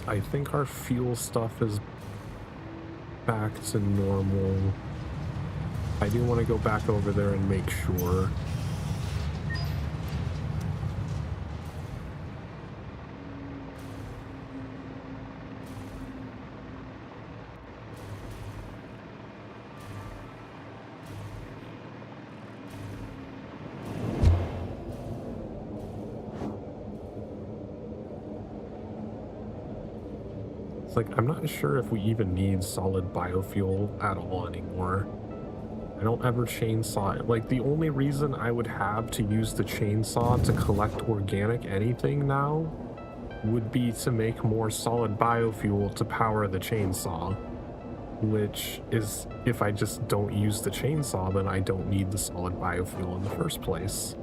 I think our fuel stuff is back to normal. I do want to go back over there and make sure. It's like, I'm not sure if we even need solid biofuel at all anymore. I don't ever chainsaw it. Like, the only reason I would have to use the chainsaw to collect organic anything now would be to make more solid biofuel to power the chainsaw, which is, if I just don't use the chainsaw, then I don't need the solid biofuel in the first place.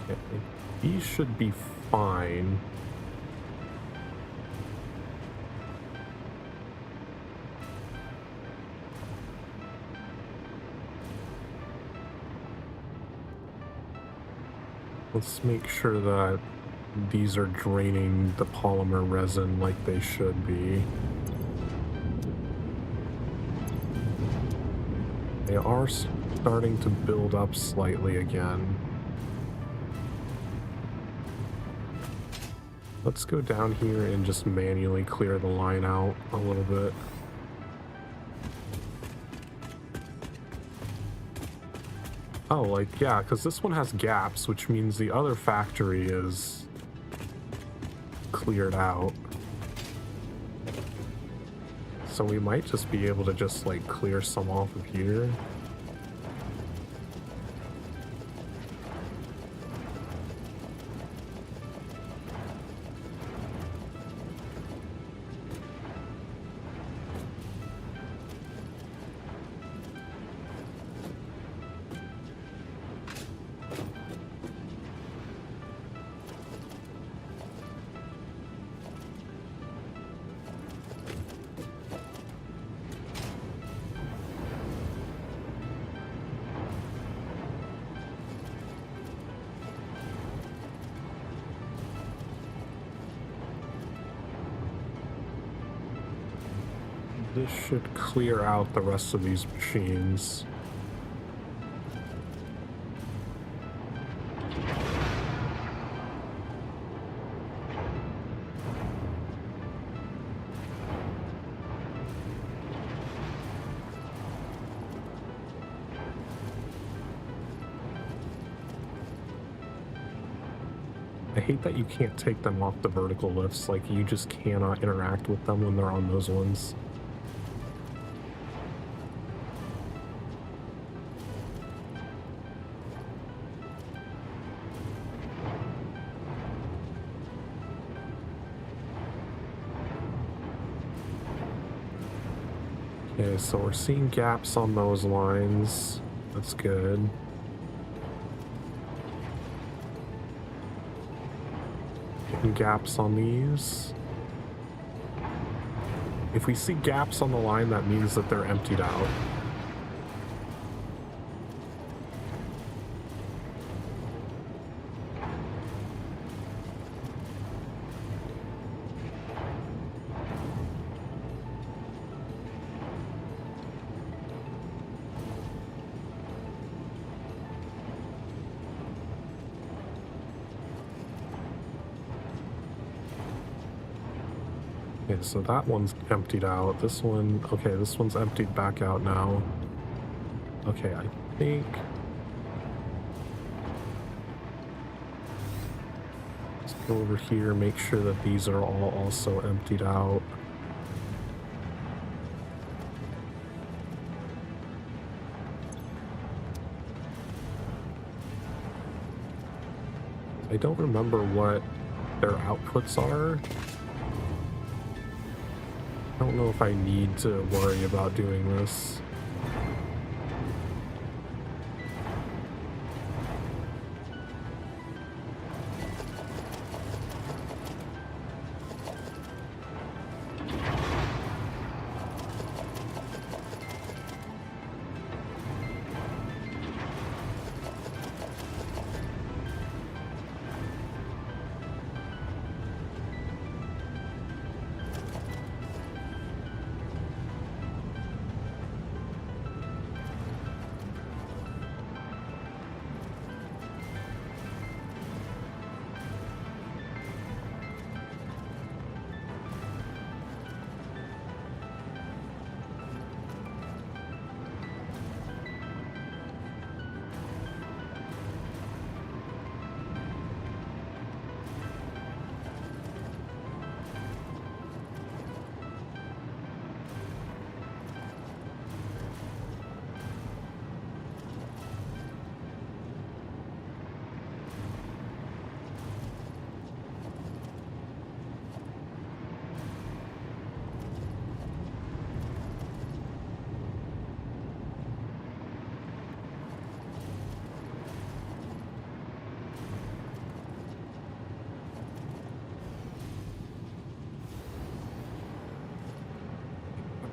Okay. These should be fine. Let's make sure that these are draining the polymer resin like they should be. They are starting to build up slightly again. Let's go down here and just manually clear the line out a little bit. Oh, like, yeah, because this one has gaps, which means the other factory is cleared out. So we might just be able to just, like, clear some off of here. This should clear out the rest of these machines. I hate that you can't take them off the vertical lifts, like, you just cannot interact with them when they're on those ones. Okay, so we're seeing gaps on those lines. That's good. Getting gaps on these. If we see gaps on the line, that means that they're emptied out. Okay, so that one's emptied out. This one, okay, this one's emptied back out now. Okay, I think... Let's go over here, make sure that these are all also emptied out. I don't remember what their outputs are. I don't know if I need to worry about doing this.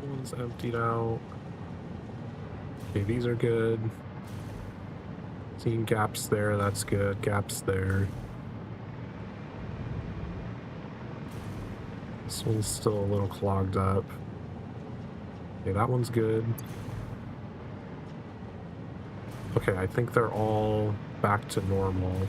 One's emptied out. Okay, these are good. Seeing gaps there, that's good. Gaps there. This one's still a little clogged up. Okay, that one's good. Okay, I think they're all back to normal.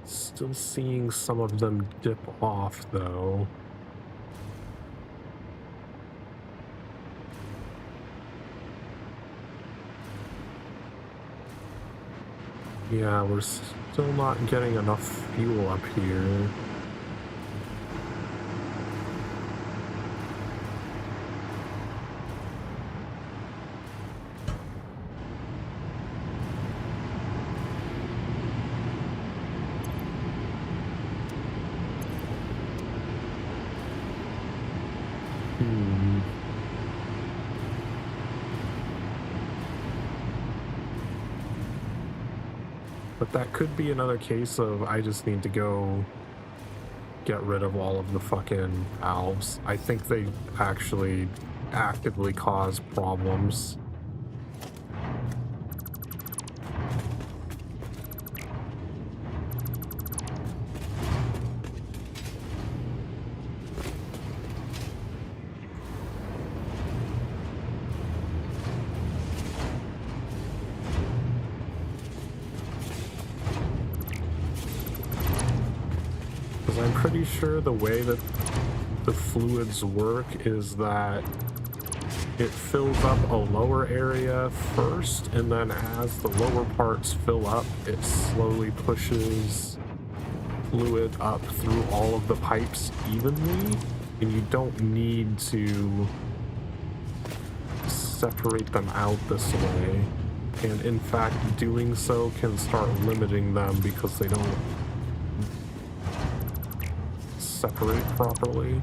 Still seeing some of them dip off, though. Yeah, we're still not getting enough fuel up here. But that could be another case of I just need to go get rid of all of the fucking valves. I think they actually actively cause problems. I'm pretty sure the way that the fluids work is that it fills up a lower area first, and then as the lower parts fill up, it slowly pushes fluid up through all of the pipes evenly, and you don't need to separate them out this way. And in fact, doing so can start limiting them because they don't separate properly.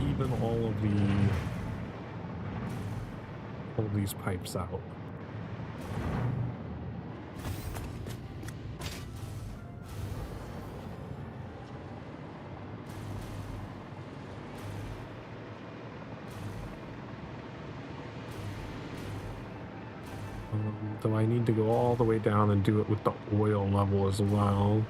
Even all of these pipes out. Though I need to go all the way down and do it with the oil level as well.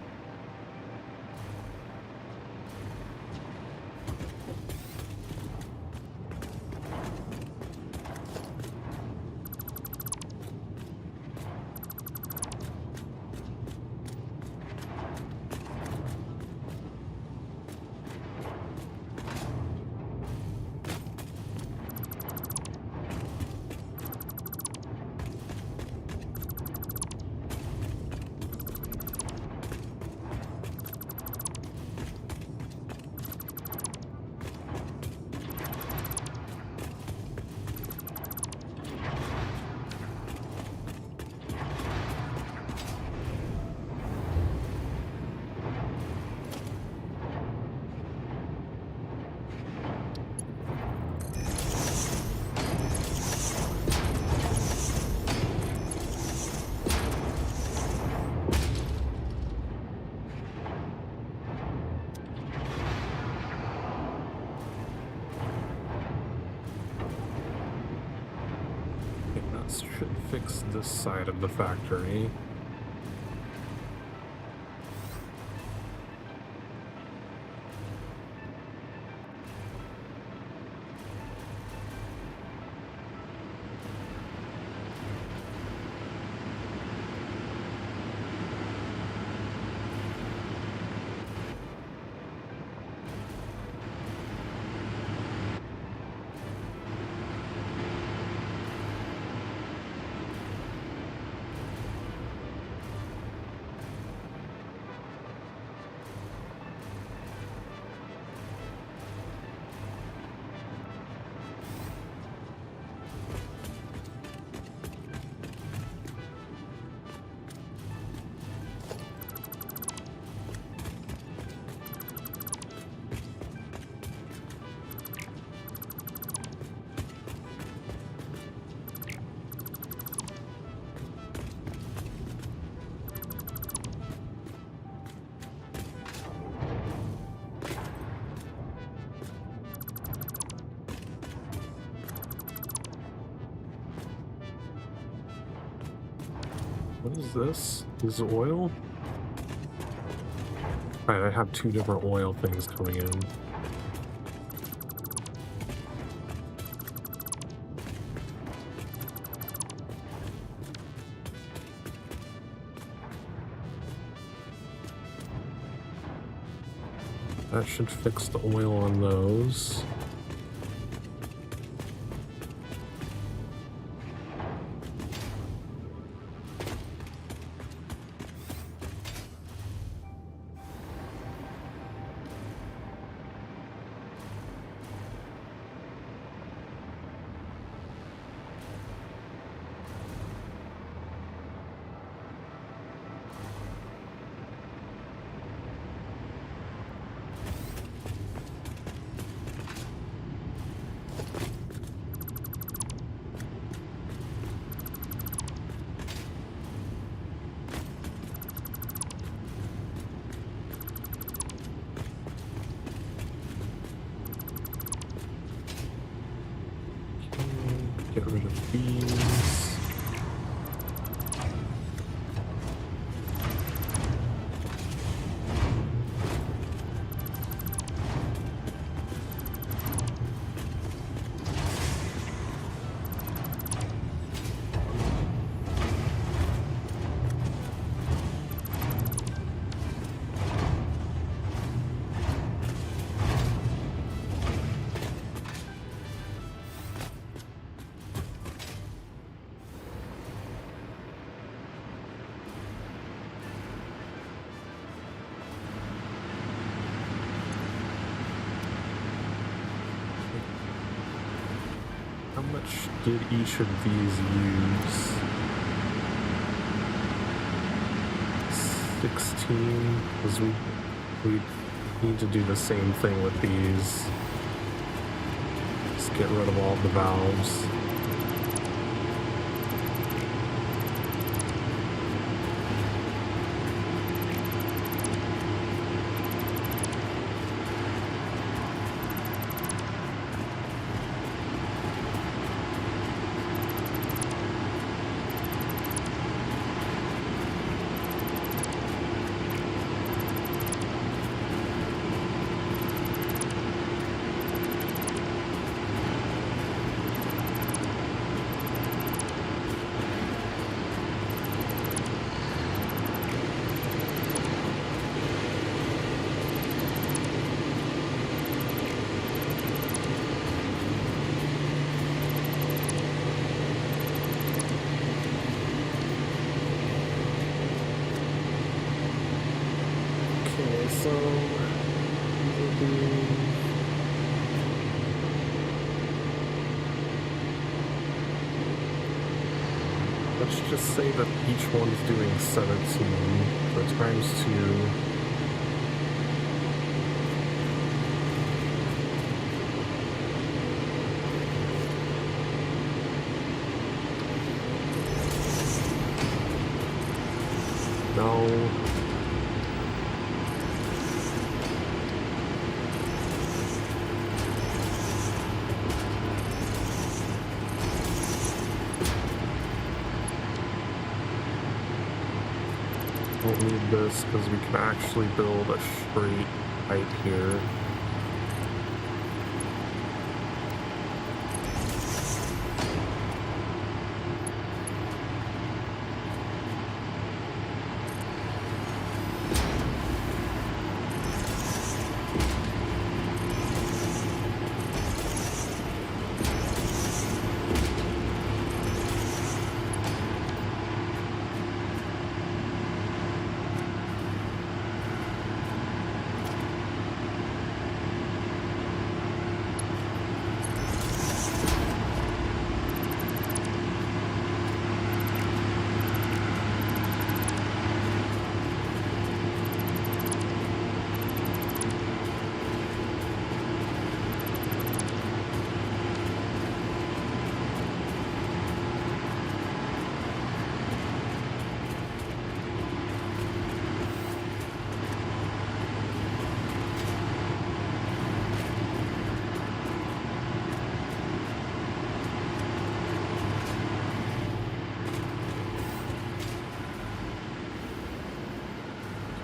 Should fix this side of the factory. What is this? This is oil? Right, I have two different oil things coming in. That should fix the oil on those. Get rid of these. How much did each of these use? 16, because we need to do the same thing with these. Just get rid of all the valves. So let's just say that each one's doing 17, so times 2. No. Don't need this because we can actually build a straight pipe here.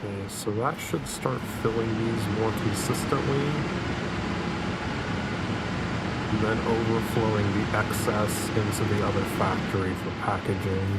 Okay, so that should start filling these more consistently. And then overflowing the excess into the other factory for packaging.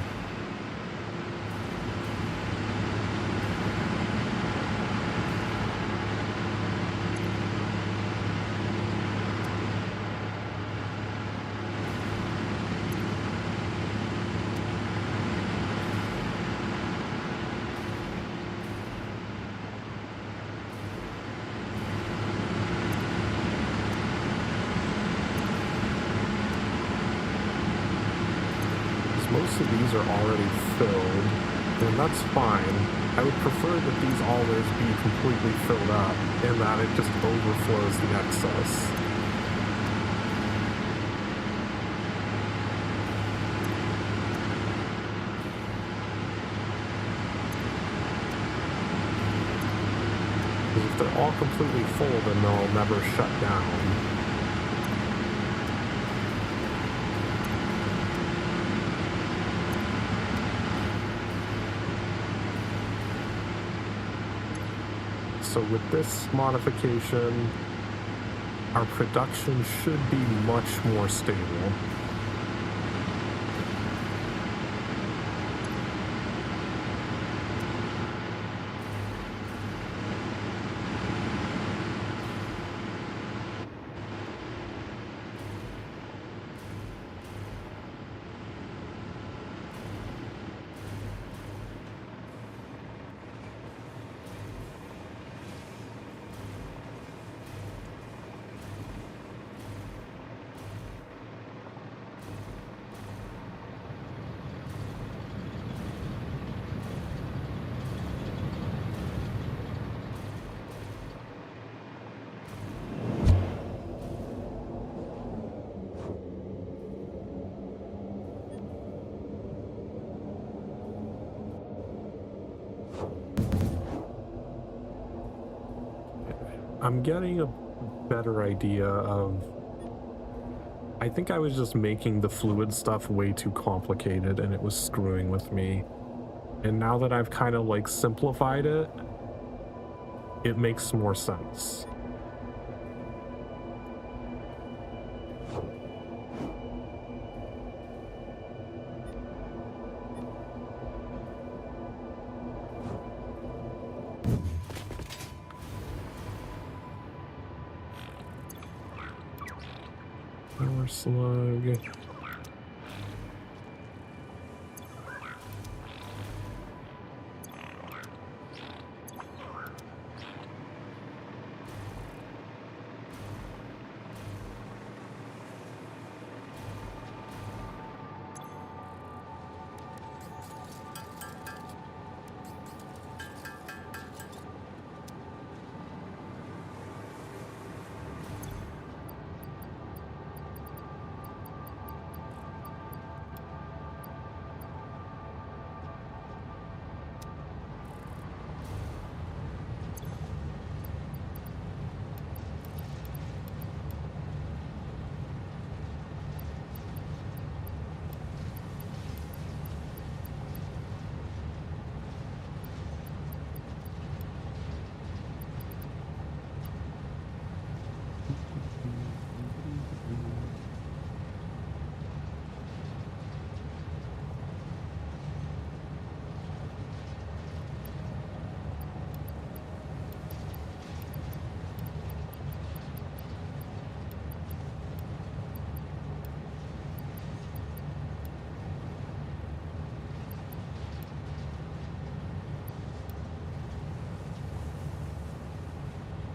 most of these are already filled, and that's fine. I would prefer that these always be completely filled up and that it just overflows the excess. If they're all completely full, then they'll never shut down. So with this modification, our production should be much more stable. I'm getting a better idea of... I think I was just making the fluid stuff way too complicated and it was screwing with me. And now that I've kind of like simplified it, it makes more sense. Power slug.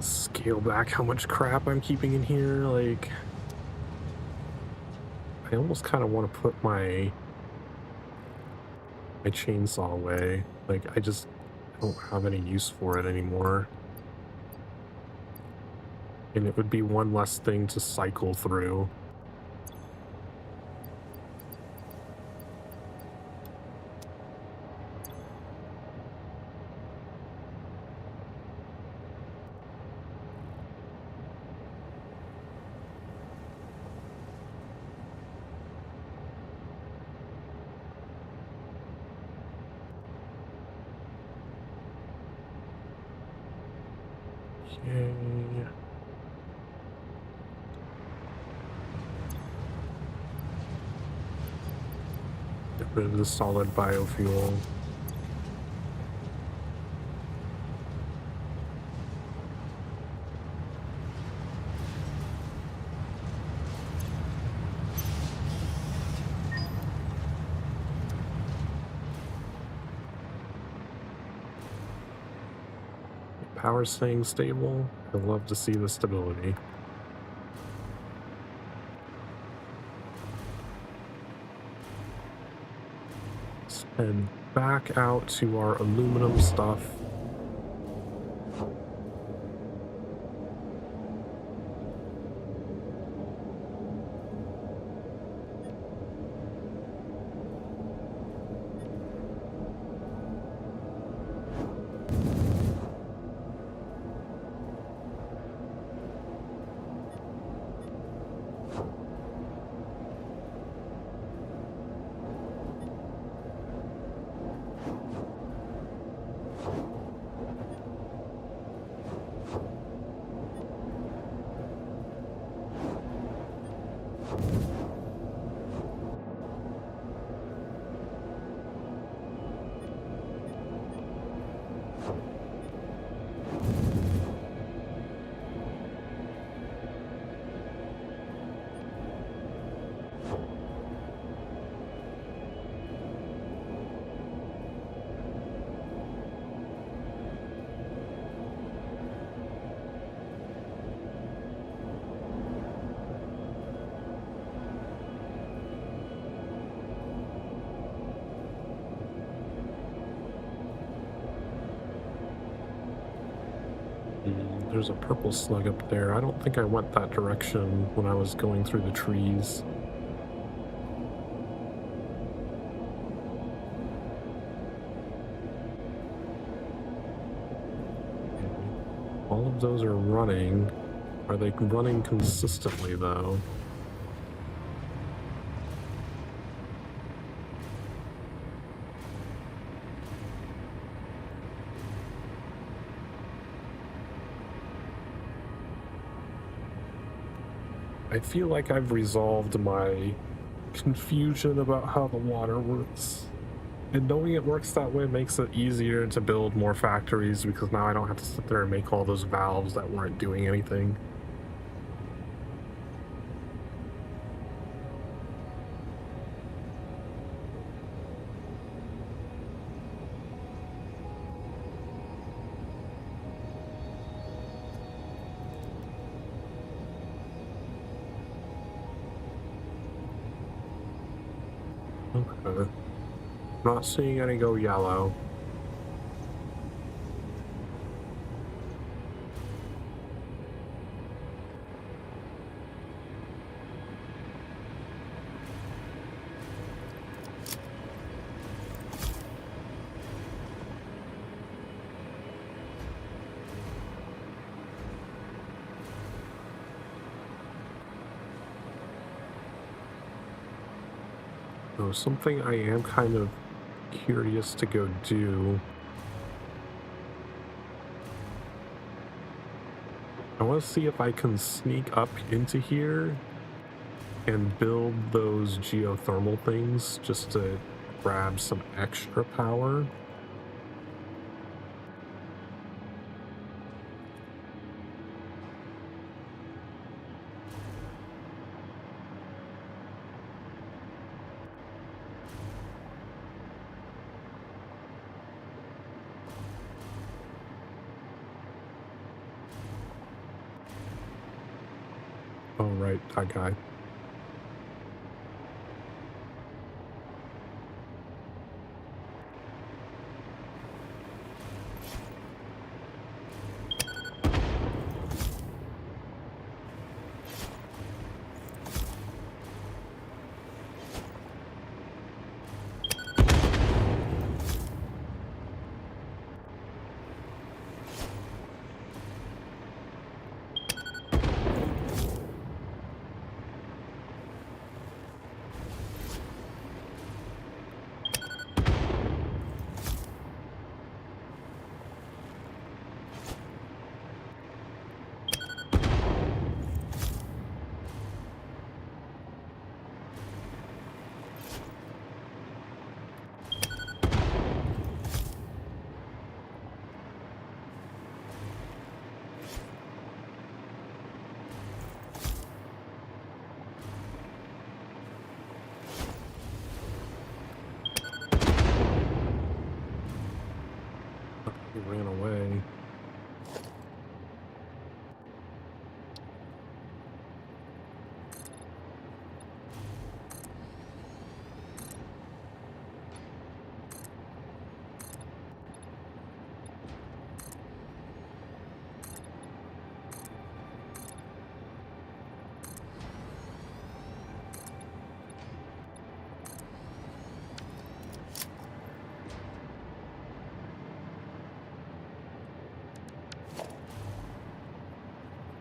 Scale back how much crap I'm keeping in here. Like, I almost kind of want to put my chainsaw away. Like, I don't have any use for it anymore. And it would be one less thing to cycle through. Okay. Get rid of the solid biofuel. Power staying stable. I'd love to see the stability. head back out to our aluminum stuff. There's a purple slug up there. I don't think I went that direction when I was going through the trees. All of those are running. Are they running consistently, though? I feel like I've resolved my confusion about how the water works. And knowing it works that way makes it easier to build more factories because now I don't have to sit there and make all those valves that weren't doing anything. Okay. Not seeing any go yellow. So something I am kind of curious to go do. I want to see if I can sneak up into here and build those geothermal things just to grab some extra power. Oh, right, that guy.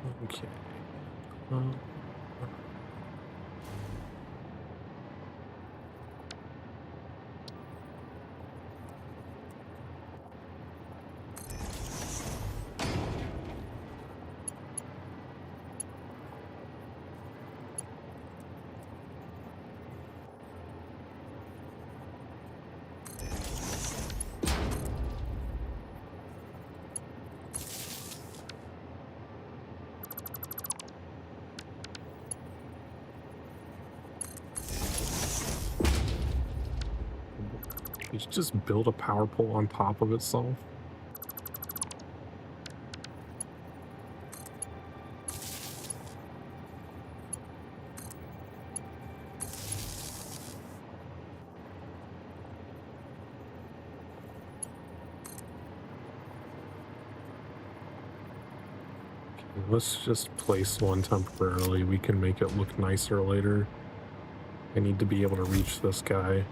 Okay. Um, you should just build a power pole on top of itself. Let's just place one temporarily. We can make it look nicer later. I need to be able to reach this guy.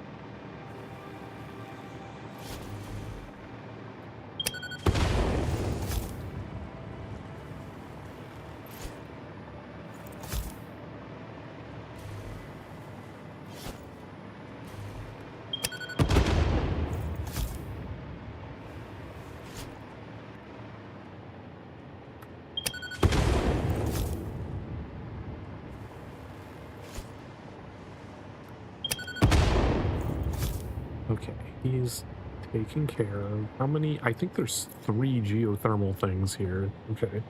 Okay, he's taken care of. How many? I think there's 3 geothermal things here. Okay.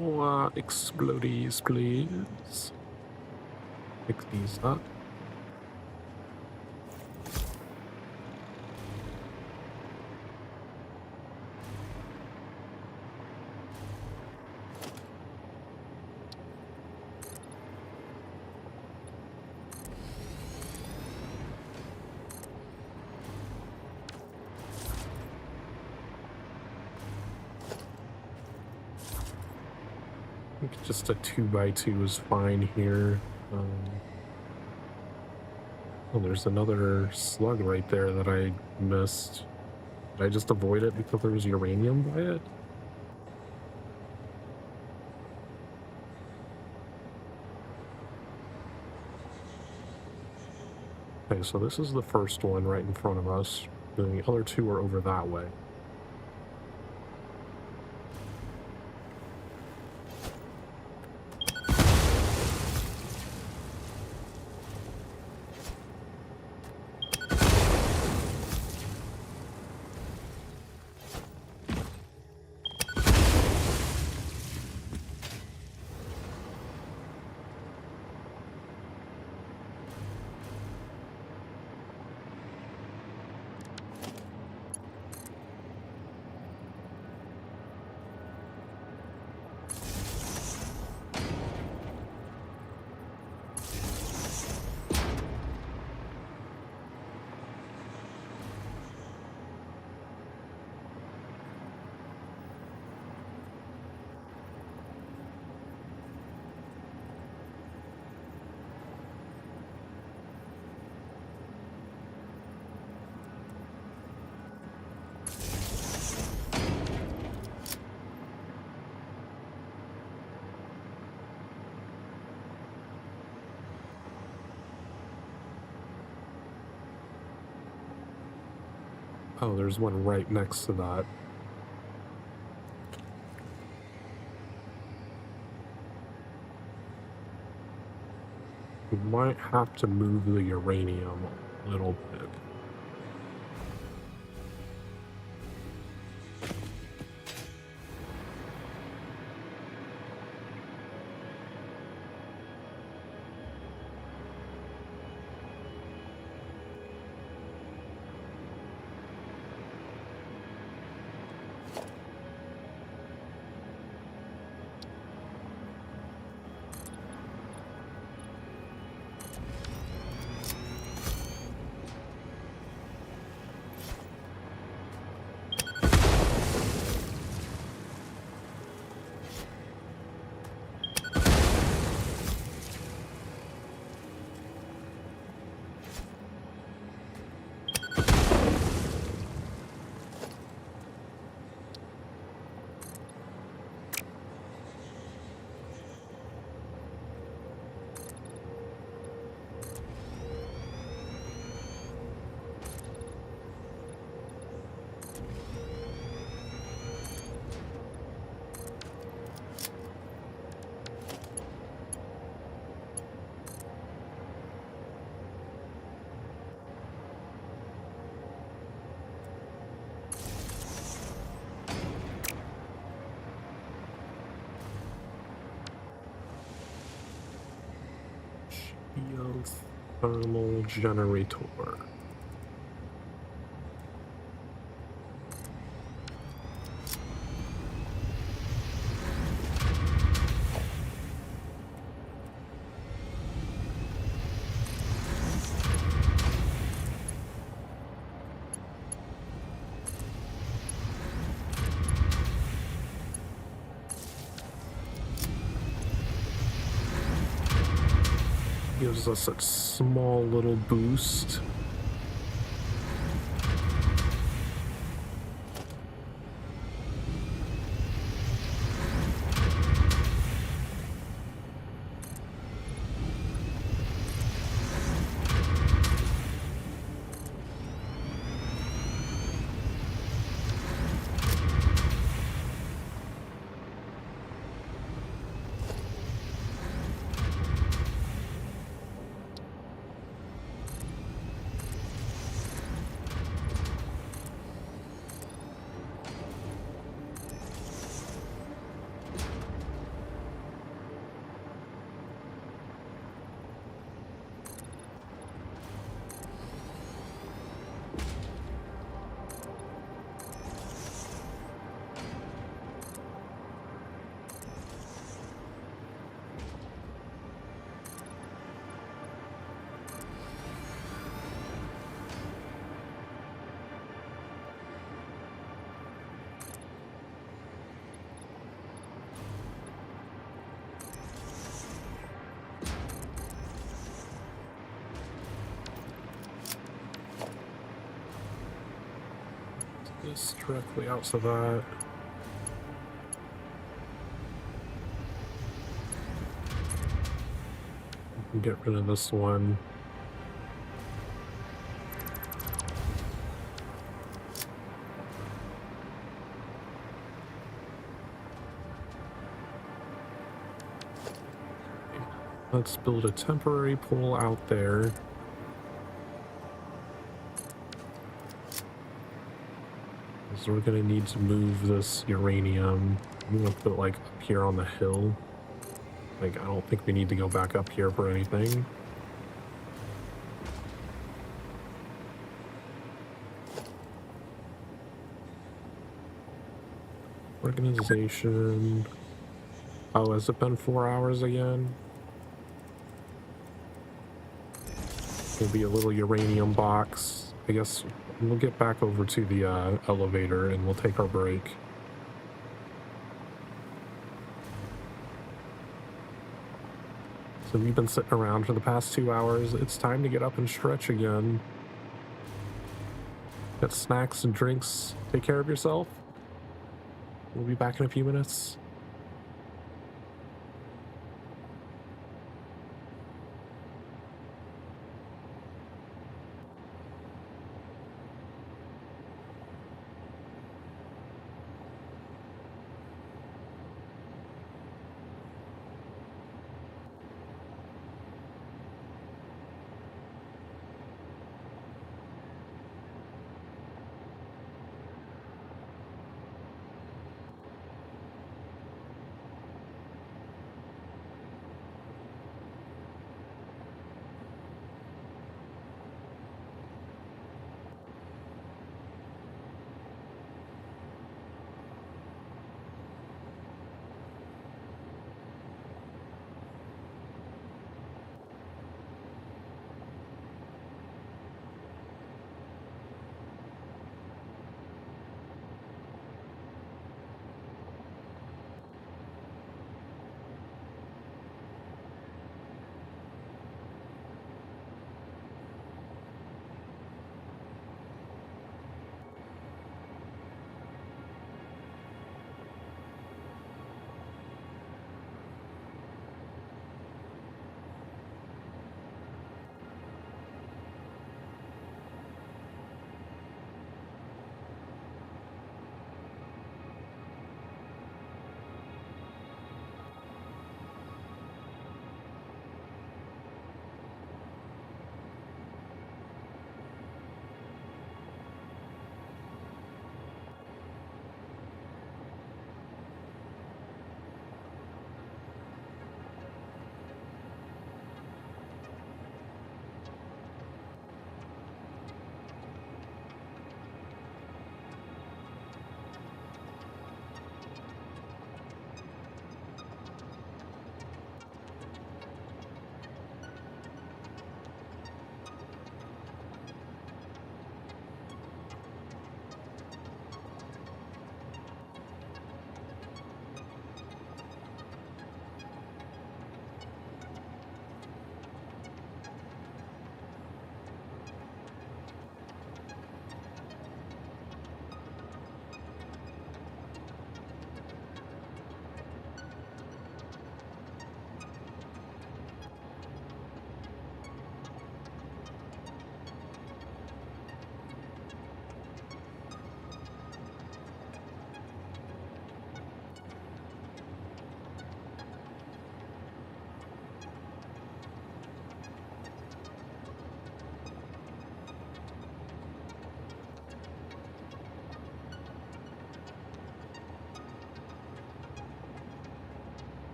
more explodies, please. Pick these up. I think just a 2x2 is fine here. Oh, there's another slug right there that I missed. Did I just avoid it because there was uranium by it? Okay, so this is the first one right in front of us. And the other two are over that way. Oh, there's one right next to that. We might have to move the uranium a little bit. Geothermal generator. Gives us a small little boost. this directly out to that. Get rid of this one. Let's build a temporary pole out there. So we're gonna need to move this uranium. I'm gonna put it like up here on the hill. Like, I don't think we need to go back up here for anything. Organization. Oh, has it been 4 hours again? There'll be a little uranium box. I guess we'll get back over to the elevator and we'll take our break. So we've been sitting around for the past 2 hours. It's time to get up and stretch again. Get snacks and drinks. Take care of yourself. We'll be back in a few minutes.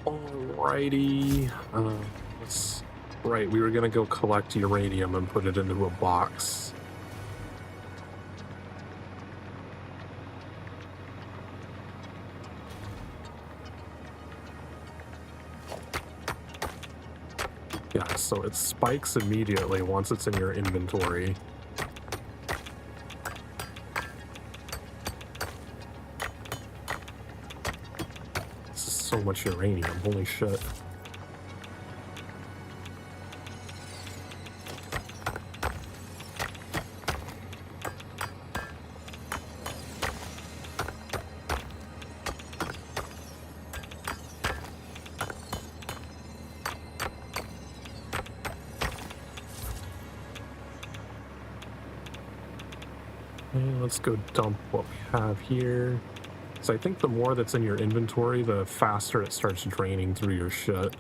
Alrighty. Let's. Right, we were gonna go collect uranium and put it into a box. Yeah, so it spikes immediately once it's in your inventory. This is so much uranium, holy shit. Let's go dump what we have here. So I think the more that's in your inventory, the faster it starts draining through your shit.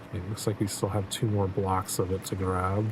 Okay, looks like we still have 2 more blocks of it to grab.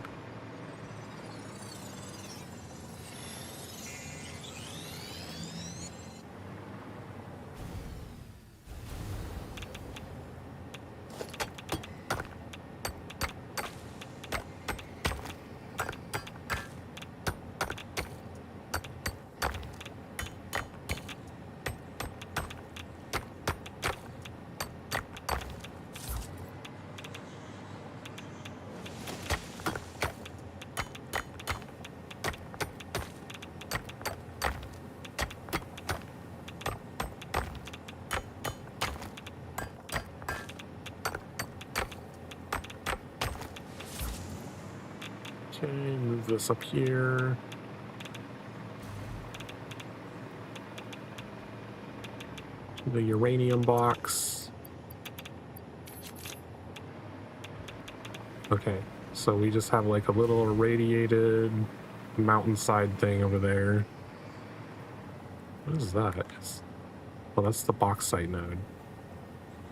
Okay, move this up here. To the uranium box. Okay, so we just have like a little irradiated mountainside thing over there. What is that? Well, that's the bauxite node.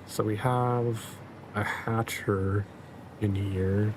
So we have a hatcher in here.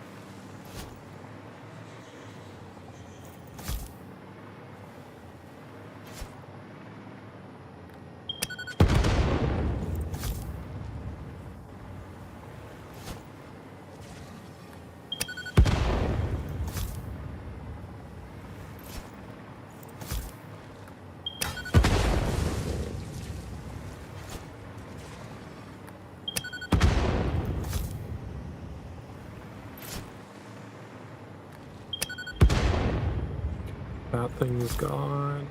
That thing's gone.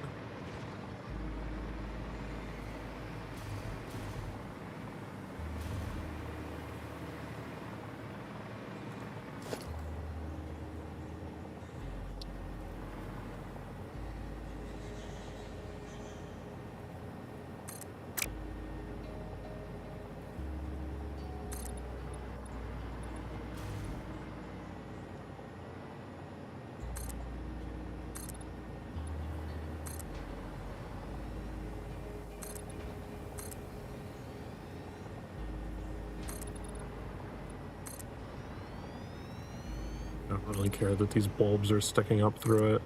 I don't really care that these bulbs are sticking up through it.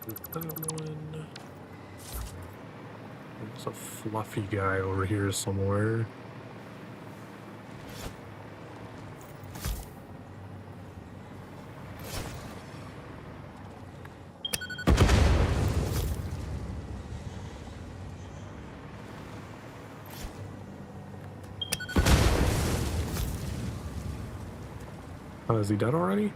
That one. There's a fluffy guy over here somewhere. Oh, is he dead already?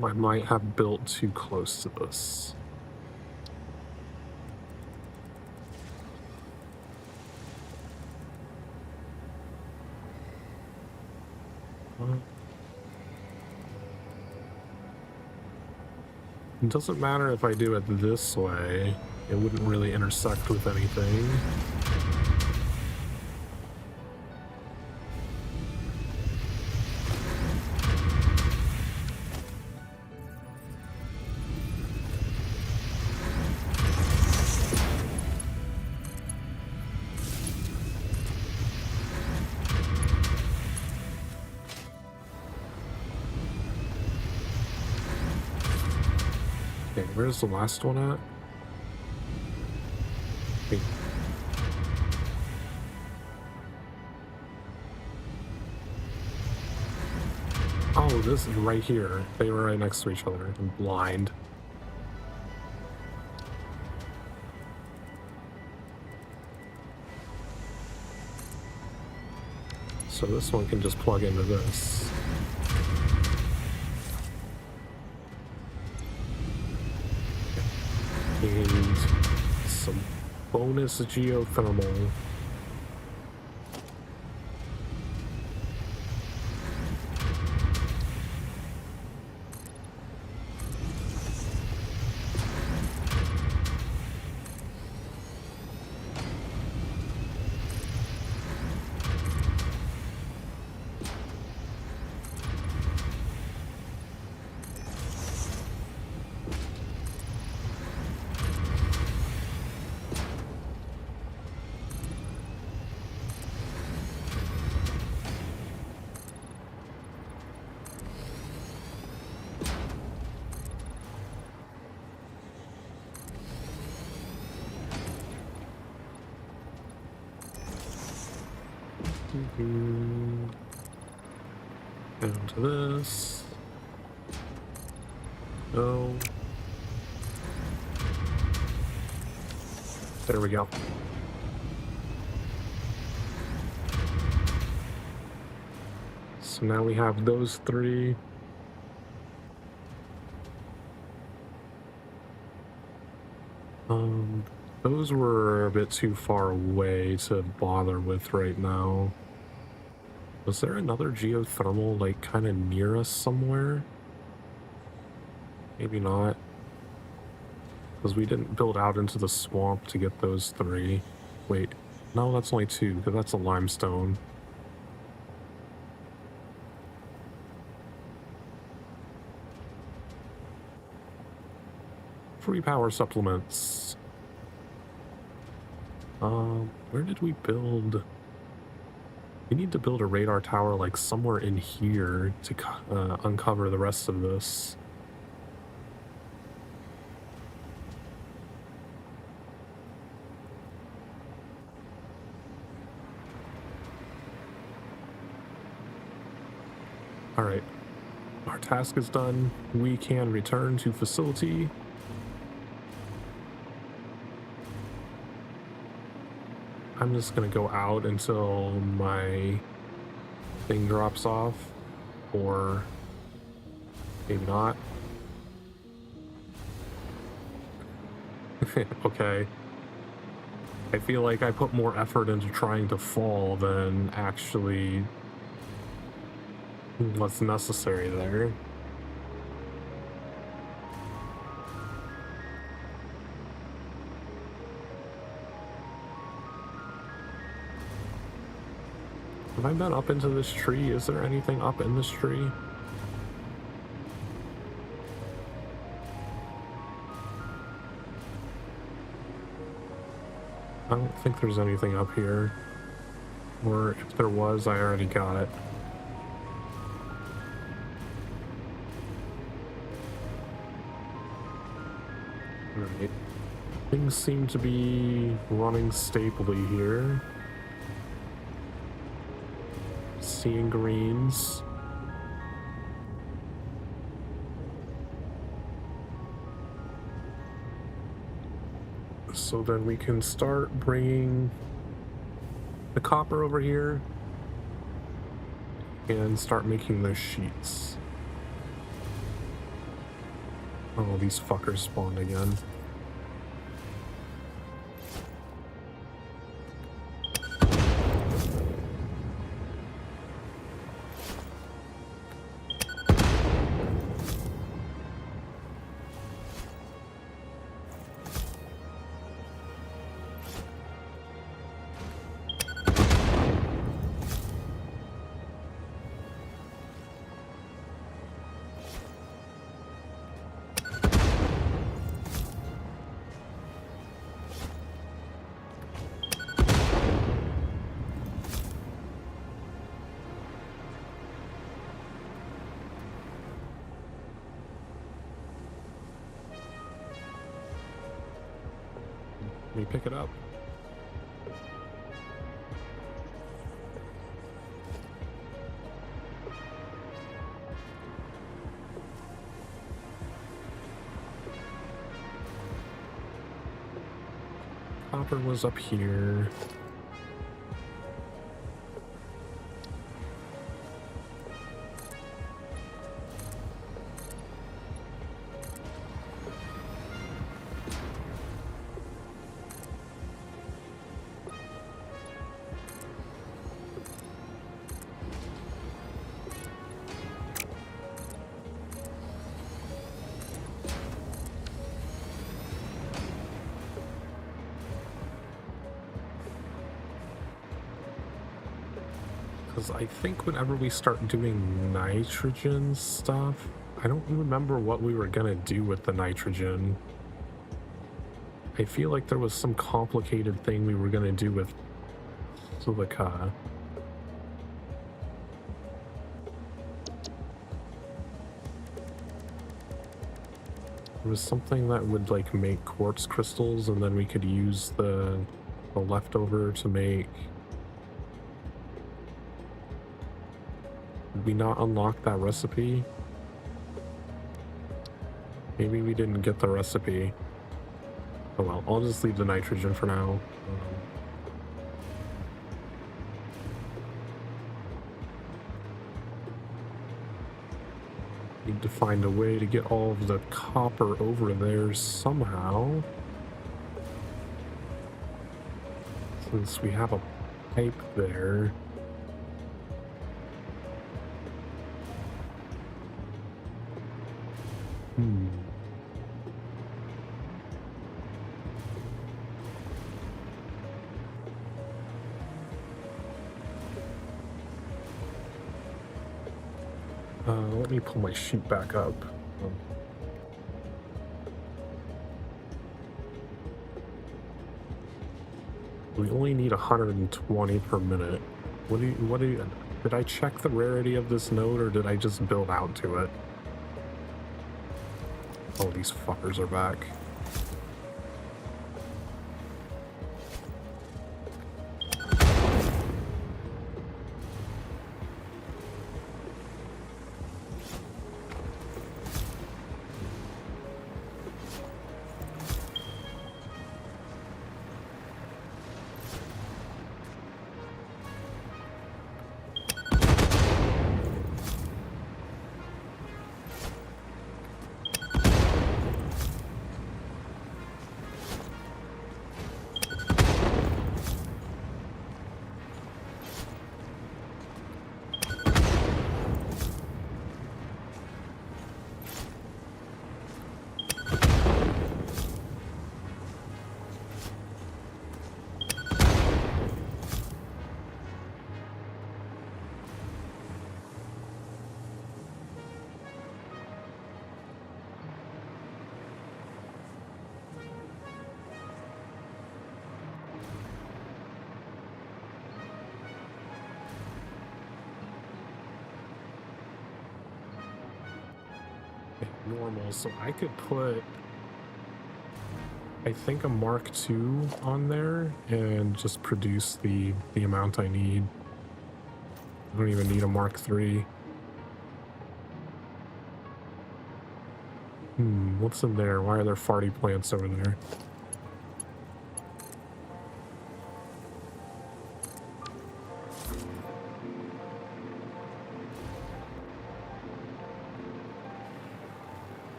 I might have built too close to this. It doesn't matter if I do it this way. It wouldn't really intersect with anything. Okay, where's the last one at? Wait. Oh, this is right here. They were right next to each other. I'm blind. So this one can just plug into this. And some bonus geothermal. Down to this. No. There we go. So now we have those three. Those were a bit too far away to bother with right now. Was there another geothermal, like, kind of near us somewhere? Maybe not. Because we didn't build out into the swamp to get those three. Wait, no, that's only two, because that's a limestone. Free power supplements. Where did we build? We need to build a radar tower like somewhere in here to uncover the rest of this. All right, our task is done. We can return to facility. I'm just gonna go out until my thing drops off, or maybe not. Okay. I feel like I put more effort into trying to fall than actually what's necessary there. Have I been up into this tree? Is there anything up in this tree? I don't think there's anything up here. Or if there was, I already got it. Alright. Things seem to be running stably here. Seeing greens. So then we can start bringing the copper over here and start making those sheets. Oh, these fuckers spawned again. Let me pick it up. Copper was up here. Because I think whenever we start doing nitrogen stuff, I don't remember what we were gonna do with the nitrogen. I feel like there was some complicated thing we were gonna do with silica. It was something that would like make quartz crystals, and then we could use the leftover to make. Did we not unlock that recipe? Maybe we didn't get the recipe. Oh well, I'll just leave the nitrogen for now. Need to find a way to get all of the copper over there somehow. Since we have a pipe there. Let me pull my sheet back up. We only need 120 per minute. Did I check the rarity of this node, or did I just build out to it? Oh, these fuckers are back. normal, so I could put, I think, a Mark II on there and just produce the amount I need. I don't even need a Mark III. What's in there? Why are there farty plants over there?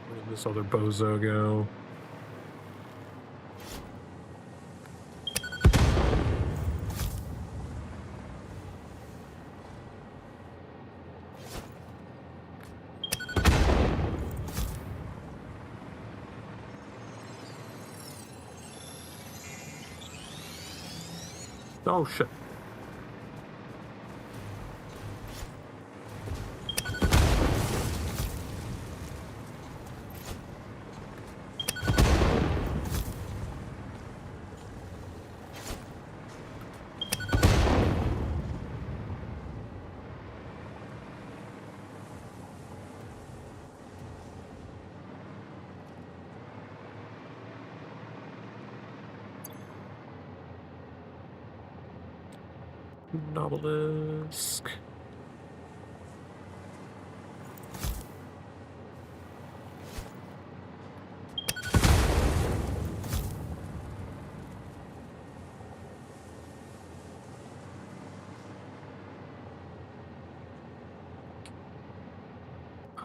Where did this other bozo go? Oh shit. Obelisk.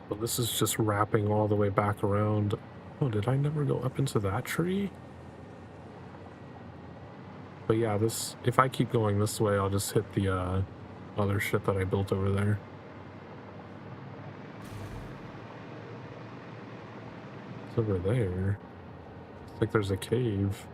Well, this is just wrapping all the way back around. Oh, did I never go up into that tree? But yeah, this, if I keep going this way, I'll just hit the other shit that I built over there. It's over there. It's like there's a cave.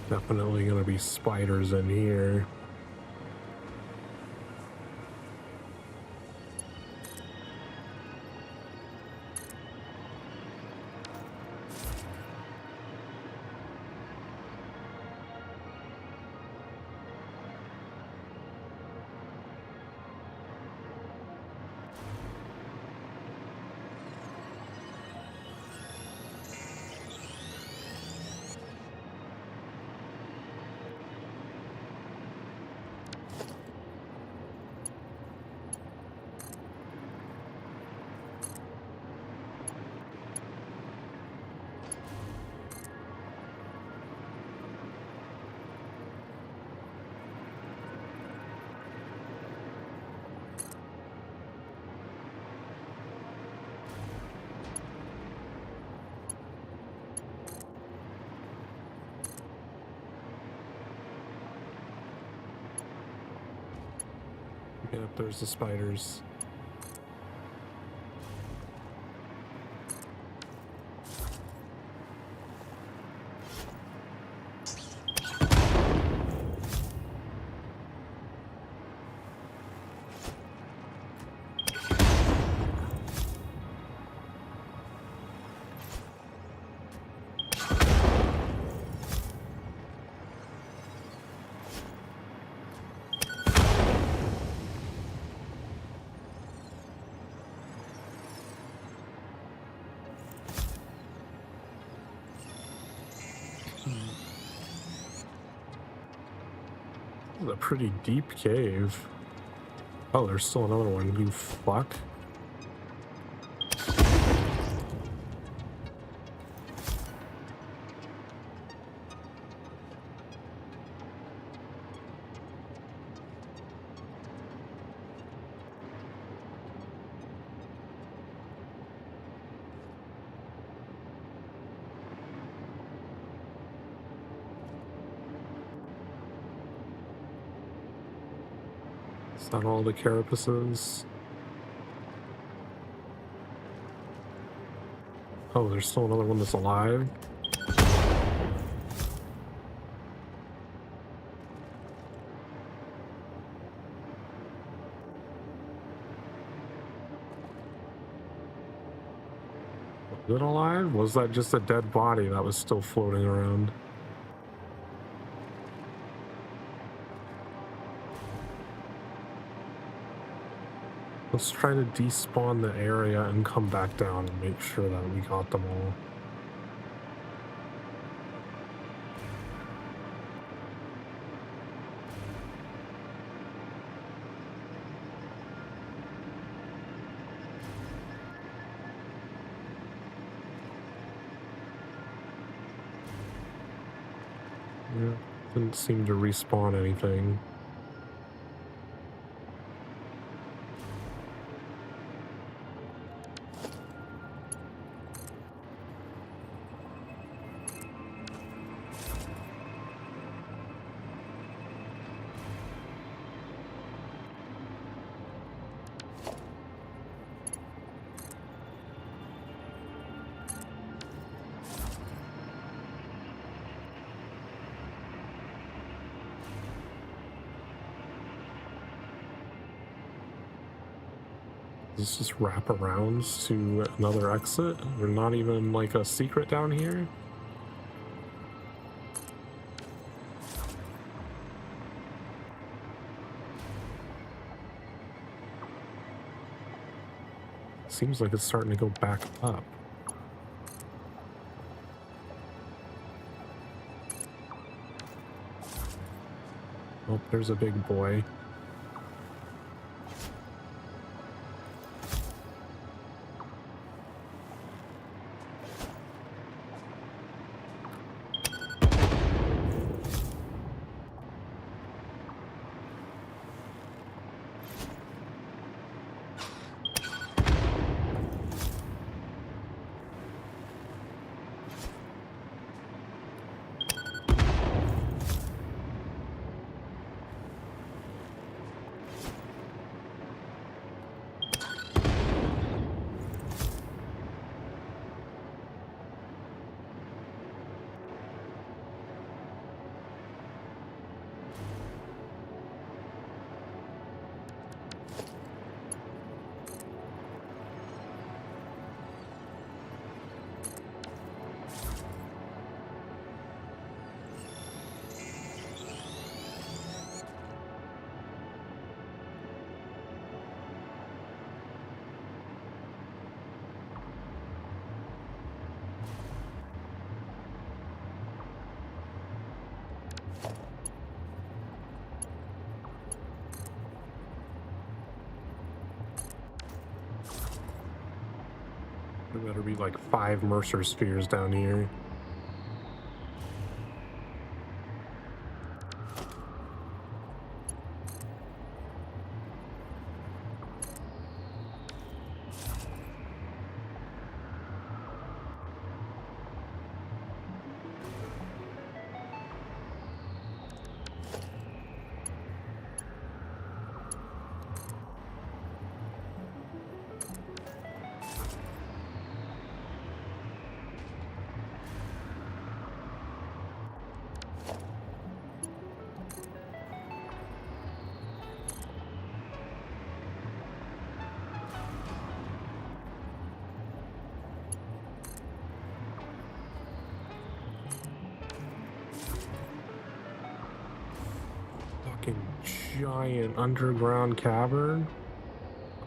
Definitely gonna be spiders in here. Yep, there's the spiders. This is a pretty deep cave. Oh, there's still another one, you fuck. Is that all the carapaces? Oh, there's still another one that's alive. Was it alive? Was that just a dead body that was still floating around? Let's try to despawn the area and come back down and make sure that we got them all. Yeah, didn't seem to respawn anything. Does this just wrap around to another exit? There's not even like a secret down here? Seems like it's starting to go back up. Oh, there's a big boy. There better be like 5 Mercer spheres down here. giant underground cavern.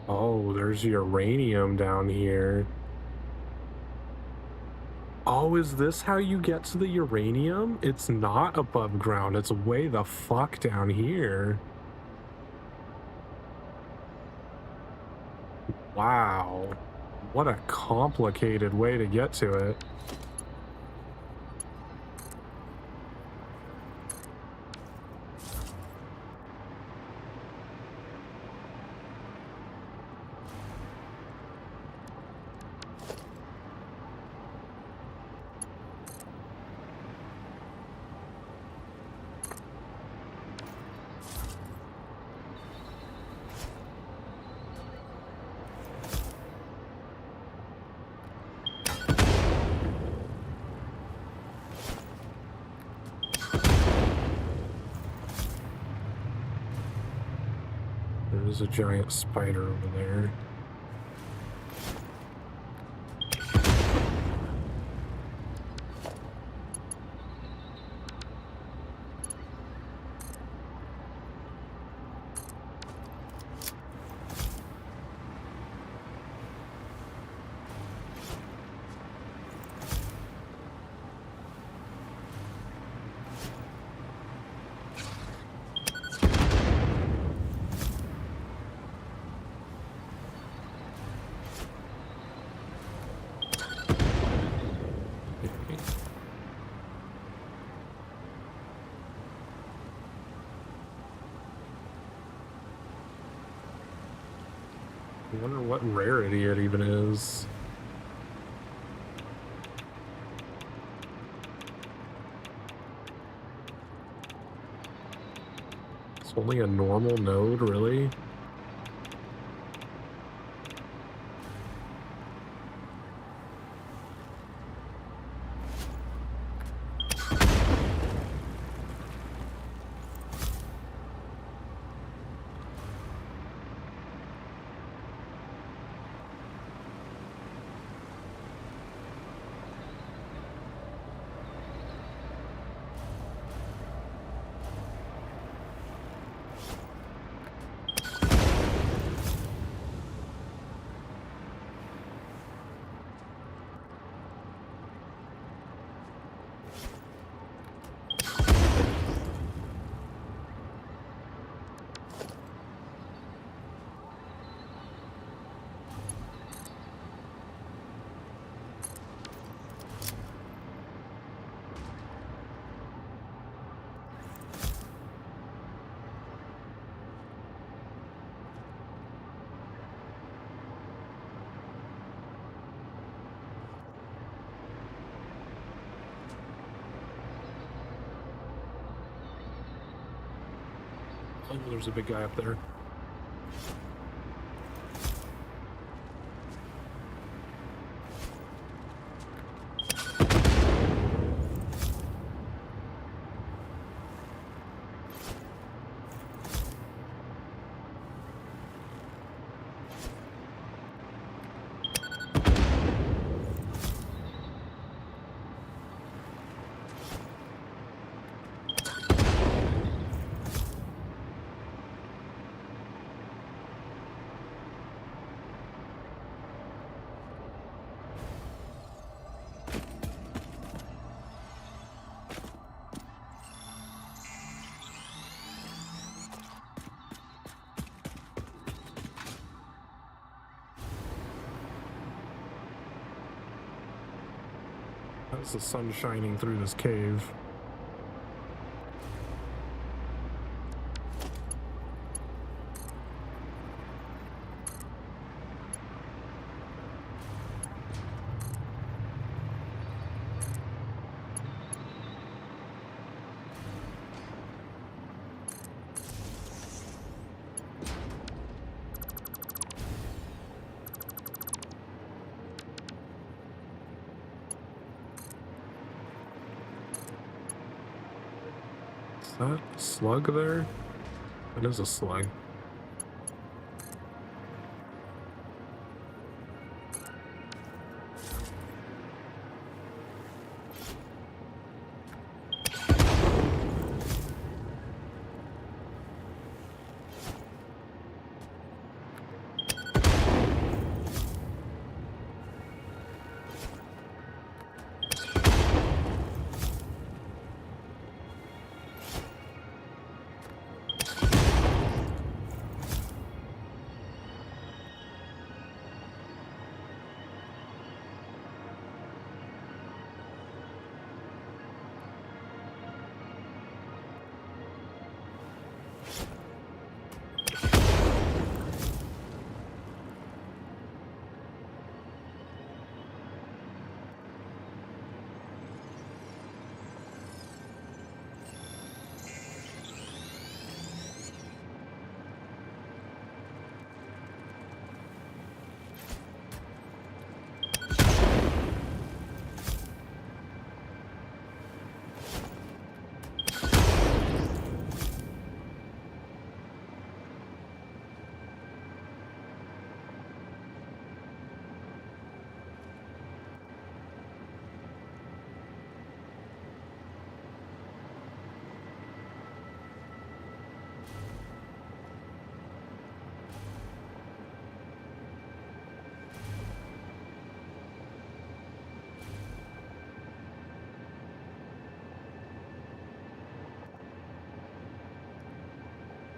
Oh, there's uranium down here. Oh, is this how you get to the uranium? It's not above ground. It's way the fuck down here. Wow. What a complicated way to get to it. There's a giant spider over there. I wonder what rarity it even is. It's only a normal node, really? Oh, there's a big guy up there. How's the sun shining through this cave? Is that a slug there? It is a slug.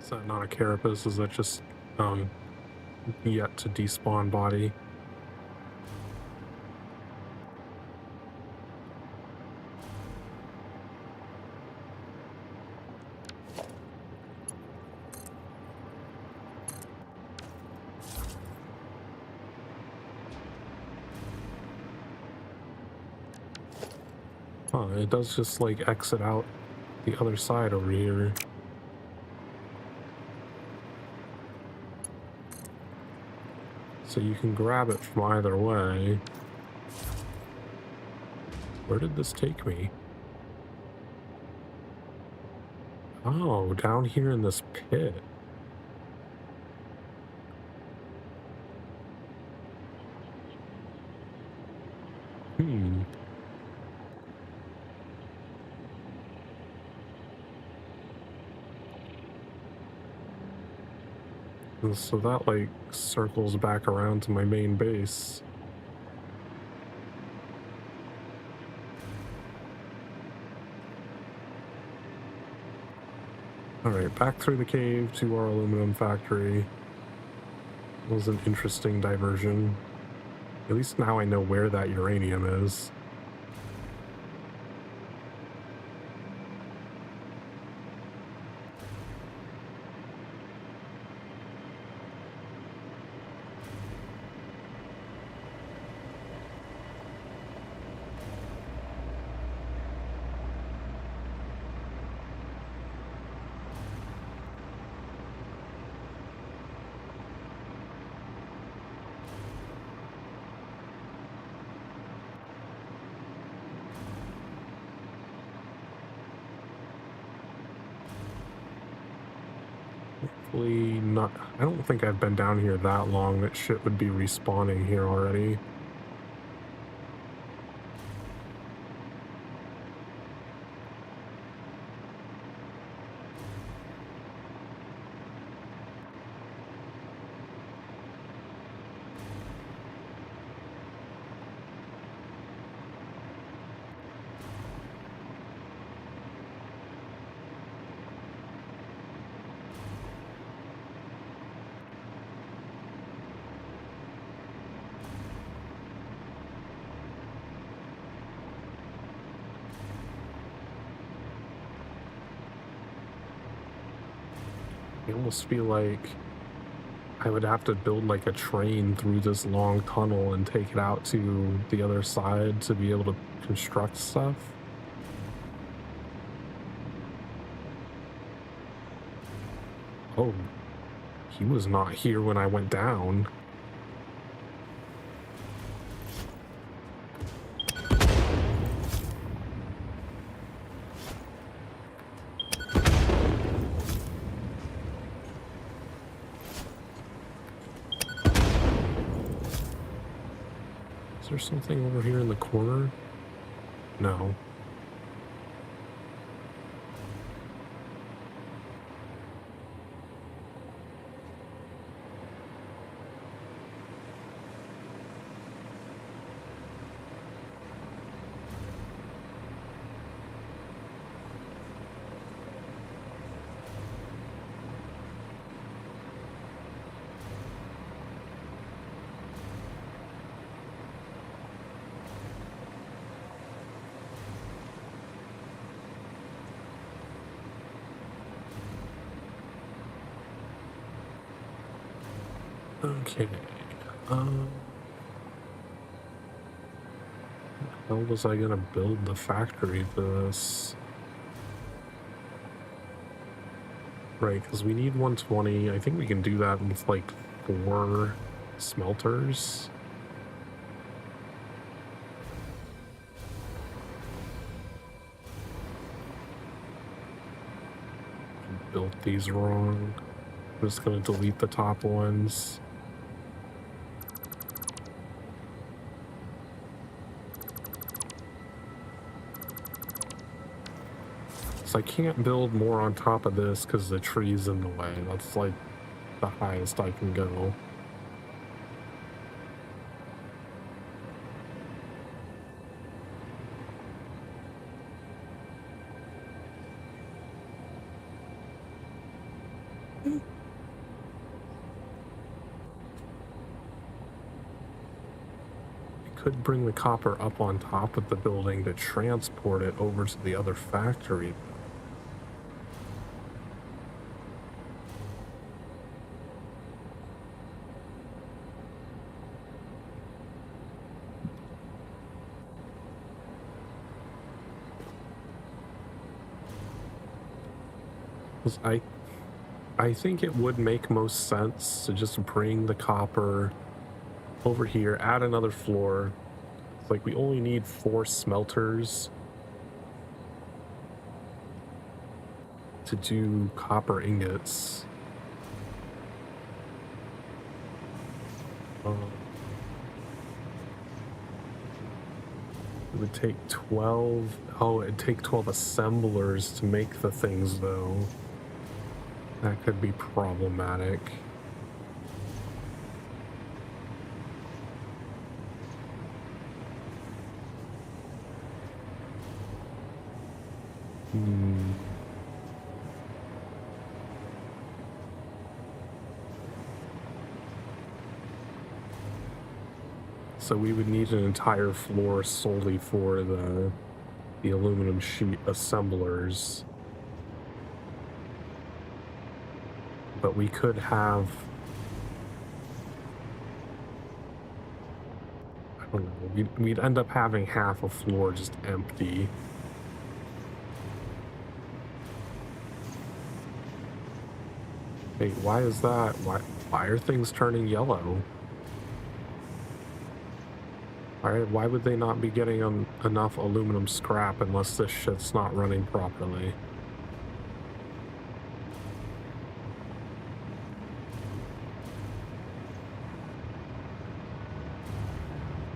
Is that not a carapace? Is that just um yet to despawn body? Huh, it does just like exit out the other side over here. So you can grab it from either way. Where did this take me? Oh, down here in this pit. Hmm. And so that like circles back around to my main base. Alright, back through the cave to our aluminum factory. It was an interesting diversion. At least now I know where that uranium is. Hopefully not. I don't think I've been down here that long that shit would be respawning here already. I almost feel like I would have to build like a train through this long tunnel and take it out to the other side to be able to construct stuff. Oh, he was not here when I went down. Is there something over here in the corner? No. Okay. Um, how was I gonna build the factory for this? Right, because we need 120. I think we can do that with like 4 smelters. Built these wrong. I'm just gonna delete the top ones. So I can't build more on top of this because the tree's in the way. That's like the highest I can go. could bring the copper up on top of the building to transport it over to the other factory. 'Cause I think it would make most sense to just bring the copper over here, add another floor. It's like we only need 4 smelters to do copper ingots. Um, it would take 12. Oh, it'd take 12 assemblers to make the things, though. That could be problematic. Hmm. So we would need an entire floor solely for the aluminum sheet assemblers. But we could have, I don't know, we'd end up having half a floor just empty. Wait, why is that? Why are things turning yellow? Why would they not be getting enough aluminum scrap unless this shit's not running properly?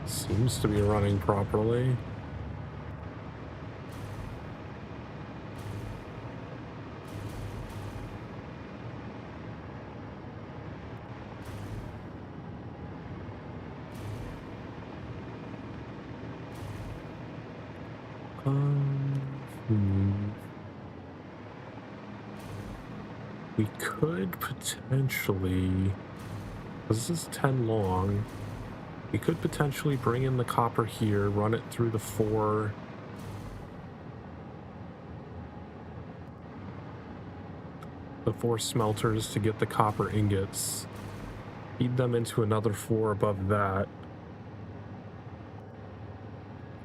Seems to be running properly. Hmm. We could potentially, because this is 10 long, we could potentially bring in the copper here, run it through the 4 smelters to get the copper ingots, feed them into another floor above that,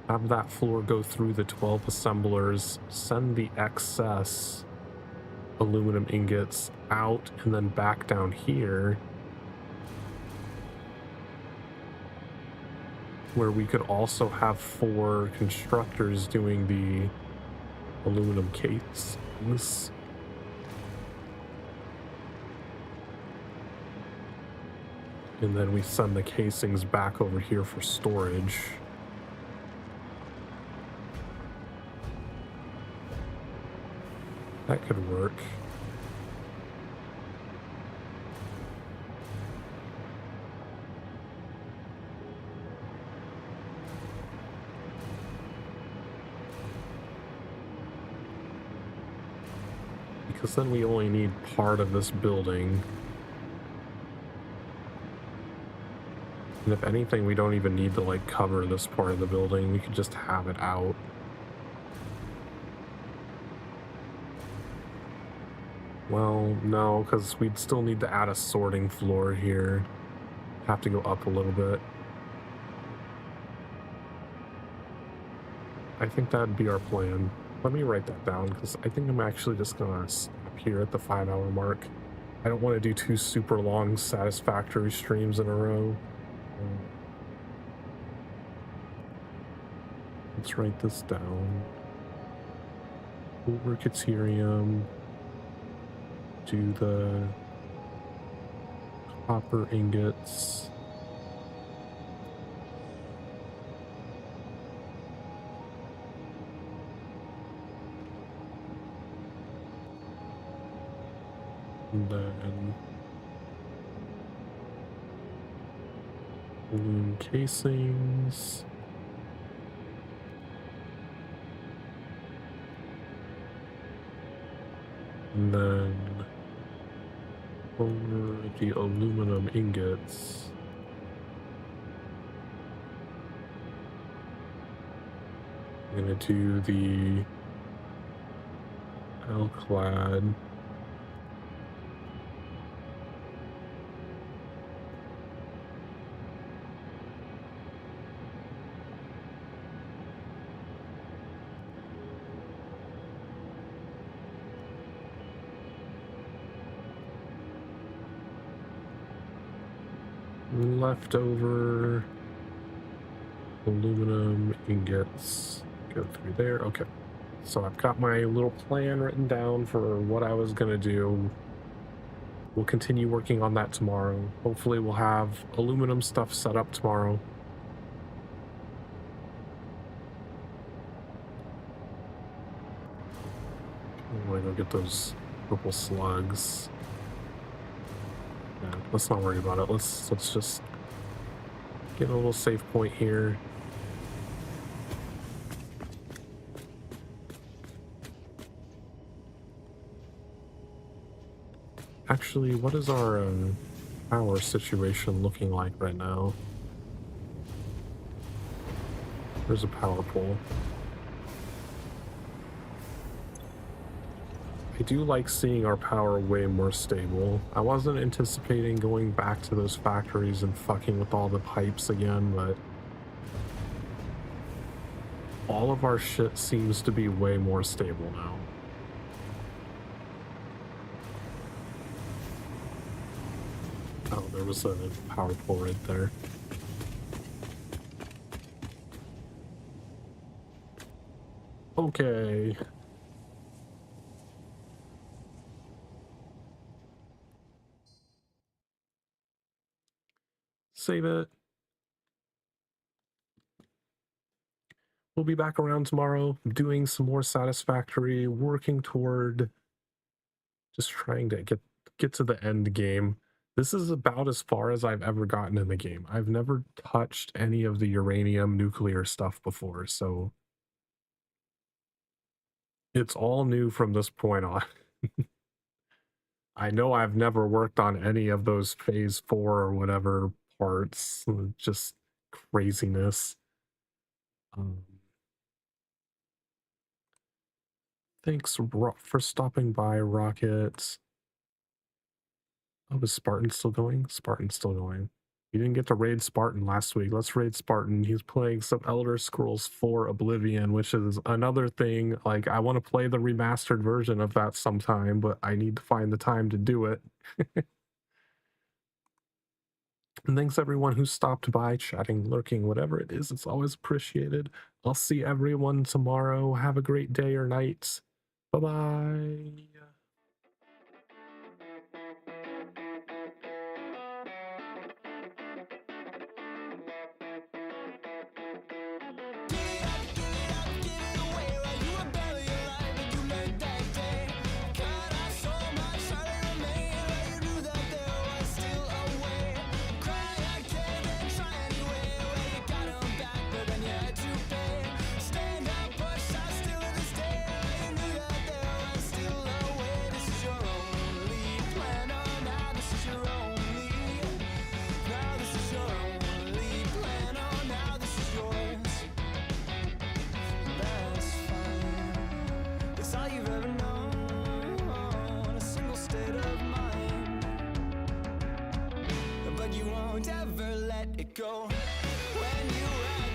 have that floor go through the 12 assemblers, send the excess aluminum ingots out and then back down here, where we could also have 4 constructors doing the aluminum casings. And then we send the casings back over here for storage. That could work. Because then we only need part of this building. And if anything, we don't even need to like cover this part of the building. We could just have it out. Well, no, because we'd still need to add a sorting floor here. Have to go up a little bit. I think that'd be our plan. Let me write that down, because I think I'm actually just gonna stop here at the 5-hour mark. I don't want to do 2 super long Satisfactory streams in a row. Let's write this down. Over Caterium. Do the copper ingots. And then balloon casings. And then over the aluminum ingots. I'm gonna do the Alclad. Leftover aluminum ingots go through there. Okay, so I've got my little plan written down for what I was gonna do. We'll continue working on that tomorrow. Hopefully we'll have aluminum stuff set up tomorrow. I'm gonna go get those purple slugs. Yeah, let's not worry about it. Let's just get a little safe point here. Actually, what is our power situation looking like right now? There's a power pole. I do like seeing our power way more stable. I wasn't anticipating going back to those factories and fucking with all the pipes again, but all of our shit seems to be way more stable now. Oh, there was a power pole right there. Okay. Save it. We'll be back around tomorrow doing some more Satisfactory, working toward just trying to get to the end game. This is about as far as I've ever gotten in the game. I've never touched any of the uranium nuclear stuff before, so it's all new from this point on. I know I've never worked on any of those phase 4 or whatever parts. Just craziness. Thanks for stopping by, Rocket. Oh, is Spartan still going? Spartan's still going. You didn't get to raid Spartan last week. Let's raid Spartan. He's playing some Elder Scrolls 4 Oblivion, which is another thing. Like, I want to play the remastered version of that sometime, but I need to find the time to do it. And thanks everyone who stopped by, chatting, lurking, whatever it is. It's always appreciated. I'll see everyone tomorrow. Have a great day or night. Bye-bye. Ever let it go when you